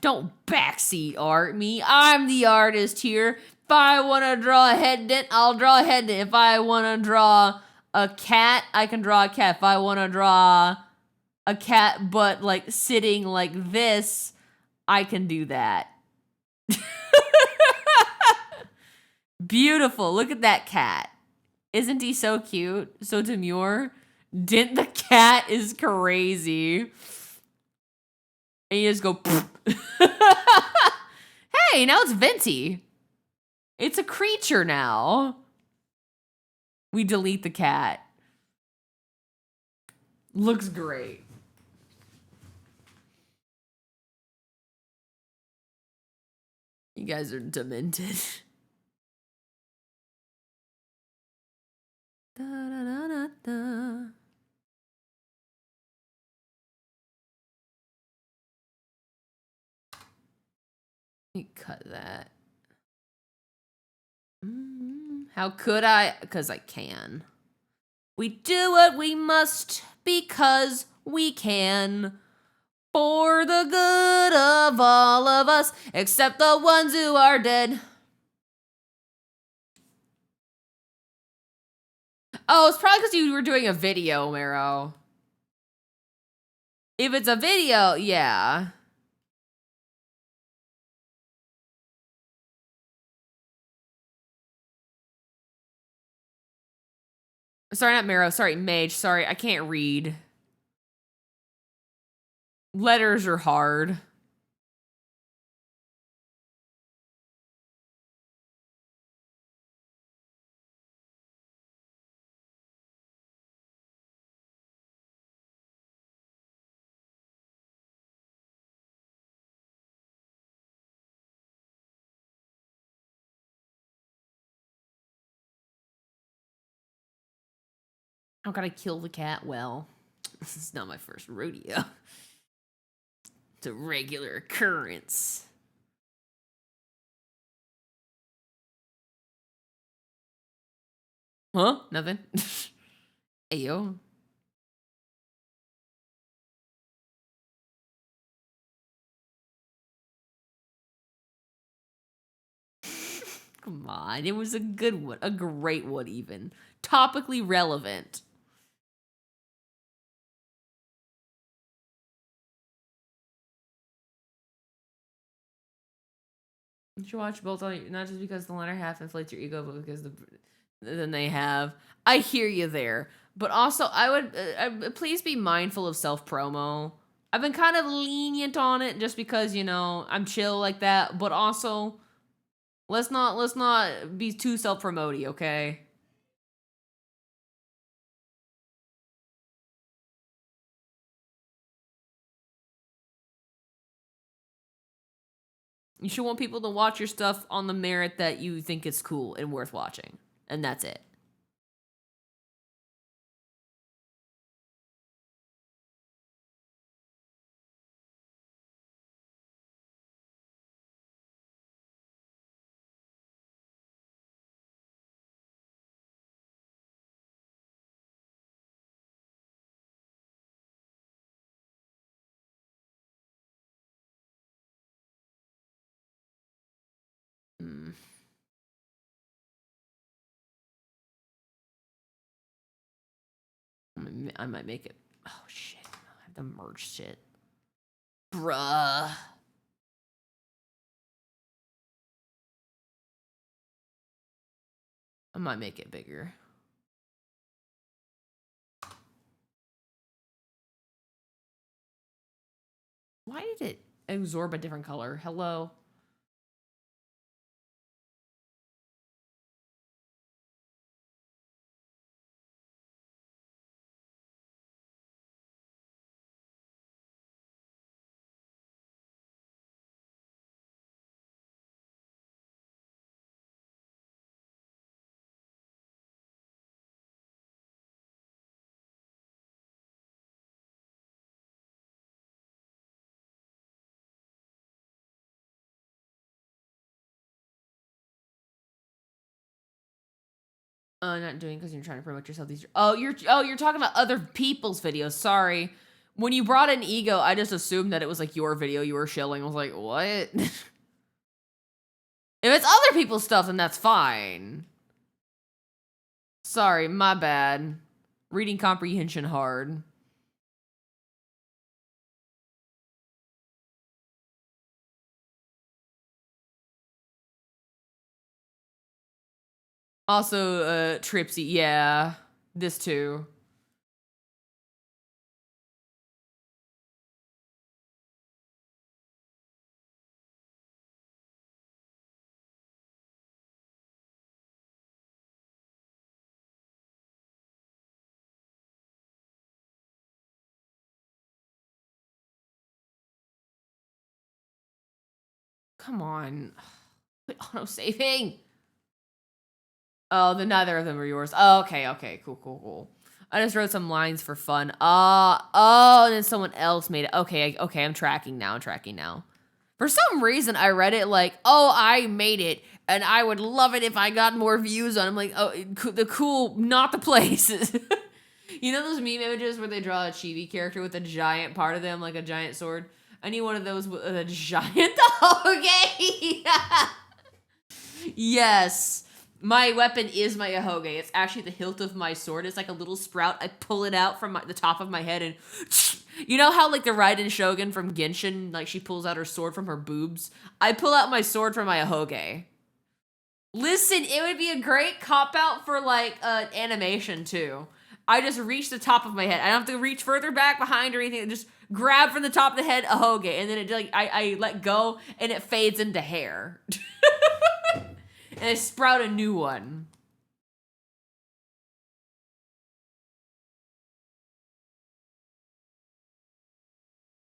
Don't backseat art me. I'm the artist here. If I want to draw a head dent, I'll draw a head dent. If I want to draw a cat, I can draw a cat. If I want to draw a cat but like sitting like this, I can do that. Beautiful. Look at that cat. Isn't he so cute? So demure? Dent the cat is crazy. And you just go, hey, now it's Venti. It's a creature now. We delete the cat. Looks great. You guys are demented. Da, da, da, da, da. Let me cut that. How could I? Because I can. We do what we must because we can. For the good of all of us, except the ones who are dead. Oh, it's probably because you were doing a video, Mero. If it's a video, yeah. Sorry, not Mero. Sorry, Mage. Sorry, I can't read. Letters are hard. How can I kill the cat? Well, this is not my first rodeo. It's a regular occurrence. Huh? Nothing? Ayo. Come on, it was a good one. A great one, even. Topically relevant. You should watch both, not just because the latter half inflates your ego, but because then they have. I hear you there, but also I would please be mindful of self promo. I've been kind of lenient on it just because I'm chill like that, but also let's not be too self promoty, okay? You should want people to watch your stuff on the merit that you think it's cool and worth watching. And that's it. I might make it. Oh, shit. I have to merge shit. Bruh. I might make it bigger. Why did it absorb a different color? Hello? Not doing because you're trying to promote yourself. You're talking about other people's videos. Sorry. When you brought in ego, I just assumed that it was like your video you were shilling. I was like, what? If it's other people's stuff, then that's fine. Sorry, my bad. Reading comprehension hard. Also, Tripsy, yeah. This too. Come on. Quit auto-saving. Oh, then neither of them are yours. Oh, okay. Cool. I just wrote some lines for fun. And then someone else made it. Okay, I'm tracking now. For some reason, I read it like, oh, I made it, and I would love it if I got more views on it. I'm like, oh, the cool, not the places. You know those meme images where they draw a chibi character with a giant part of them, like a giant sword? I need one of those with a giant Ahoge. Yes. My weapon is my Ahoge. It's actually the hilt of my sword. It's like a little sprout. I pull it out from the top of my head and... You know how, like, the Raiden Shogun from Genshin, like, she pulls out her sword from her boobs? I pull out my sword from my Ahoge. Listen, it would be a great cop-out for, like, animation, too. I just reach the top of my head. I don't have to reach further back behind or anything. Just grab from the top of the head, Ahoge, and then it, like, I let go, and it fades into hair. And I sprout a new one.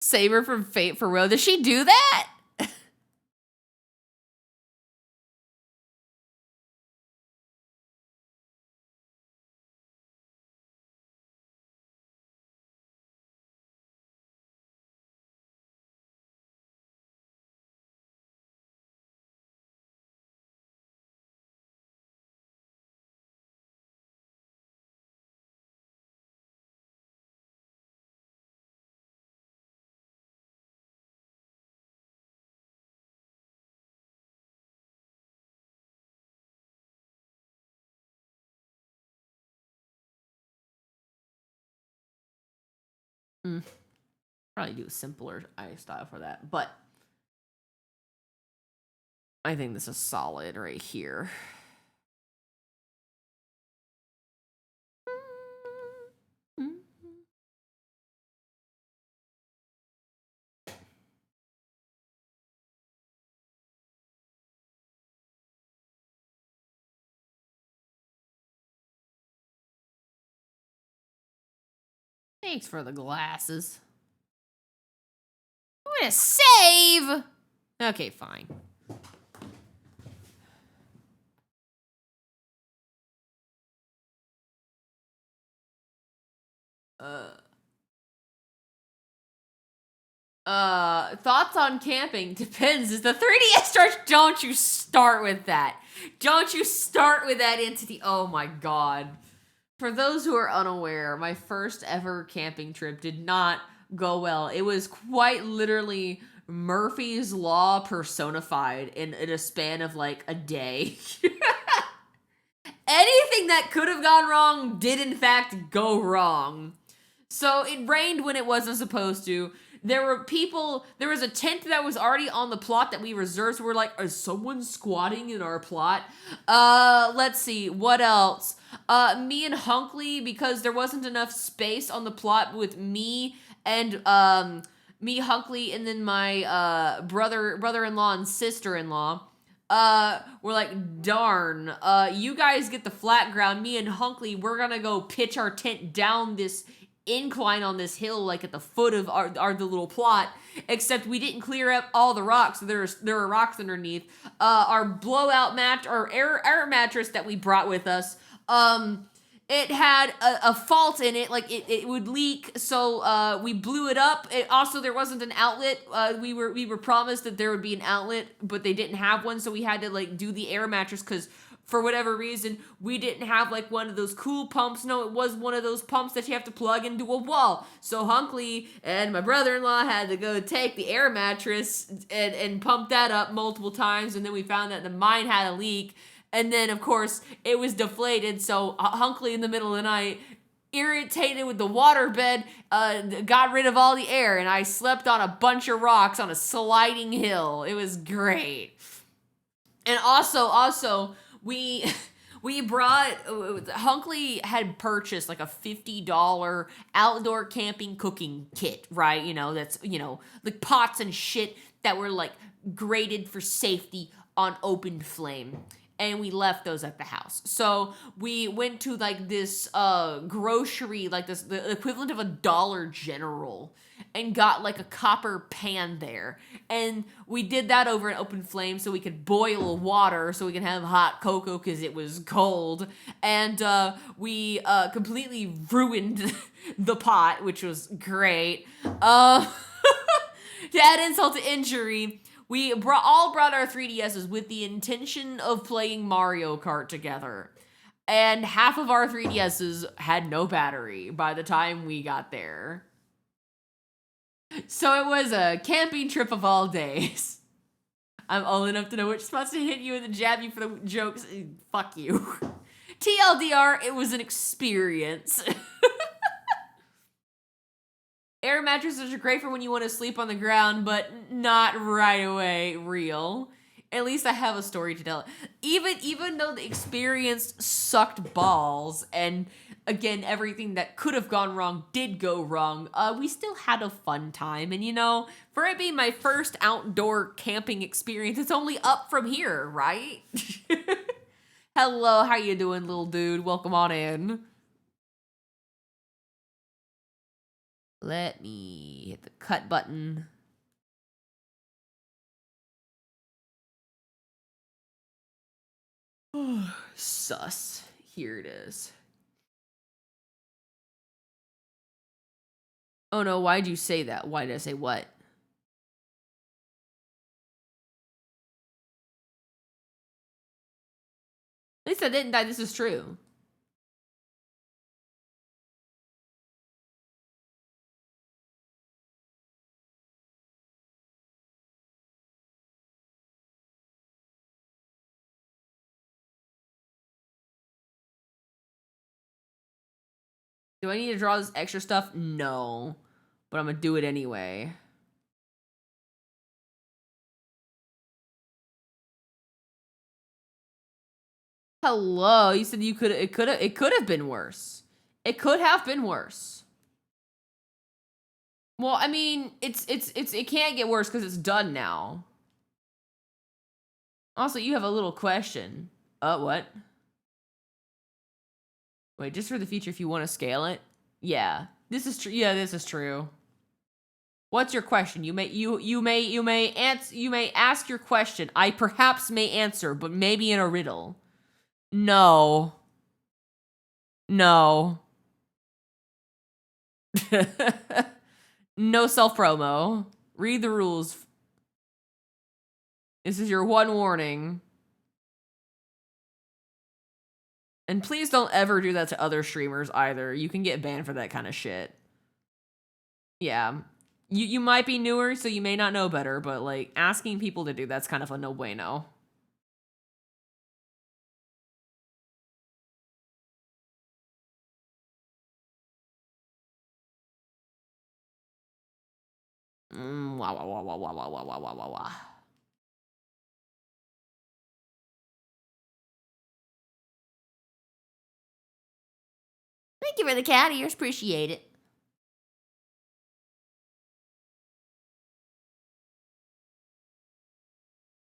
Saber from Fate for Will. Does she do that? Probably do a simpler eye style for that, but I think this is solid right here. Thanks for the glasses. I'm gonna save! Okay, fine. Thoughts on camping? Depends. Is the 3DS starts? Don't you start with that. Don't you start with that entity. Oh my god. For those who are unaware, my first ever camping trip did not go well. It was quite literally Murphy's Law personified in a span of like a day. Anything that could have gone wrong did in fact go wrong. So it rained when it wasn't supposed to. There was a tent that was already on the plot that we reserved. So we're like, is someone squatting in our plot? Let's see, what else? Me and Hunkley, because there wasn't enough space on the plot with me and, me, Hunkley, and then my, brother-in-law and sister-in-law. We're like, darn, you guys get the flat ground. Me and Hunkley, we're gonna go pitch our tent down this incline on this hill, like at the foot of the little plot, except we didn't clear up all the rocks, so there are rocks underneath. Our blowout our air mattress that we brought with us, it had a fault in it, like it would leak, so we blew it up. Also, there wasn't an outlet. We were promised that there would be an outlet, but they didn't have one, so we had to like do the air mattress because for whatever reason, we didn't have like one of those cool pumps. No, it was one of those pumps that you have to plug into a wall. So Hunkley and my brother-in-law had to go take the air mattress and pump that up multiple times. And then we found that the mine had a leak. And then, of course, it was deflated. So Hunkley in the middle of the night, irritated with the waterbed, got rid of all the air. And I slept on a bunch of rocks on a sliding hill. It was great. And also, we brought, Hunkley had purchased like a $50 outdoor camping cooking kit, right? You know, that's, you know, like pots and shit that were like graded for safety on open flame. And we left those at the house. So we went to like this grocery, like this, the equivalent of a Dollar General, and got like a copper pan there. And we did that over an open flame so we could boil water so we could have hot cocoa because it was cold. And we completely ruined the pot, which was great. To add insult to injury, we all brought our 3DSs with the intention of playing Mario Kart together. And half of our 3DSs had no battery by the time we got there. So it was a camping trip of all days. I'm old enough to know which spots to hit you and to jab you for the jokes. Fuck you. TLDR, it was an experience. Air mattresses are great for when you want to sleep on the ground, but not right away. Real. At least I have a story to tell. Even though the experience sucked balls, and again, everything that could have gone wrong did go wrong, we still had a fun time. And you know, for it being my first outdoor camping experience, it's only up from here, right? Hello, how you doing, little dude? Welcome on in. Let me hit the cut button. Sus. Here it is. Oh no, why'd you say that? Why did I say what? At least I didn't die. This is true. Do I need to draw this extra stuff? No. But I'm gonna do it anyway. Hello, you said it could have been worse. It could have been worse. Well, I mean, it can't get worse because it's done now. Also, you have a little question. What? Wait, just for the future, if you want to scale it? Yeah, this is true. Yeah, this is true. What's your question? You may ask your question. I perhaps may answer, but maybe in a riddle. No. No. No self-promo. Read the rules. This is your one warning. And please don't ever do that to other streamers either. You can get banned for that kind of shit. Yeah. You might be newer, so you may not know better, but like asking people to do that's kind of a no bueno. Wah, wah, wah, wah, wah, wah, wah, wah, wah, wah. Thank you for the cat ears. Appreciate it.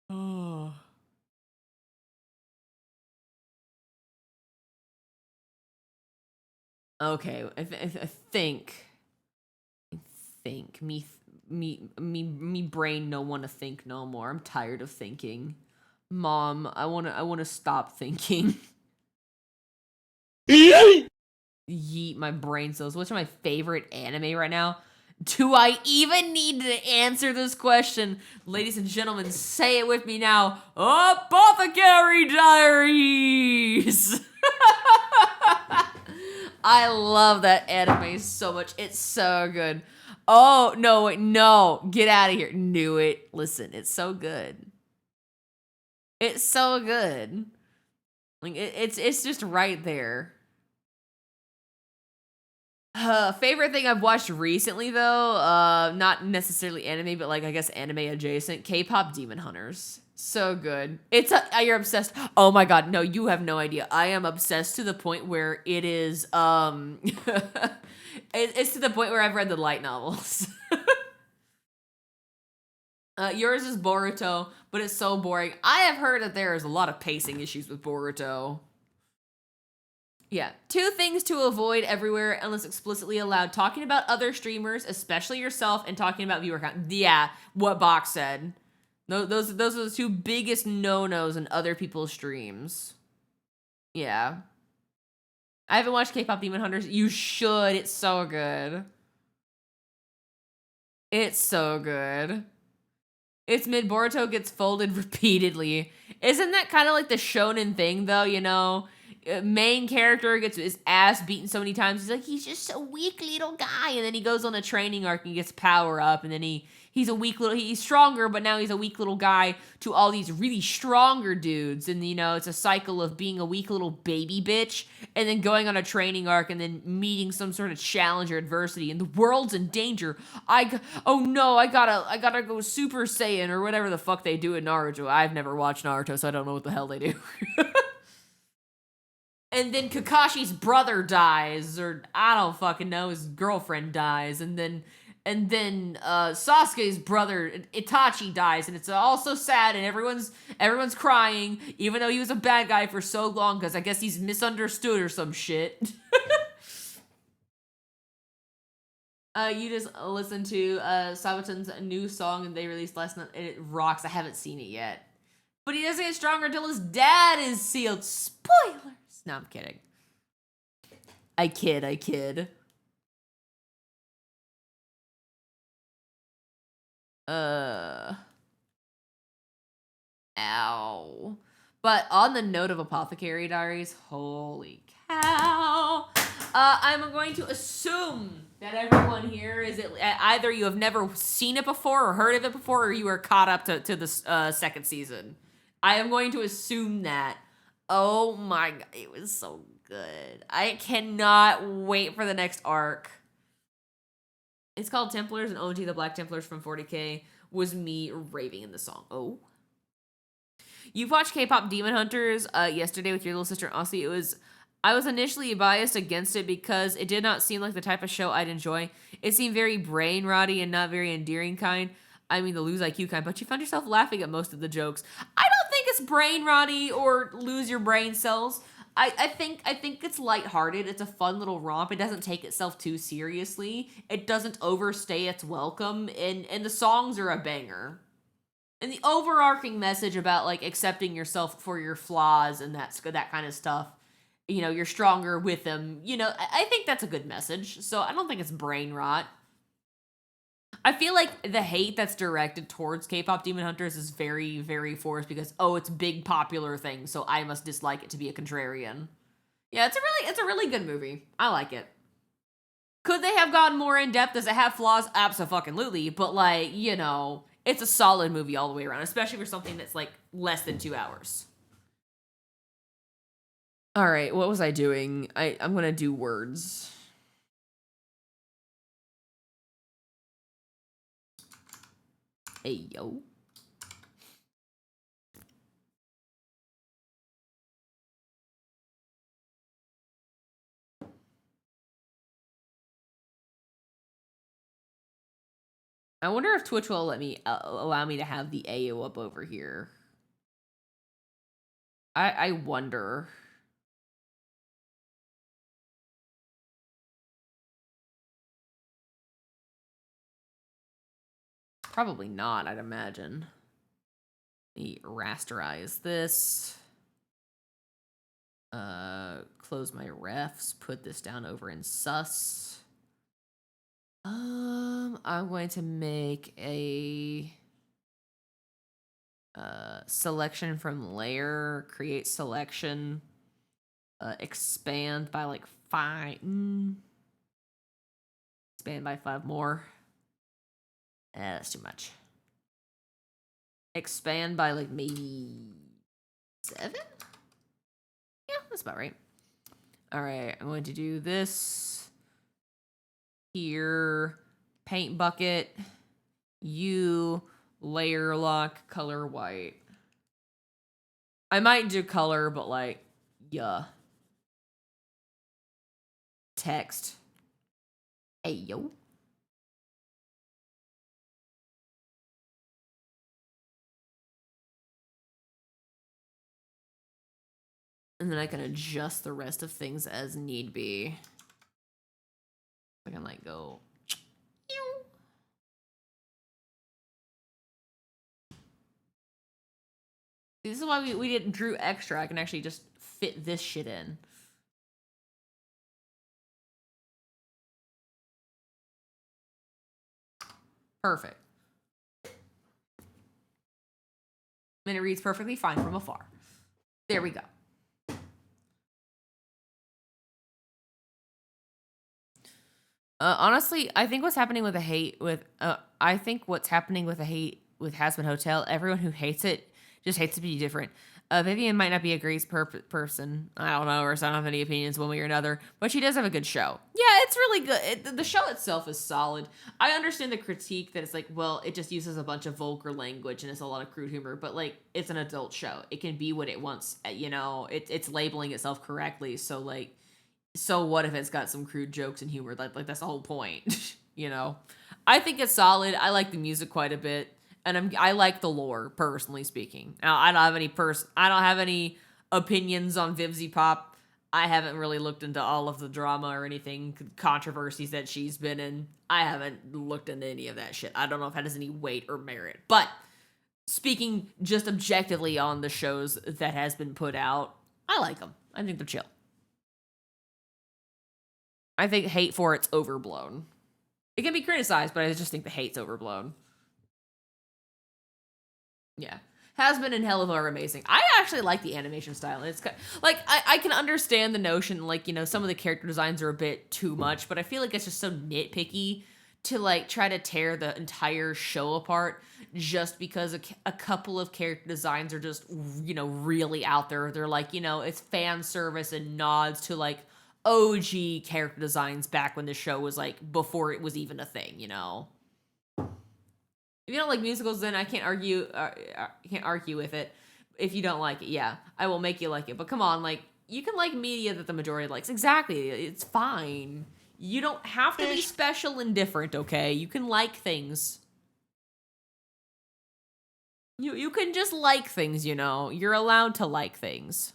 Oh. Okay, I think me brain no want to think no more. I'm tired of thinking. Mom, I wanna stop thinking. Yeet my brain cells. What's my favorite anime right now? Do I even need to answer this question? Ladies and gentlemen, say it with me now. Apothecary Diaries! I love that anime so much. It's so good. Oh, no, wait, no. Get out of here. Knew it. Listen, it's so good. It's so good. Like it's just right there. Favorite thing I've watched recently though, not necessarily anime, but like I guess anime adjacent, K-pop Demon Hunters. So good. You're obsessed. Oh my god, no, you have no idea. I am obsessed to the point where it is it's to the point where I've read the light novels. Yours is Boruto, but it's so boring. I have heard that there is a lot of pacing issues with Boruto. Yeah. 2 things to avoid everywhere unless explicitly allowed. Talking about other streamers, especially yourself, and talking about viewer count. Yeah, what Box said. Those are the 2 biggest no-nos in other people's streams. Yeah. I haven't watched K-pop Demon Hunters. You should. It's so good. It's so good. It's mid Boruto gets folded repeatedly. Isn't that kind of like the shonen thing, though, you know? main character gets his ass beaten so many times. He's like, he's just a weak little guy. And then he goes on a training arc and gets power up. And then he's a weak little, he's stronger, but now he's a weak little guy to all these really stronger dudes. And, you know, it's a cycle of being a weak little baby bitch and then going on a training arc and then meeting some sort of challenge or adversity. And the world's in danger. Oh no, I gotta go Super Saiyan or whatever the fuck they do in Naruto. I've never watched Naruto, so I don't know what the hell they do. And then Kakashi's brother dies, or I don't fucking know, his girlfriend dies, and then Sasuke's brother Itachi dies, and it's all so sad, and everyone's crying, even though he was a bad guy for so long, because I guess he's misunderstood or some shit. You just listened to Sabaton's new song and they released last night, and it rocks. I haven't seen it yet, but he doesn't get stronger until his dad is sealed. Spoilers. No, I'm kidding. I kid. Ow. But on the note of Apothecary Diaries, holy cow. I'm going to assume that everyone here is either you have never seen it before or heard of it before, or you are caught up to the second season. I am going to assume that. Oh my god, it was so good. I cannot wait for the next arc. It's called Templars, and OG the Black Templars from 40K was me raving in the song. Oh. You've watched K-pop Demon Hunters yesterday with your little sister Aussie. I was initially biased against it because it did not seem like the type of show I'd enjoy. It seemed very brain rotty and not very endearing kind. I mean the lose IQ kind, but you found yourself laughing at most of the jokes. I don't think it's brain rotty or lose your brain cells. I think it's lighthearted. It's a fun little romp. It doesn't take itself too seriously. It doesn't overstay its welcome, and the songs are a banger. And the overarching message about like accepting yourself for your flaws and that kind of stuff. You know, you're stronger with them. You know, I think that's a good message. So I don't think it's brain rot. I feel like the hate that's directed towards K-pop Demon Hunters is very, very forced because, oh, it's a big popular thing, so I must dislike it to be a contrarian. Yeah, it's a really good movie. I like it. Could they have gone more in depth? Does it have flaws? Abso-fucking-lutely. But like, you know, it's a solid movie all the way around, especially for something that's like less than 2 hours. All right, what was I doing? I'm gonna do words. Hey, yo. I wonder if Twitch will let me allow me to have the AO up over here. I wonder. Probably not, I'd imagine. Let me rasterize this. Close my refs, put this down over in sus. I'm going to make a selection from layer, create selection, expand by like 5. Expand by 5 more. That's too much. Expand by like maybe 7? Yeah, that's about right. All right, I'm going to do this here. Paint bucket. Layer lock, color white. I might do color, but like, yeah. Text. Hey, yo. And then I can adjust the rest of things as need be. I can like go. This is why we didn't drew extra. I can actually just fit this shit in. Perfect. And it reads perfectly fine from afar. There we go. Honestly, I think what's happening with the hate with I think what's happening with the hate with Hazbin Hotel, everyone who hates it just hates to be different. Vivian might not be a great person. I don't know, or so I don't have any opinions one way or another, but she does have a good show. Yeah, it's really good. The show itself is solid. I understand the critique that it's like, well, it just uses a bunch of vulgar language and it's a lot of crude humor, but like, it's an adult show. It can be what it wants. You know, it's labeling itself correctly. So like, so what if it's got some crude jokes and humor? Like that's the whole point. You know, I think it's solid. I like the music quite a bit. And I like the lore, personally speaking. Now, I don't have any opinions on Vivzy Pop. I haven't really looked into all of the drama or anything, controversies that she's been in. I haven't looked into any of that shit. I don't know if that has any weight or merit. But speaking just objectively on the shows that has been put out, I like them. I think they're chill. I think hate for it's overblown. It can be criticized, but I just think the hate's overblown. Yeah. Hazbin and Helluva are amazing. I actually like the animation style. It's kind of, like, I can understand the notion, like, you know, some of the character designs are a bit too much, but I feel like it's just so nitpicky to, like, try to tear the entire show apart just because a couple of character designs are just, you know, really out there. They're like, you know, it's fan service and nods to, like, OG character designs back when the show was, like, before it was even a thing, you know? If you don't like musicals, then I can't argue. Can't argue with it. If you don't like it, yeah, I will make you like it. But come on, like you can like media that the majority likes. Exactly, it's fine. You don't have to be special and different. Okay, you can like things. You can just like things. You know, you're allowed to like things.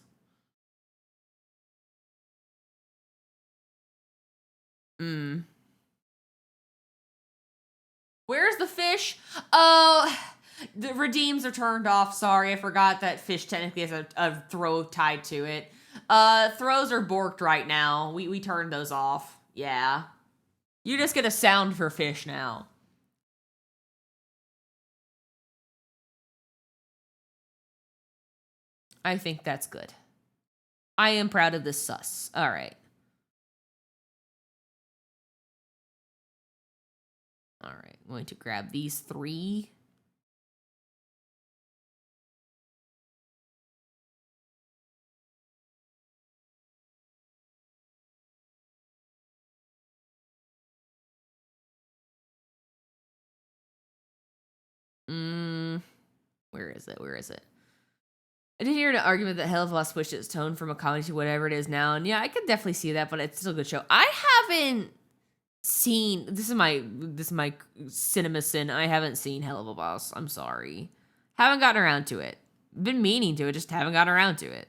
Where's the fish? Oh, the redeems are turned off. Sorry, I forgot that fish technically has a throw tied to it. Throws are borked right now. We turned those off. Yeah. You just get a sound for fish now. I think that's good. I am proud of this sus. All right. All right. I'm going to grab these 3. Where is it? Where is it? I did hear an argument that Helluva switched its tone from a comedy to whatever it is now, and yeah, I could definitely see that, but it's still a good show. I haven't seen this is my cinema sin. I haven't seen Helluva Boss. I'm sorry. Haven't gotten around to it. Been meaning to it, just haven't gotten around to it.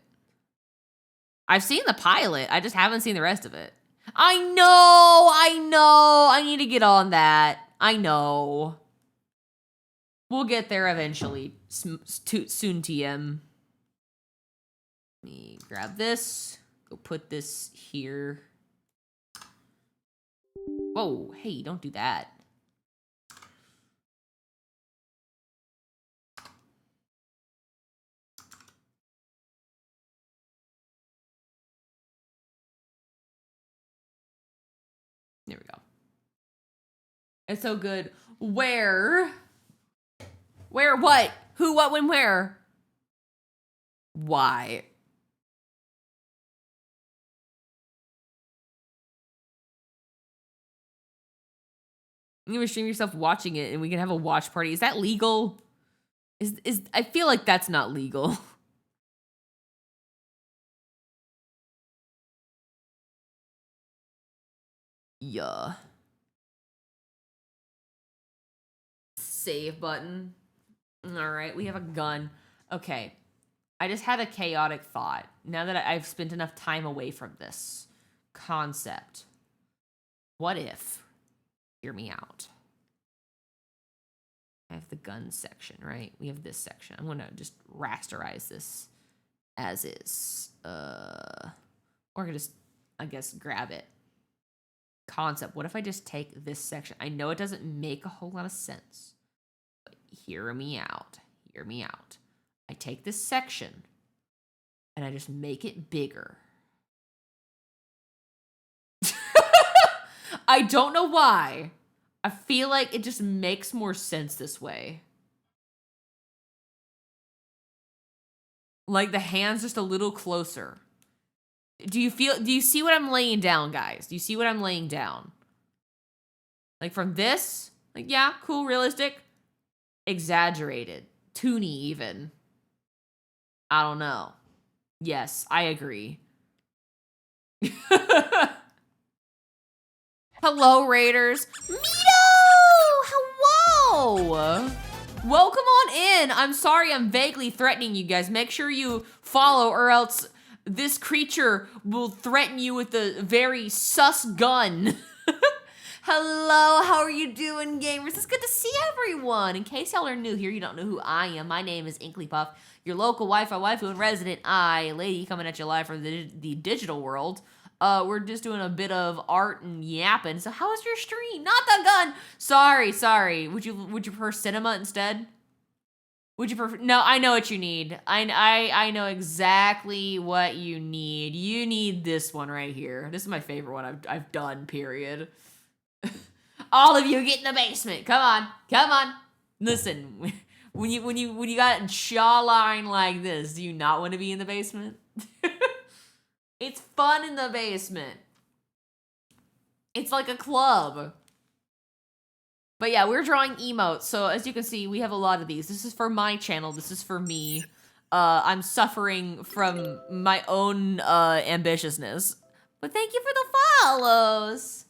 I've seen the pilot, I just haven't seen the rest of it. I know. I need to get on that. I know. We'll get there eventually. Soon, TM. Let me grab this. Go put this here. Whoa, hey, don't do that. There we go. It's so good. Where? Where what? Who, what, when, where? Why? You can stream yourself watching it and we can have a watch party. Is that legal? Is I feel like that's not legal. Yeah. Save button. All right, we have a gun. Okay. I just had a chaotic thought. Now that I've spent enough time away from this concept, what if, hear me out. I have the gun section, right? We have this section. I'm going to just rasterize this as is. Or I can just, I guess, grab it. Concept. What if I just take this section? I know it doesn't make a whole lot of sense, but hear me out. Hear me out. I take this section and I just make it bigger. I don't know why. I feel like it just makes more sense this way. Like the hand's just a little closer. Do you see what I'm laying down, guys? Do you see what I'm laying down? Like from this, like, yeah, cool, realistic. Exaggerated. Toony even. I don't know. Yes, I agree. Hello, Raiders. Mito! Hello! Welcome on in. I'm sorry I'm vaguely threatening you guys. Make sure you follow or else this creature will threaten you with a very sus gun. Hello, how are you doing, gamers? It's good to see everyone. In case y'all are new here, you don't know who I am. My name is Inklypuff, your local Wi-Fi waifu and resident lady coming at you live from the digital world. We're just doing a bit of art and yapping. So how was your stream? Not the gun. Sorry. Would you prefer cinema instead? Would you prefer? No, I know what you need. I know exactly what you need. You need this one right here. This is my favorite one I've done. Period. All of you get in the basement. Come on. Listen, when you got jawline like this, do you not want to be in the basement? It's fun in the basement. It's like a club. But yeah, we're drawing emotes. So as you can see, we have a lot of these. This is for my channel. This is for me. I'm suffering from my own ambitiousness. But thank you for the follows.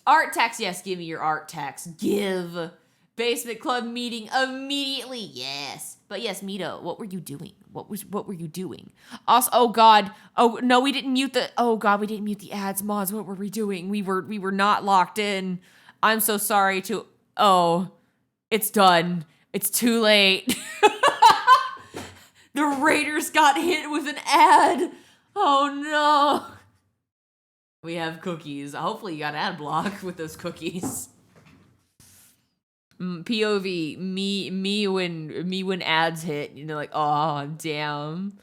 Art tax, yes, give me your art tax. Give. Basement club meeting immediately, yes. But yes, Mito, what were you doing? What were you doing? Also, oh god, oh no, we didn't mute the ads, mods. What were we doing? We were not locked in. I'm so sorry to. Oh, it's done. It's too late. The Raiders got hit with an ad. Oh no. We have cookies. Hopefully you got ad block with those cookies. POV, me when ads hit, you know, like, oh, damn.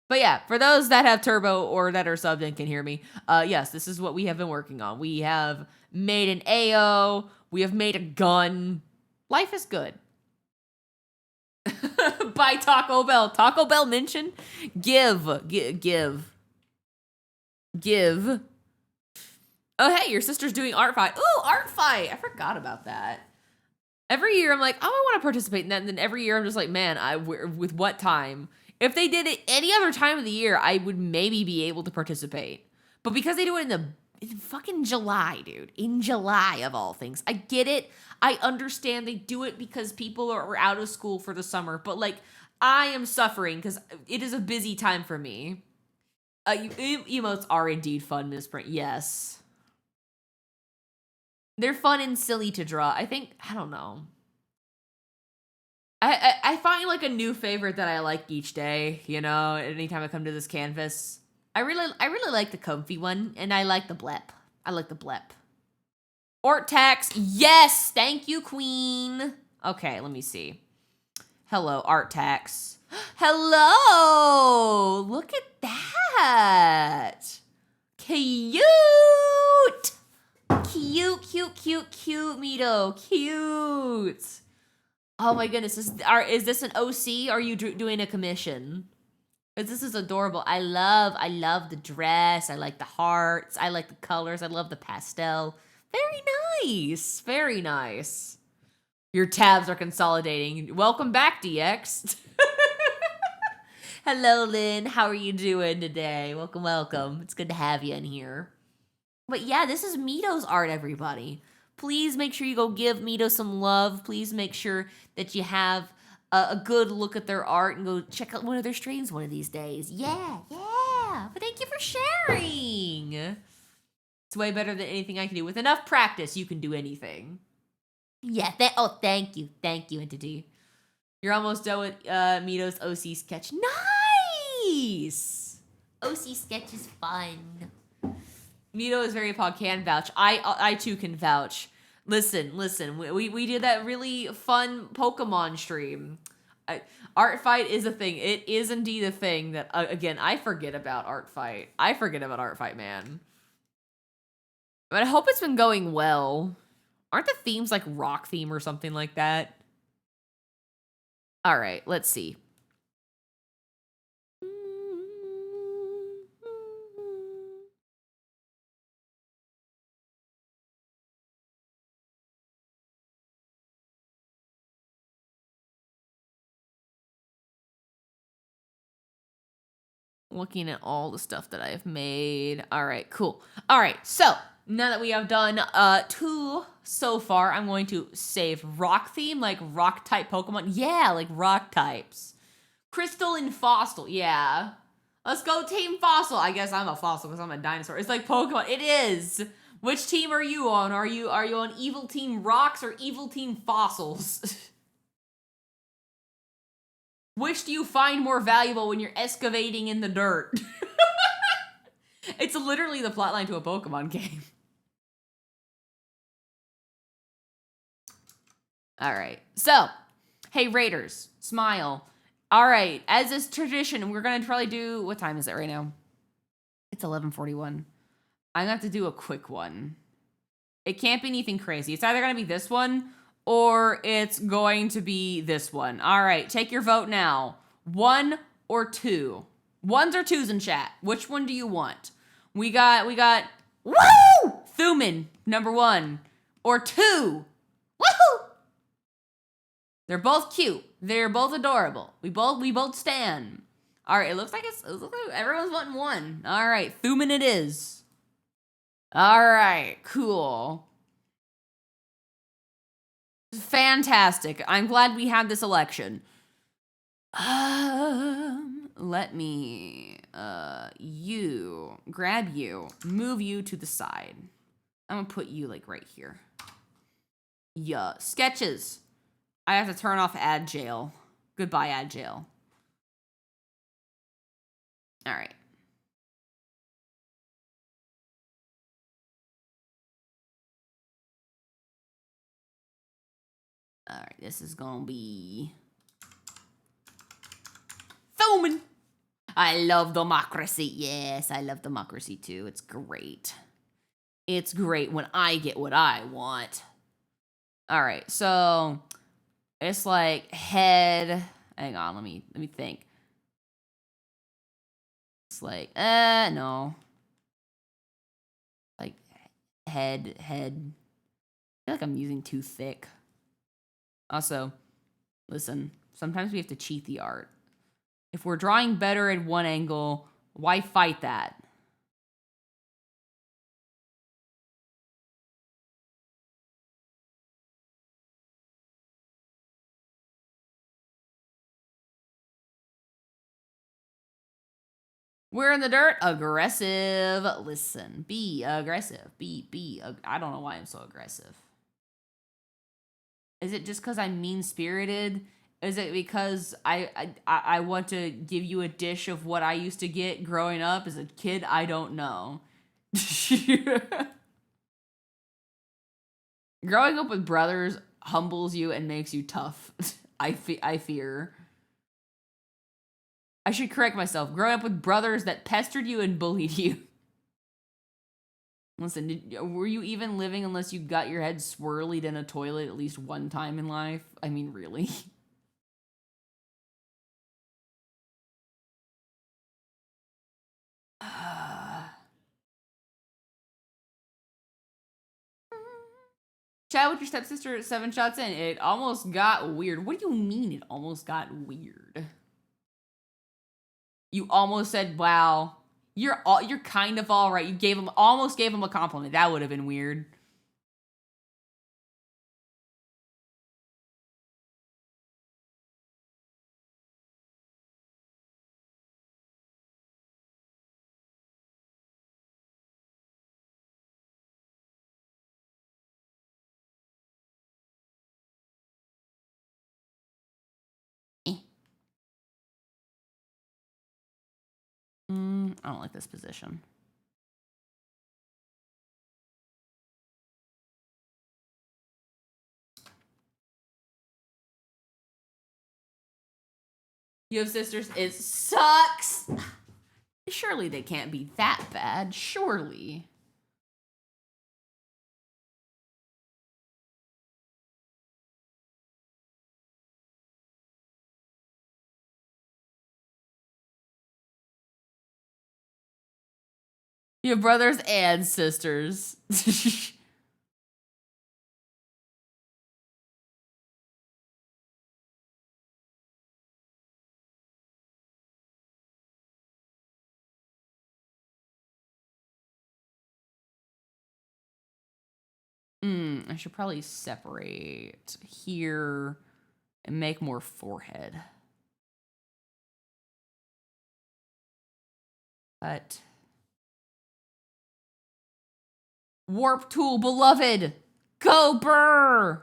But yeah, for those that have turbo or that are subbed and can hear me, yes, this is what we have been working on. We have made an AO. We have made a gun. Life is good. By Taco Bell. Taco Bell mention? Give. Oh, hey, your sister's doing art fight. Ooh, art fight. I forgot about that. Every year I'm like, oh, I want to participate in that. And then every year I'm just like, man, with what time? If they did it any other time of the year, I would maybe be able to participate. But because they do it in fucking July, dude. In July of all things. I get it. I understand they do it because people are out of school for the summer. But like, I am suffering because it is a busy time for me. Emotes are indeed fun, Miss Print. Yes. They're fun and silly to draw. I don't know. I find like a new favorite that I like each day, you know, anytime I come to this canvas. I really like the comfy one, and I like the blep. Art tax, yes! Thank you, queen. Okay, let me see. Hello, art tax. Hello! Look at that! Cute! Cute, Mito. Cute. Oh my goodness, is this an OC? Or are you doing a commission? This is adorable. I love the dress. I like the hearts. I like the colors. I love the pastel. Very nice. Your tabs are consolidating. Welcome back, DX. Hello, Lynn. How are you doing today? Welcome. It's good to have you in here. But yeah, this is Mito's art, everybody. Please make sure you go give Mito some love. Please make sure that you have a good look at their art and go check out one of their streams one of these days. Yeah. But thank you for sharing. It's way better than anything I can do. With enough practice, you can do anything. Yeah, thank you, Entity. You're almost done with Mito's OC sketch. Nice! OC sketch is fun. Mito is very can vouch. I too can vouch. Listen. We did that really fun Pokemon stream. Art fight is a thing. It is indeed a thing that again I forget about art fight. Man. But I hope it's been going well. Aren't the themes like rock theme or something like that? All right, let's see. Looking at all the stuff that I've made. All right, cool. All right, so now that we have done 2 so far, I'm going to save rock theme, like rock type Pokemon. Yeah, like rock types. Crystal and Fossil, yeah. Let's go Team Fossil. I guess I'm a fossil because I'm a dinosaur. It's like Pokemon. It is. Which team are you on? Are you on Evil Team Rocks or Evil Team Fossils? Which do you find more valuable when you're excavating in the dirt? It's literally the plotline to a Pokemon game. All right. So, hey, Raiders, smile. All right. As is tradition, we're going to probably do... What time is it right now? It's 11:41. I'm going to have to do a quick one. It can't be anything crazy. It's either going to be this one or it's going to be this one. All right. Take your vote now. 1 or 2. 1s or 2s in chat. Which one do you want? We got, woo! Thuman, number 1. Or 2. Woohoo! They're both cute. They're both adorable. We both stand. All right, it looks like everyone's voting 1. All right, Thuman it is. All right, cool. Fantastic. I'm glad we had this election. Let me grab you, move you to the side. I'm gonna put you like right here. Yeah, sketches. I have to turn off ad jail. Goodbye, ad jail. All right. All right, this is gonna be Thuman. I love democracy. Yes, I love democracy too. It's great. It's great when I get what I want. All right, so it's like head. Hang on, let me think. It's like no. Like head. I feel like I'm using too thick. Also, listen, sometimes we have to cheat the art. If we're drawing better at one angle, why fight that? We're in the dirt. Aggressive. Listen, be aggressive. I don't know why I'm so aggressive. Is it just because I'm mean-spirited? Is it because I want to give you a dish of what I used to get growing up as a kid? I don't know. Growing up with brothers humbles you and makes you tough. I fear. I should correct myself. Growing up with brothers that pestered you and bullied you. Listen, were you even living unless you got your head swirled in a toilet at least one time in life? I mean, really? Chat with your stepsister 7 shots in. It almost got weird. What do you mean it almost got weird? You almost said, wow. You're kind of all right. You almost gave him a compliment. That would have been weird. I don't like this position. You have sisters? It sucks. Surely they can't be that bad. Surely. You have brothers and sisters. I should probably separate here and make more forehead. But warp tool, beloved, go burr.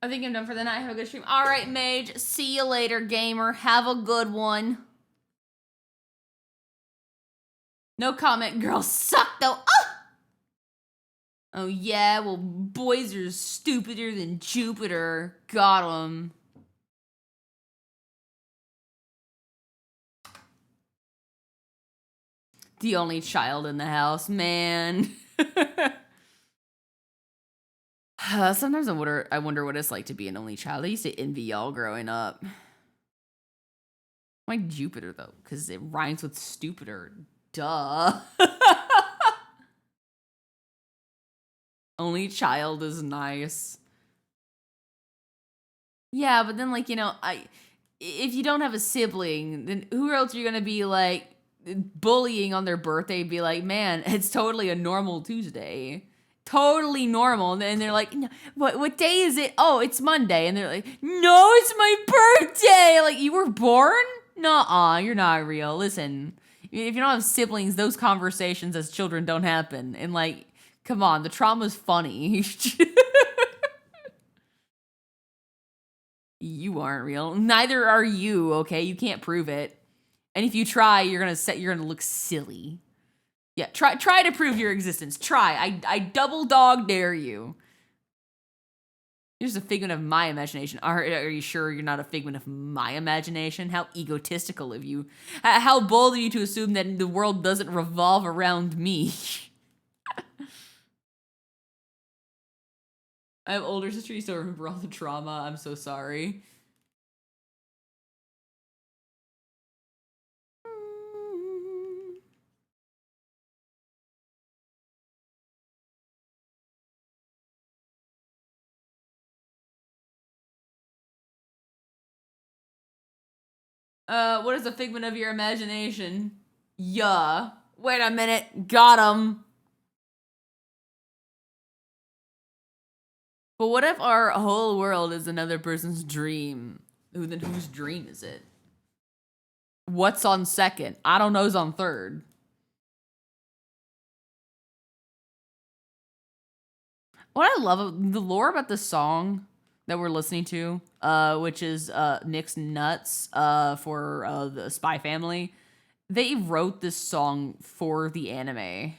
I think I'm done for the night. Have a good stream. All right, Mage. See you later, gamer. Have a good one. No comment. Girls suck, though. Oh, yeah. Well, boys are stupider than Jupiter. Got 'em. The only child in the house, man. Sometimes I wonder what it's like to be an only child. I used to envy y'all growing up. Why Jupiter, though? Because it rhymes with stupider. Duh. Only child is nice. Yeah, but then, like, if you don't have a sibling, then who else are you gonna be, like, bullying on their birthday? Be like, man, it's totally a normal Tuesday. Totally normal. And they're like, no, what day is it? Oh, it's Monday. And they're like, no, it's my birthday. Like, you were born? Nuh-uh, you're not real. Listen, if you don't have siblings, those conversations as children don't happen. And, like, come on, the trauma's funny. You aren't real. Neither are you, okay? You can't prove it. And if you try, you're gonna look silly. Yeah, try to prove your existence. Try. I double dog dare you. You're just a figment of my imagination. Are you sure you're not a figment of my imagination? How egotistical of you. How bold of you to assume that the world doesn't revolve around me. I have older sister. You still remember all the trauma. I'm so sorry. What is a figment of your imagination? Yeah. Wait a minute. Got him. But what if our whole world is another person's dream? Then whose dream is it? What's on second? I don't know who's on third. What I love, the lore about the song that we're listening to, which is Nick's Nuts for the Spy Family. They wrote this song for the anime,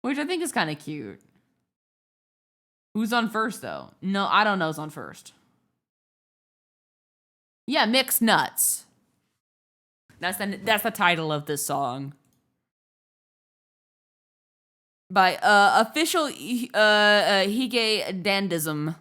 which I think is kind of cute. Who's on first, though? No, I don't know who's on first. Yeah, Mixed Nuts. That's the title of this song. By official Hige Dandism.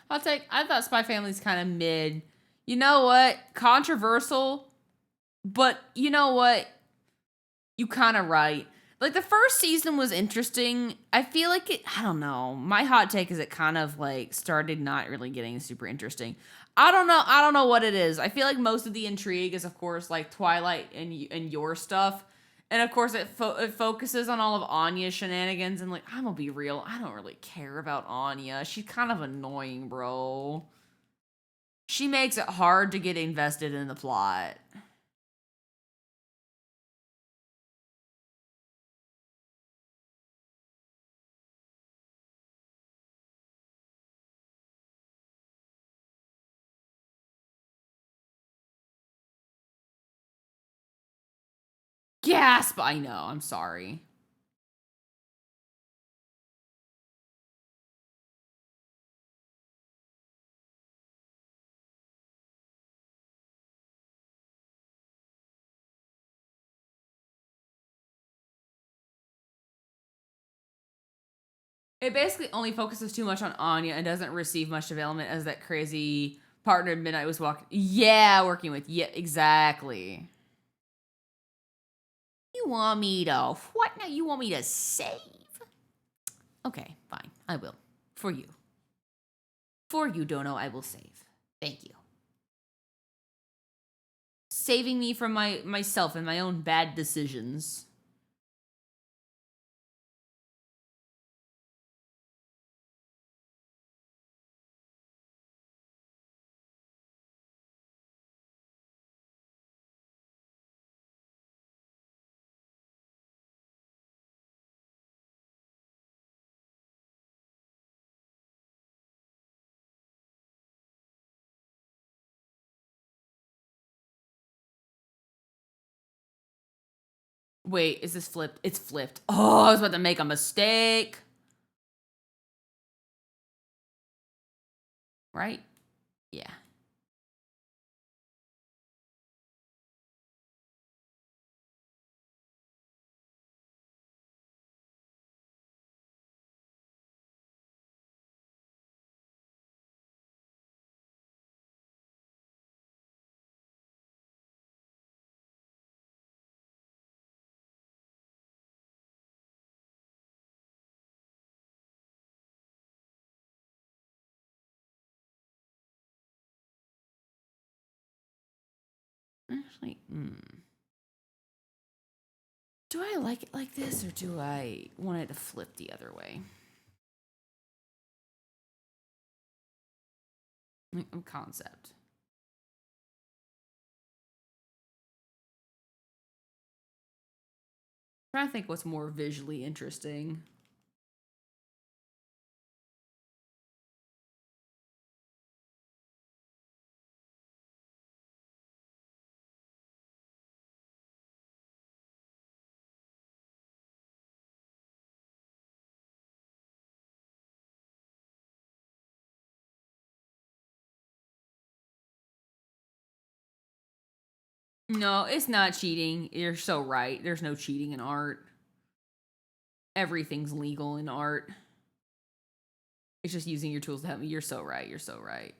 I thought Spy Family's kind of mid. You know what? Controversial, but you know what? You kind of right. Like the first season was interesting. I feel like I don't know. My hot take is it kind of like started not really getting super interesting. I don't know. I don't know what it is. I feel like most of the intrigue is, of course, like Twilight and your stuff. And of course, it focuses on all of Anya's shenanigans. And like, I'm gonna be real, I don't really care about Anya. She's kind of annoying, bro. She makes it hard to get invested in the plot. Gasp! I know. I'm sorry. It basically only focuses too much on Anya and doesn't receive much development as that crazy partner Midnight was working with. Yeah, exactly. You want me to what now? You want me to save? Okay, fine. I will. For you. For you, Dono, I will save. Thank you. Saving me from myself and my own bad decisions. Wait, is this flipped? It's flipped. Oh, I was about to make a mistake. Right? Yeah. Actually, do I like it like this or do I want it to flip the other way? Concept. I'm trying to think what's more visually interesting. No, it's not cheating. You're so right. There's no cheating in art. Everything's legal in art. It's just using your tools to help me. You're so right. You're so right.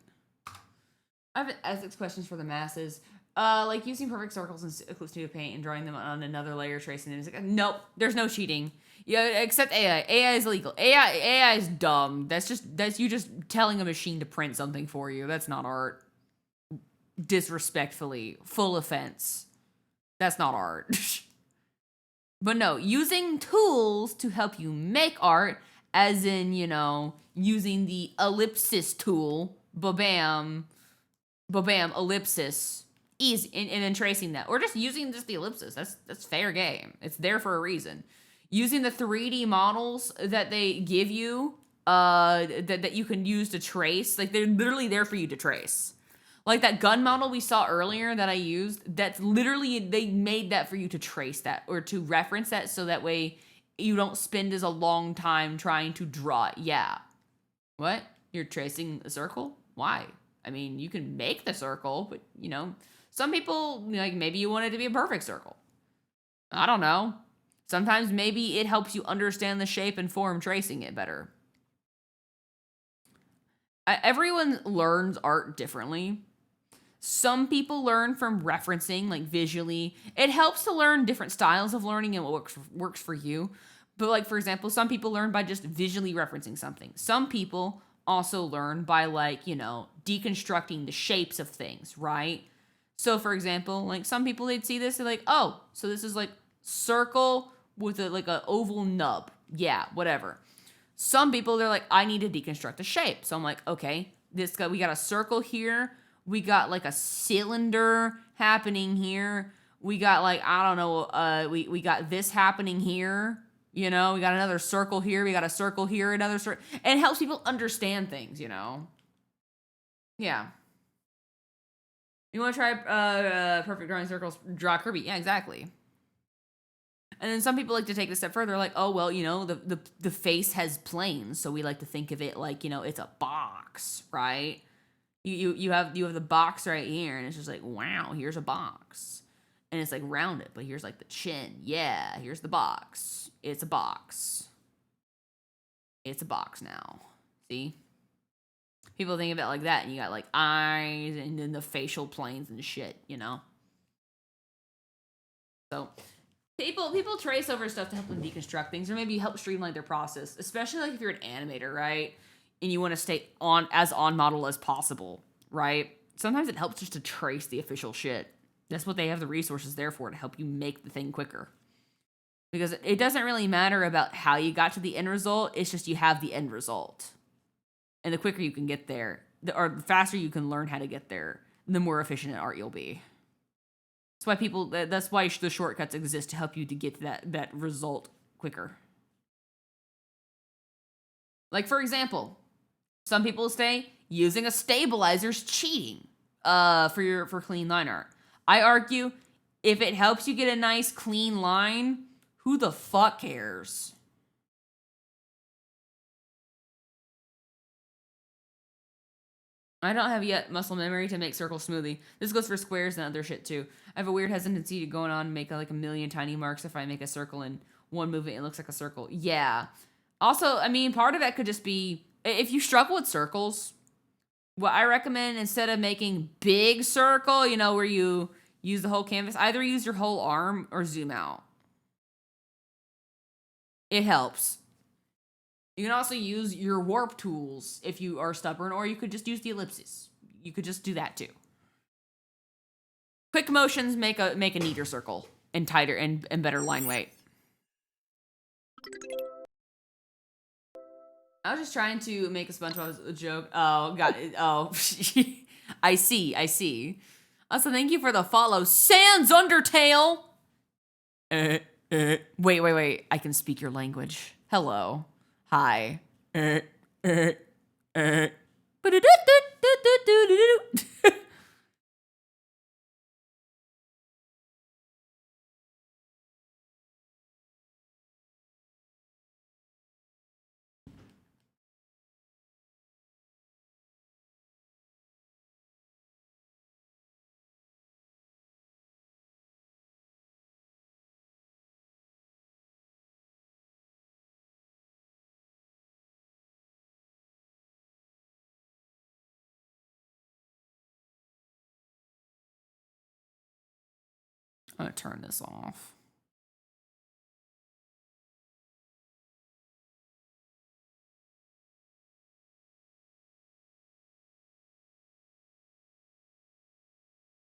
I have ethics questions for the masses. Like using perfect circles and Eclipse Studio Paint and drawing them on another layer, tracing them. It's like, nope, there's no cheating. Yeah, except AI. AI is illegal. AI is dumb. That's you just telling a machine to print something for you. That's not art. Disrespectfully, full offense. That's not art. But no, using tools to help you make art, as in, using the ellipsis tool, ba-bam, ellipsis, easy, and then tracing that. Or just using just the ellipsis. That's fair game. It's there for a reason. Using the 3D models that they give you, that you can use to trace, like they're literally there for you to trace. Like that gun model we saw earlier that I used, that's literally, they made that for you to trace that or to reference that so that way you don't spend as a long time trying to draw it. Yeah. What? You're tracing a circle? Why? I mean, you can make the circle, but, some people, like, maybe you want it to be a perfect circle. I don't know. Sometimes maybe it helps you understand the shape and form tracing it better. Everyone learns art differently. Some people learn from referencing, like visually. It helps to learn different styles of learning and what works for you. But like for example, some people learn by just visually referencing something. Some people also learn by like, deconstructing the shapes of things, right? So for example, like some people they'd see this, they're like, oh, so this is like circle with like a oval nub. Yeah, whatever. Some people they're like, I need to deconstruct a shape. So I'm like, okay, we got a circle here. We got like a cylinder happening here. We got like, I don't know, we got this happening here. We got another circle here. We got a circle here, another circle. And it helps people understand things, Yeah. You want to try perfect drawing circles? Draw Kirby. Yeah, exactly. And then some people like to take it a step further, like, oh well, the face has planes, so we like to think of it like it's a box, right? You have the box right here, and it's just like, wow, here's a box, and it's like rounded, but here's like the chin. Yeah, here's the box. It's a box. It's a box now. See? People think of it like that, and you got like eyes, and then the facial planes and shit, So people trace over stuff to help them deconstruct things, or maybe help streamline their process, especially like if you're an animator, right? And you want to stay as on model as possible, right? Sometimes it helps just to trace the official shit. That's what they have the resources there for, to help you make the thing quicker. Because it doesn't really matter about how you got to the end result, it's just you have the end result. And the quicker you can get there, or the faster you can learn how to get there, the more efficient at art you'll be. That's why the shortcuts exist, to help you to get to that result quicker. Like for example, some people say using a stabilizer is cheating for clean line art. I argue if it helps you get a nice clean line, who the fuck cares? I don't have yet muscle memory to make circles smoothie. This goes for squares and other shit too. I have a weird hesitancy to go on and make like a million tiny marks if I make a circle in one movement. It looks like a circle. Yeah. Also, I mean, part of that could just be if you struggle with circles. What I recommend, instead of making big circle, where you use the whole canvas, either use your whole arm or zoom out. It helps. You can also use your warp tools if you are stubborn, or you could just use the ellipses. You could just do that too. Quick motions make a neater circle and tighter and better line weight. I was just trying to make a SpongeBob joke. Oh, got it. Oh, I see. Also, thank you for the follow. Sans Undertale! Wait. I can speak your language. Hello. Hi. I'm gonna turn this off.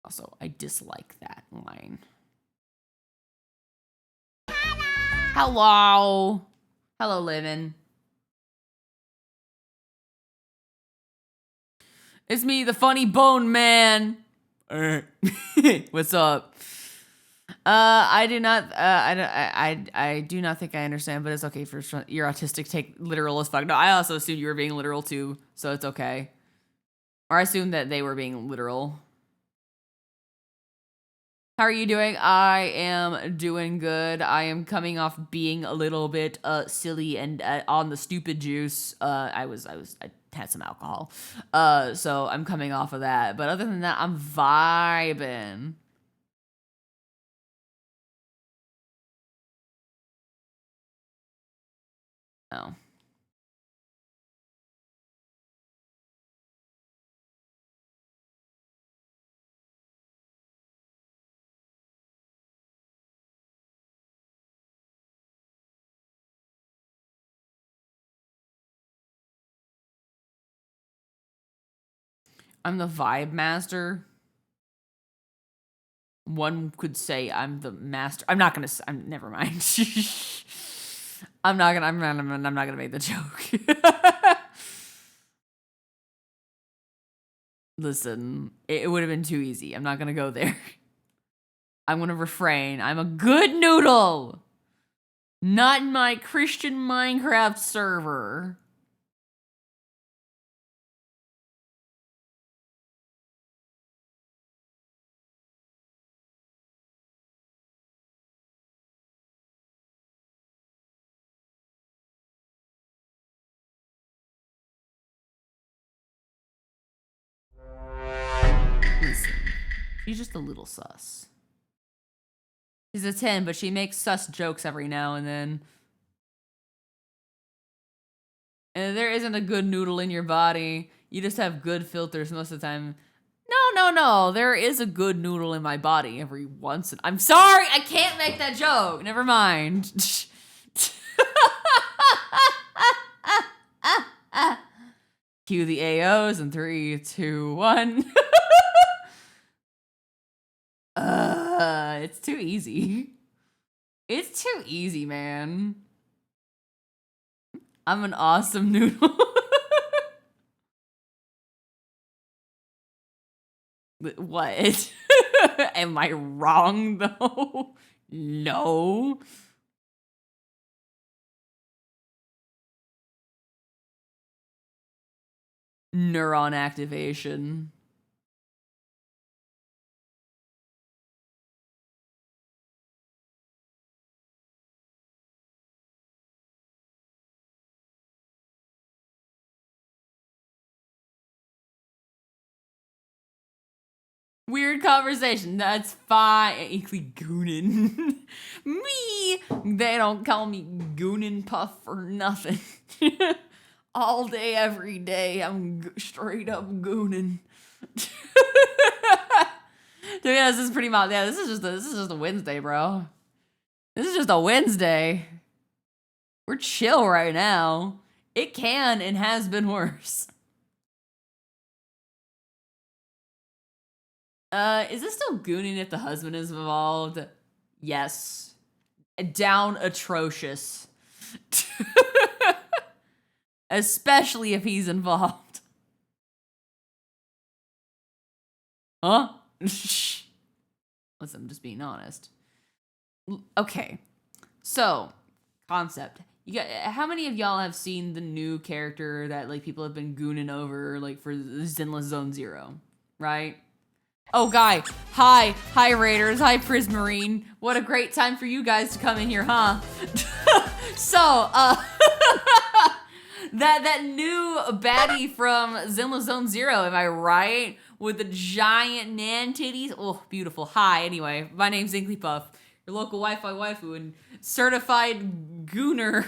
Also, I dislike that line. Hello, Livin'. It's me, the funny bone man. What's up? I do not. I do not think I understand, but it's okay for your autistic take literal as fuck. No, I also assumed you were being literal too, so it's okay. Or I assumed that they were being literal. How are you doing? I am doing good. I am coming off being a little bit silly and on the stupid juice. I had some alcohol. So I'm coming off of that. But other than that, I'm vibing. Oh. I'm the vibe master. One could say I'm the master. I'm not gonna. Never mind. I'm not gonna make the joke. Listen, it would have been too easy. I'm not gonna go there. I'm gonna refrain. I'm a good noodle. Not in my Christian Minecraft server. Listen, she's just a little sus. She's a 10, but she makes sus jokes every now and then. And there isn't a good noodle in your body. You just have good filters most of the time. No. There is a good noodle in my body every once. I'm sorry, I can't make that joke. Never mind. Cue the AOs in 3, 2, 1. It's too easy. It's too easy, man. I'm an awesome noodle. What? Am I wrong, though? No. Neuron activation. Weird conversation. That's fine. Inkly goonin. Me. They don't call me Goonin Puff for nothing. All day, every day, I'm straight up goonin. Yeah, this is pretty much. Yeah, this is just a Wednesday, bro. This is just a Wednesday. We're chill right now. It can and has been worse. Is this still gooning if the husband is involved? Yes. Down atrocious. Especially if he's involved. Huh? Listen, I'm just being honest. Okay. So, concept. You got how many of y'all have seen the new character that like people have been gooning over like for Zinless Zone Zero, right? Oh, Guy. Hi, Raiders. Hi, Prismarine. What a great time for you guys to come in here, huh? So, that new baddie from Zinless Zone Zero, am I right? With the giant nan titties. Oh, beautiful. Hi, anyway. My name's Inklypuff, your local Wi-Fi waifu and certified gooner.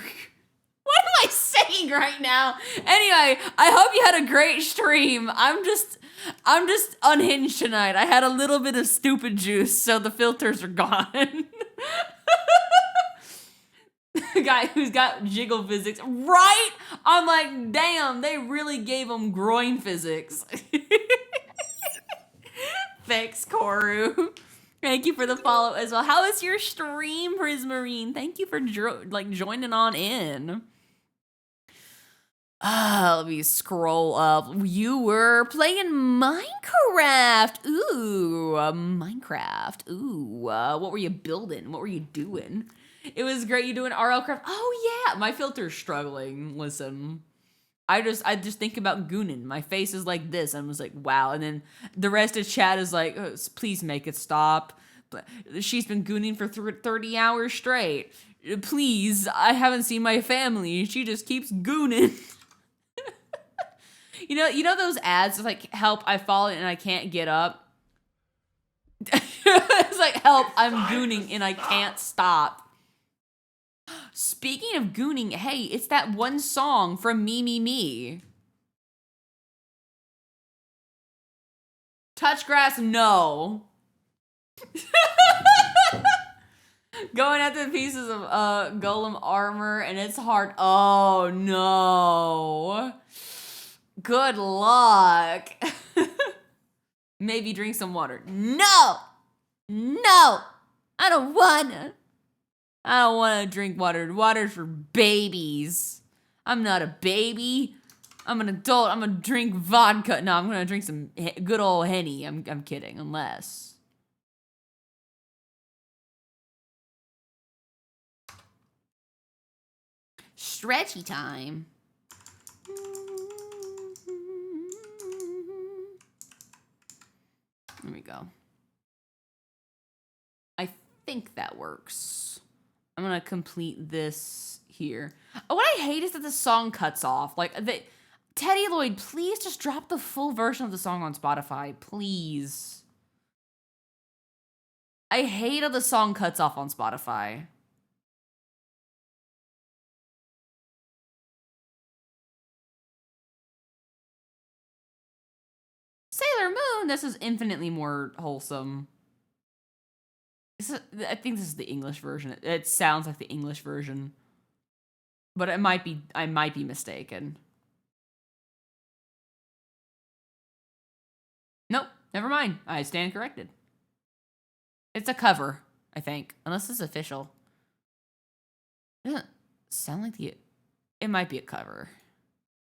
What am I saying right now? Anyway, I hope you had a great stream. I'm just unhinged tonight. I had a little bit of stupid juice, so the filters are gone. The guy who's got jiggle physics, right? I'm like, damn, they really gave him groin physics. Thanks, Koru. Thank you for the follow as well. How is your stream, Prismarine? Thank you for joining on in. Let me scroll up. You were playing Minecraft. Ooh, Minecraft. Ooh, what were you building? What were you doing? It was great. You doing RL craft? Oh yeah, my filter's struggling. Listen, I just think about gooning. My face is like this. I'm just like, wow. And then the rest of chat is like, oh, please make it stop. But she's been gooning for 30 hours straight. Please, I haven't seen my family. She just keeps gooning. You know those ads like help, I fallen and I can't get up. It's like help, I'm gooning and I can't stop. Speaking of gooning, hey, it's that one song from Me. Touch grass, no. Going after the pieces of golem armor and it's hard. Oh no. Good luck. Maybe drink some water. No! No! I don't wanna. I don't wanna drink water. Water's for babies. I'm not a baby. I'm an adult. I'm gonna drink vodka. No, I'm gonna drink some good old Henny. I'm kidding, unless. Stretchy time. There we go. I think that works. I'm gonna complete this here. Oh, what I hate is that the song cuts off. Like, Teddy Lloyd, please just drop the full version of the song on Spotify, please. I hate how the song cuts off on Spotify. Sailor Moon, this is infinitely more wholesome. I think this is the English version. It sounds like the English version. But I might be mistaken. Nope, never mind. I stand corrected. It's a cover, I think. Unless it's official. It doesn't sound like the... It might be a cover.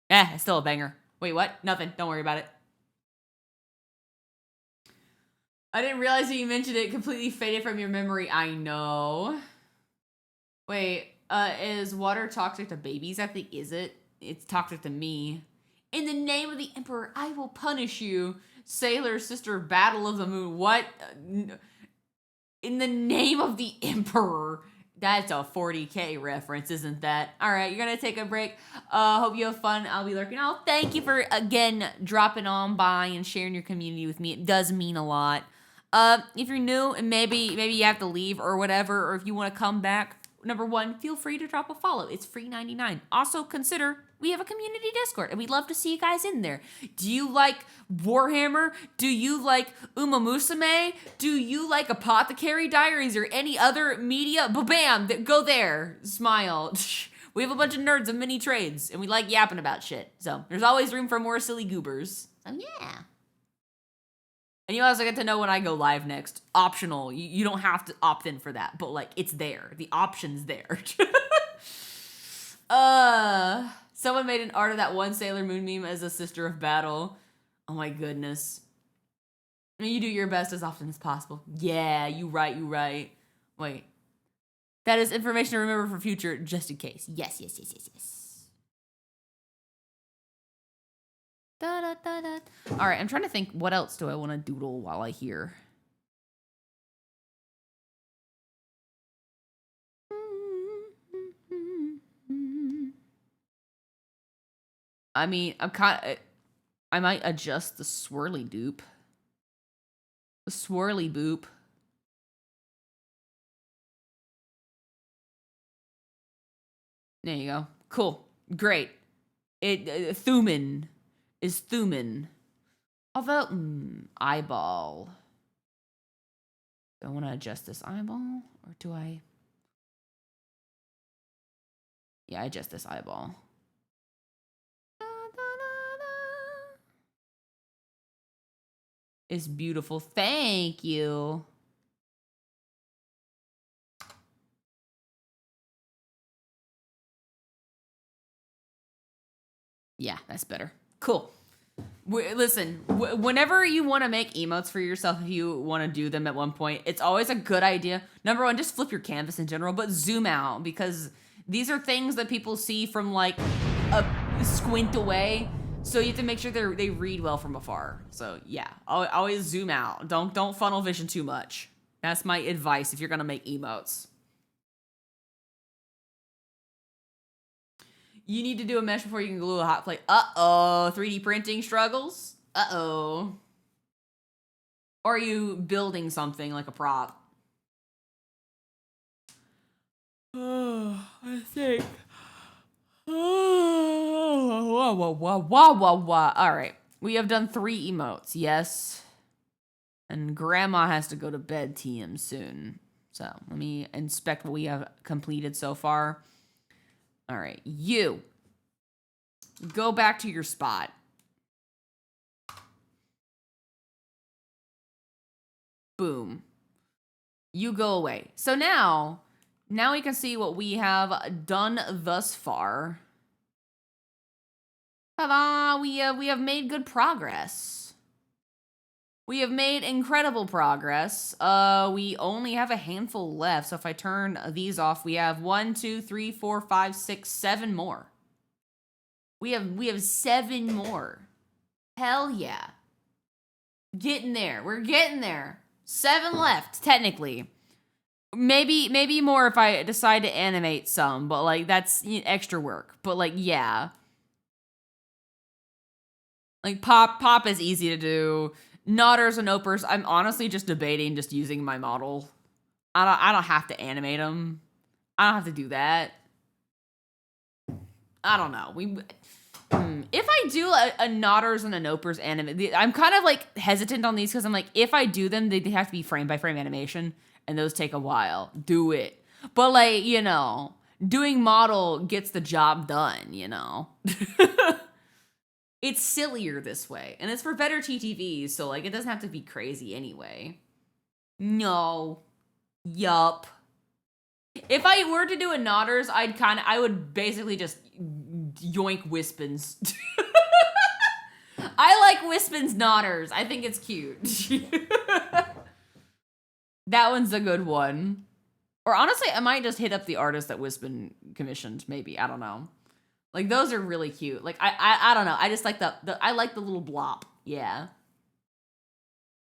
It's still a banger. Wait, what? Nothing. Don't worry about it. I didn't realize that you mentioned it completely faded from your memory. I know. Wait, is water toxic to babies? I think, is it? It's toxic to me. In the name of the Emperor, I will punish you. Sailor Sister Battle of the Moon. What? In the name of the Emperor. That's a 40K reference, isn't that? All right, you're going to take a break. Hope you have fun. I'll be lurking. Thank you for, again, dropping on by and sharing your community with me. It does mean a lot. If you're new and maybe you have to leave or whatever, or if you want to come back, number one, feel free to drop a follow. It's free 99. Also, consider we have a community Discord, and we'd love to see you guys in there. Do you like Warhammer? Do you like Uma Musume? Do you like Apothecary Diaries or any other media? Bam! Go there. Smile. We have a bunch of nerds of many trades, and we like yapping about shit. So there's always room for more silly goobers. So yeah. And you also get to know when I go live next. Optional. You don't have to opt in for that, but like it's there. The option's there. Someone made an art of that one Sailor Moon meme as a Sister of Battle. Oh my goodness. I mean, you do your best as often as possible. Yeah, you right. Wait. That is information to remember for future, just in case. Yes. All right, I'm trying to think, what else do I want to doodle while I hear? I mean, I might adjust the swirly dupe. The swirly boop. There you go. Cool. Great. Thuman is Thuman. Although, eyeball. Do I want to adjust this eyeball? Or do I? Yeah, I adjust this eyeball. It's beautiful. Thank you. Yeah, that's better. Cool. Listen, whenever you want to make emotes for yourself, if you want to do them at one point, it's always a good idea. Number one, just flip your canvas in general, but zoom out, because these are things that people see from like a squint away. So you have to make sure they read well from afar. So yeah, always zoom out. Don't funnel vision too much. That's my advice if you're gonna make emotes. You need to do a mesh before you can glue a hot plate. Uh-oh, 3D printing struggles? Uh-oh. Or are you building something like a prop? Oh, I think. All right, we have done 3 emotes, yes. And Grandma has to go to bed TM soon. So let me inspect what we have completed so far. All right, you go back to your spot. Boom. You go away. So now we can see what we have done thus far. Ta-da! We have made good progress. We have made incredible progress. We only have a handful left. So if I turn these off, we have 1, 2, 3, 4, 5, 6, 7 more. We have 7 more. Hell yeah. Getting there. We're getting there. 7 left, technically. Maybe more if I decide to animate some, but like that's extra work. But like, yeah. Like pop is easy to do. Nodders and opers, I'm honestly just debating just using my model. I don't have to animate them. I don't have to do that. I don't know. If I do a Nodders and a Nopers anime, I'm kind of like hesitant on these because I'm like, if I do them, they have to be frame by frame animation, and those take a while. Do it. But like, doing model gets the job done, It's sillier this way, and it's for better TTVs, so like it doesn't have to be crazy anyway. No. Yup. If I were to do a Nodders, I would basically just yoink Wispins. I like Wispins Nodders. I think it's cute. That one's a good one. Or honestly, I might just hit up the artist that Wispin commissioned, maybe. I don't know. Like, those are really cute. Like, I don't know. I just like I like the little blop. Yeah.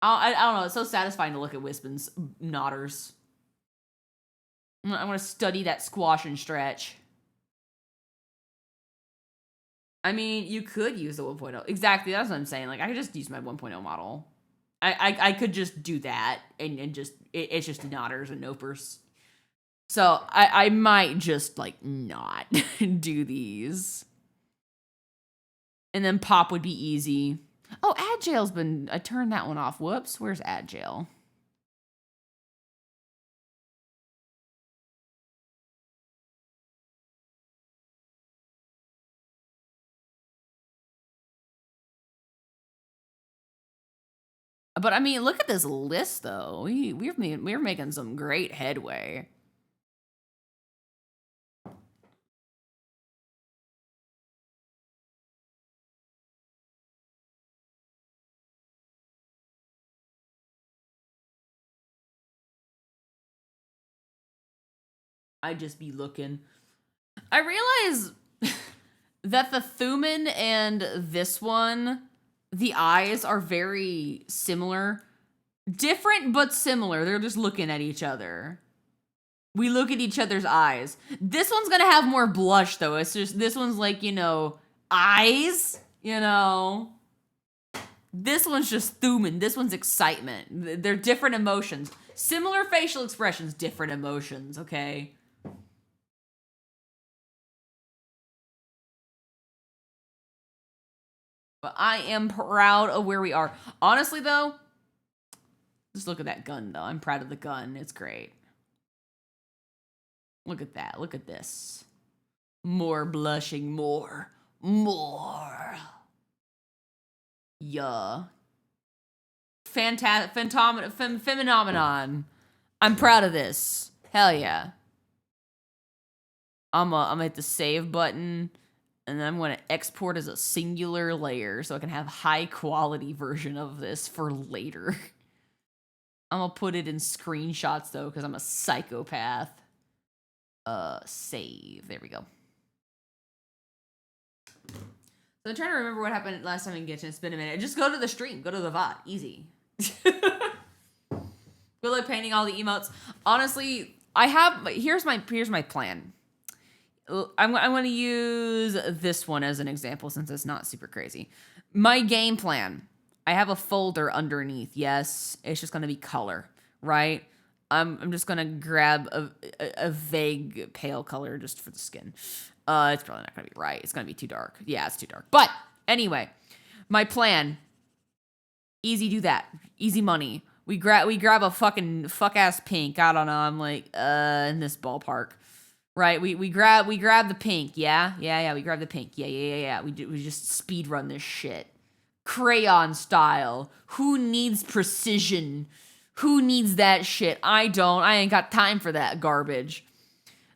I don't know. It's so satisfying to look at Wispin's Nodders. I want to study that squash and stretch. I mean, you could use the 1.0. Exactly, that's what I'm saying. Like, I could just use my 1.0 model. I could just do that, and just, it's just Nodders and Nopers. So, I might just, like, not do these. And then Pop would be easy. Oh, Agil's been, I turned that one off. Whoops, where's Agile? But I mean, look at this list, though. We're making some great headway. I'd just be looking. I realize that the Thuman and this one, the eyes are very similar. Different, but similar. They're just looking at each other. We look at each other's eyes. This one's gonna have more blush, though. It's just, this one's like, eyes, This one's just Thuman. This one's excitement. They're different emotions. Similar facial expressions, different emotions, okay? But I am proud of where we are. Honestly, though, just look at that gun, though. I'm proud of the gun. It's great. Look at that. Look at this. More blushing. More. Yeah. Phenomenon. I'm proud of this. Hell yeah. I'm gonna hit the save button. And then I'm going to export as a singular layer so I can have high quality version of this for later. I'm going to put it in screenshots though because I'm a psychopath. Save. There we go. So I'm trying to remember what happened last time in Gitchin. It's been a minute. Just go to the stream. Go to the VOD. Easy. Good luck painting all the emotes. Honestly, here's my plan. I'm going to use this one as an example since it's not super crazy. My game plan. I have a folder underneath. Yes, it's just going to be color, right? I'm just going to grab a vague pale color just for the skin. It's probably not going to be right. It's going to be too dark. Yeah, it's too dark. But anyway, my plan. Easy do that. Easy money. We grab a fucking fuck-ass pink. I don't know. I'm like, in this ballpark. Right, we grab the pink, yeah, we grab the pink, yeah. We just speed run this shit, crayon style. Who needs precision Who needs that shit? I don't. I ain't got time for that garbage.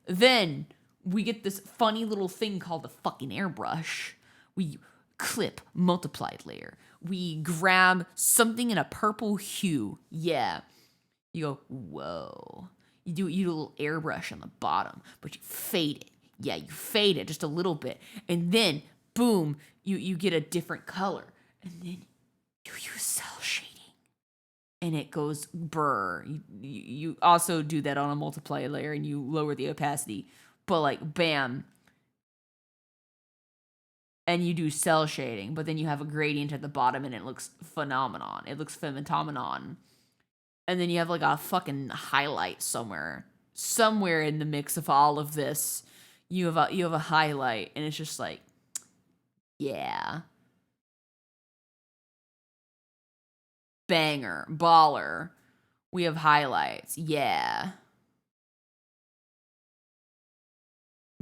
Then we get this funny little thing called the fucking airbrush. We clip multiplied layer. We grab something in a purple hue. Yeah. You go, whoa. You do a little airbrush on the bottom, but you fade it. Yeah, you fade it just a little bit. And then, boom, you get a different color. And then you use cell shading. And it goes brr. You also do that on a multiply layer and you lower the opacity. But like, bam. And you do cell shading, but then you have a gradient at the bottom and it looks phenomenon. It looks phenomenon. And then you have like a fucking highlight somewhere. Somewhere in the mix of all of this, you have a highlight, and it's just like, yeah. Banger, baller. We have highlights. Yeah.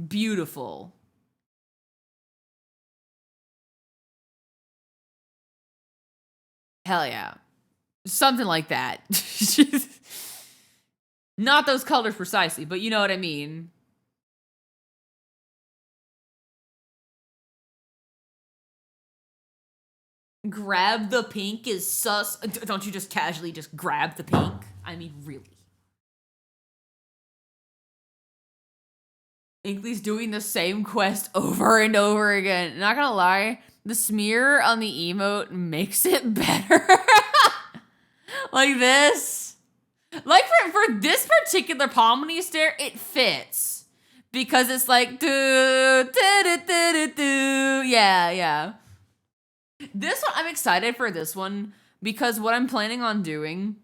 Beautiful. Hell yeah. Something like that. Not those colors precisely, but you know what I mean. Grab the pink is sus. Don't you just casually just grab the pink? I mean, really. Inkly's doing the same quest over and over again. Not gonna lie, the smear on the emote makes it better. Like this. Like for this particular Pomni stare, it fits. Because it's like, yeah. This one, I'm excited for this one because what I'm planning on doing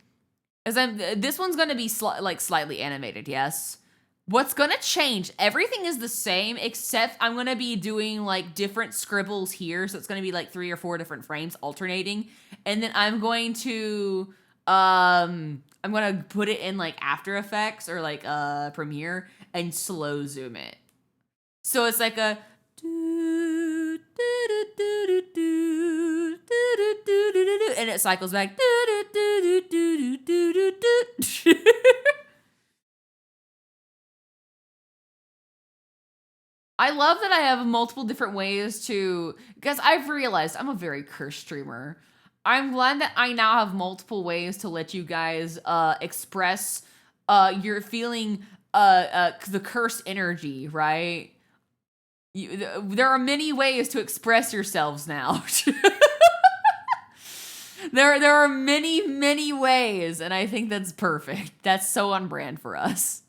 is this one's gonna be slightly animated, yes. What's gonna change? Everything is the same except I'm gonna be doing like different scribbles here, so it's gonna be like 3 or 4 different frames alternating, and then I'm going to put it in like After Effects or like Premiere and slow zoom it, so it's like a. And it cycles back. I love that I have multiple different ways to, because I've realized I'm a very cursed streamer. I'm glad that I now have multiple ways to let you guys express your feeling the cursed energy, right? There are many ways to express yourselves now. There are many ways, and I think that's perfect. That's so on brand for us.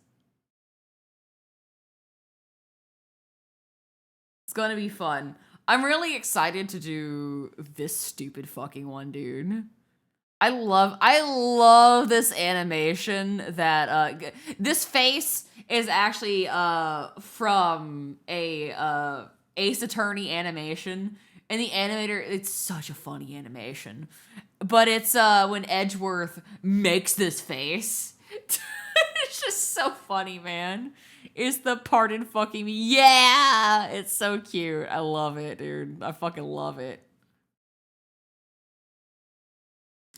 It's gonna be fun. I'm really excited to do this stupid fucking one, dude. I love this animation that this face is actually from a Ace Attorney animation. And the animator, it's such a funny animation. But it's when Edgeworth makes this face. It's just so funny, man. It's the pardon fucking me. Yeah! It's so cute. I love it, dude. I fucking love it.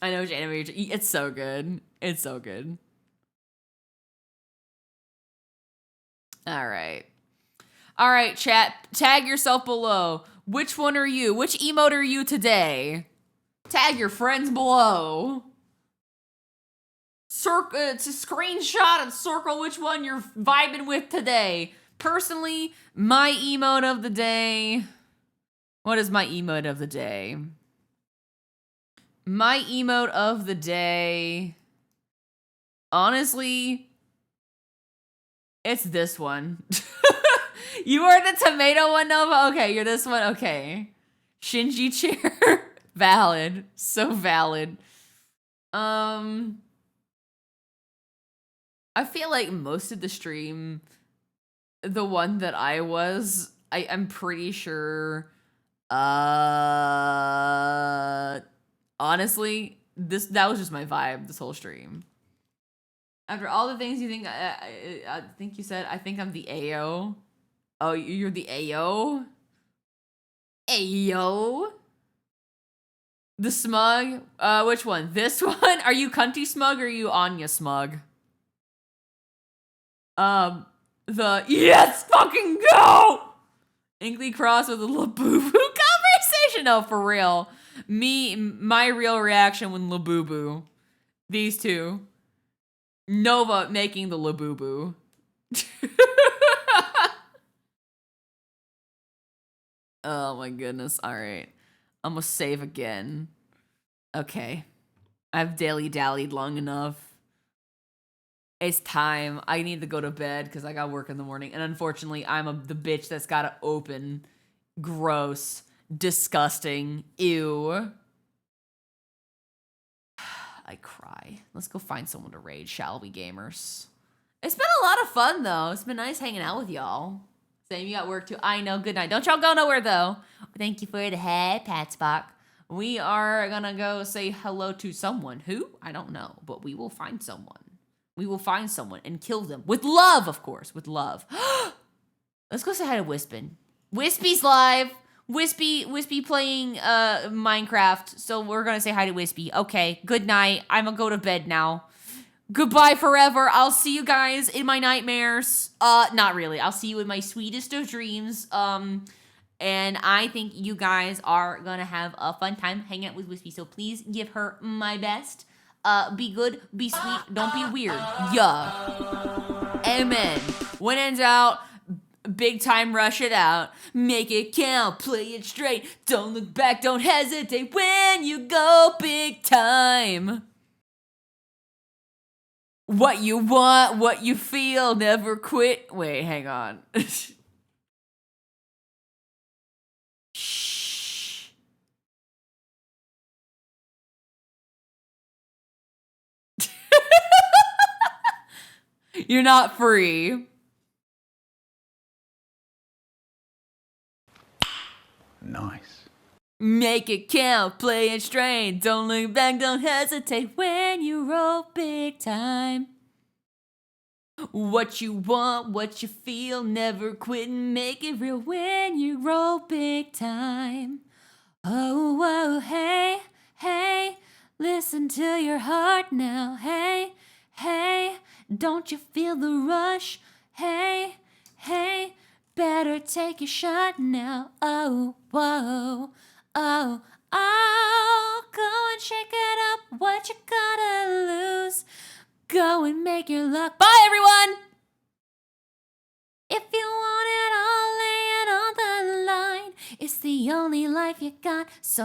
I know which animator. It's so good. It's so good. All right. All right, chat. Tag yourself below. Which one are you? Which emote are you today? Tag your friends below. To screenshot and circle which one you're vibing with today. Personally, my emote of the day. What is my emote of the day? My emote of the day. Honestly, it's this one. You are the tomato one, Nova? Okay, you're this one? Okay. Shinji chair. Valid. So valid. I feel like most of the stream, the one that I'm pretty sure, honestly, that was just my vibe this whole stream. After all the things you think, I think you said, I think I'm the AO. Oh, you're the AO? AO? The smug? Which one? This one? Are you cunty smug or are you Anya smug? Yes, fucking go! Inkly cross with a Labubu conversation. Oh, for real. My real reaction when Labubu. These two. Nova making the Labubu. Oh my goodness. All right. I'm gonna save again. Okay. I've dilly-dallied long enough. It's time. I need to go to bed because I got work in the morning. And unfortunately, I'm the bitch that's got to open. Gross. Disgusting. Ew. I cry. Let's go find someone to raid, shall we, gamers? It's been a lot of fun, though. It's been nice hanging out with y'all. Same, you got work too. I know. Good night. Don't y'all go nowhere, though. Thank you for the head, Patspock. We are gonna go say hello to someone. Who? I don't know. But we will find someone. We will find someone and kill them. With love, of course. With love. Let's go say hi to Wispin. Wispy's live. Wispy playing Minecraft. So we're gonna say hi to Wispy. Okay, good night. I'm gonna go to bed now. Goodbye forever. I'll see you guys in my nightmares. Not really. I'll see you in my sweetest of dreams. And I think you guys are gonna have a fun time hanging out with Wispy. So please give her my best. Be good, be sweet, don't be weird. Yeah. Amen. When in doubt, big time rush it out. Make it count, play it straight. Don't look back, don't hesitate when you go big time. What you want, what you feel, never quit. Wait, hang on. Shh. You're not free. Nice. Make it count, play it straight. Don't look back, don't hesitate when you roll big time. What you want, what you feel, never quit and make it real when you roll big time. Oh, whoa, hey, hey, listen to your heart now. Hey, hey, don't you feel the rush? Hey, hey, better take a shot now. Oh, whoa, oh, oh, go and shake it up. What you gotta lose? Go and make your luck. Bye, everyone! If you want it all, lay it on the line. It's the only life you got, so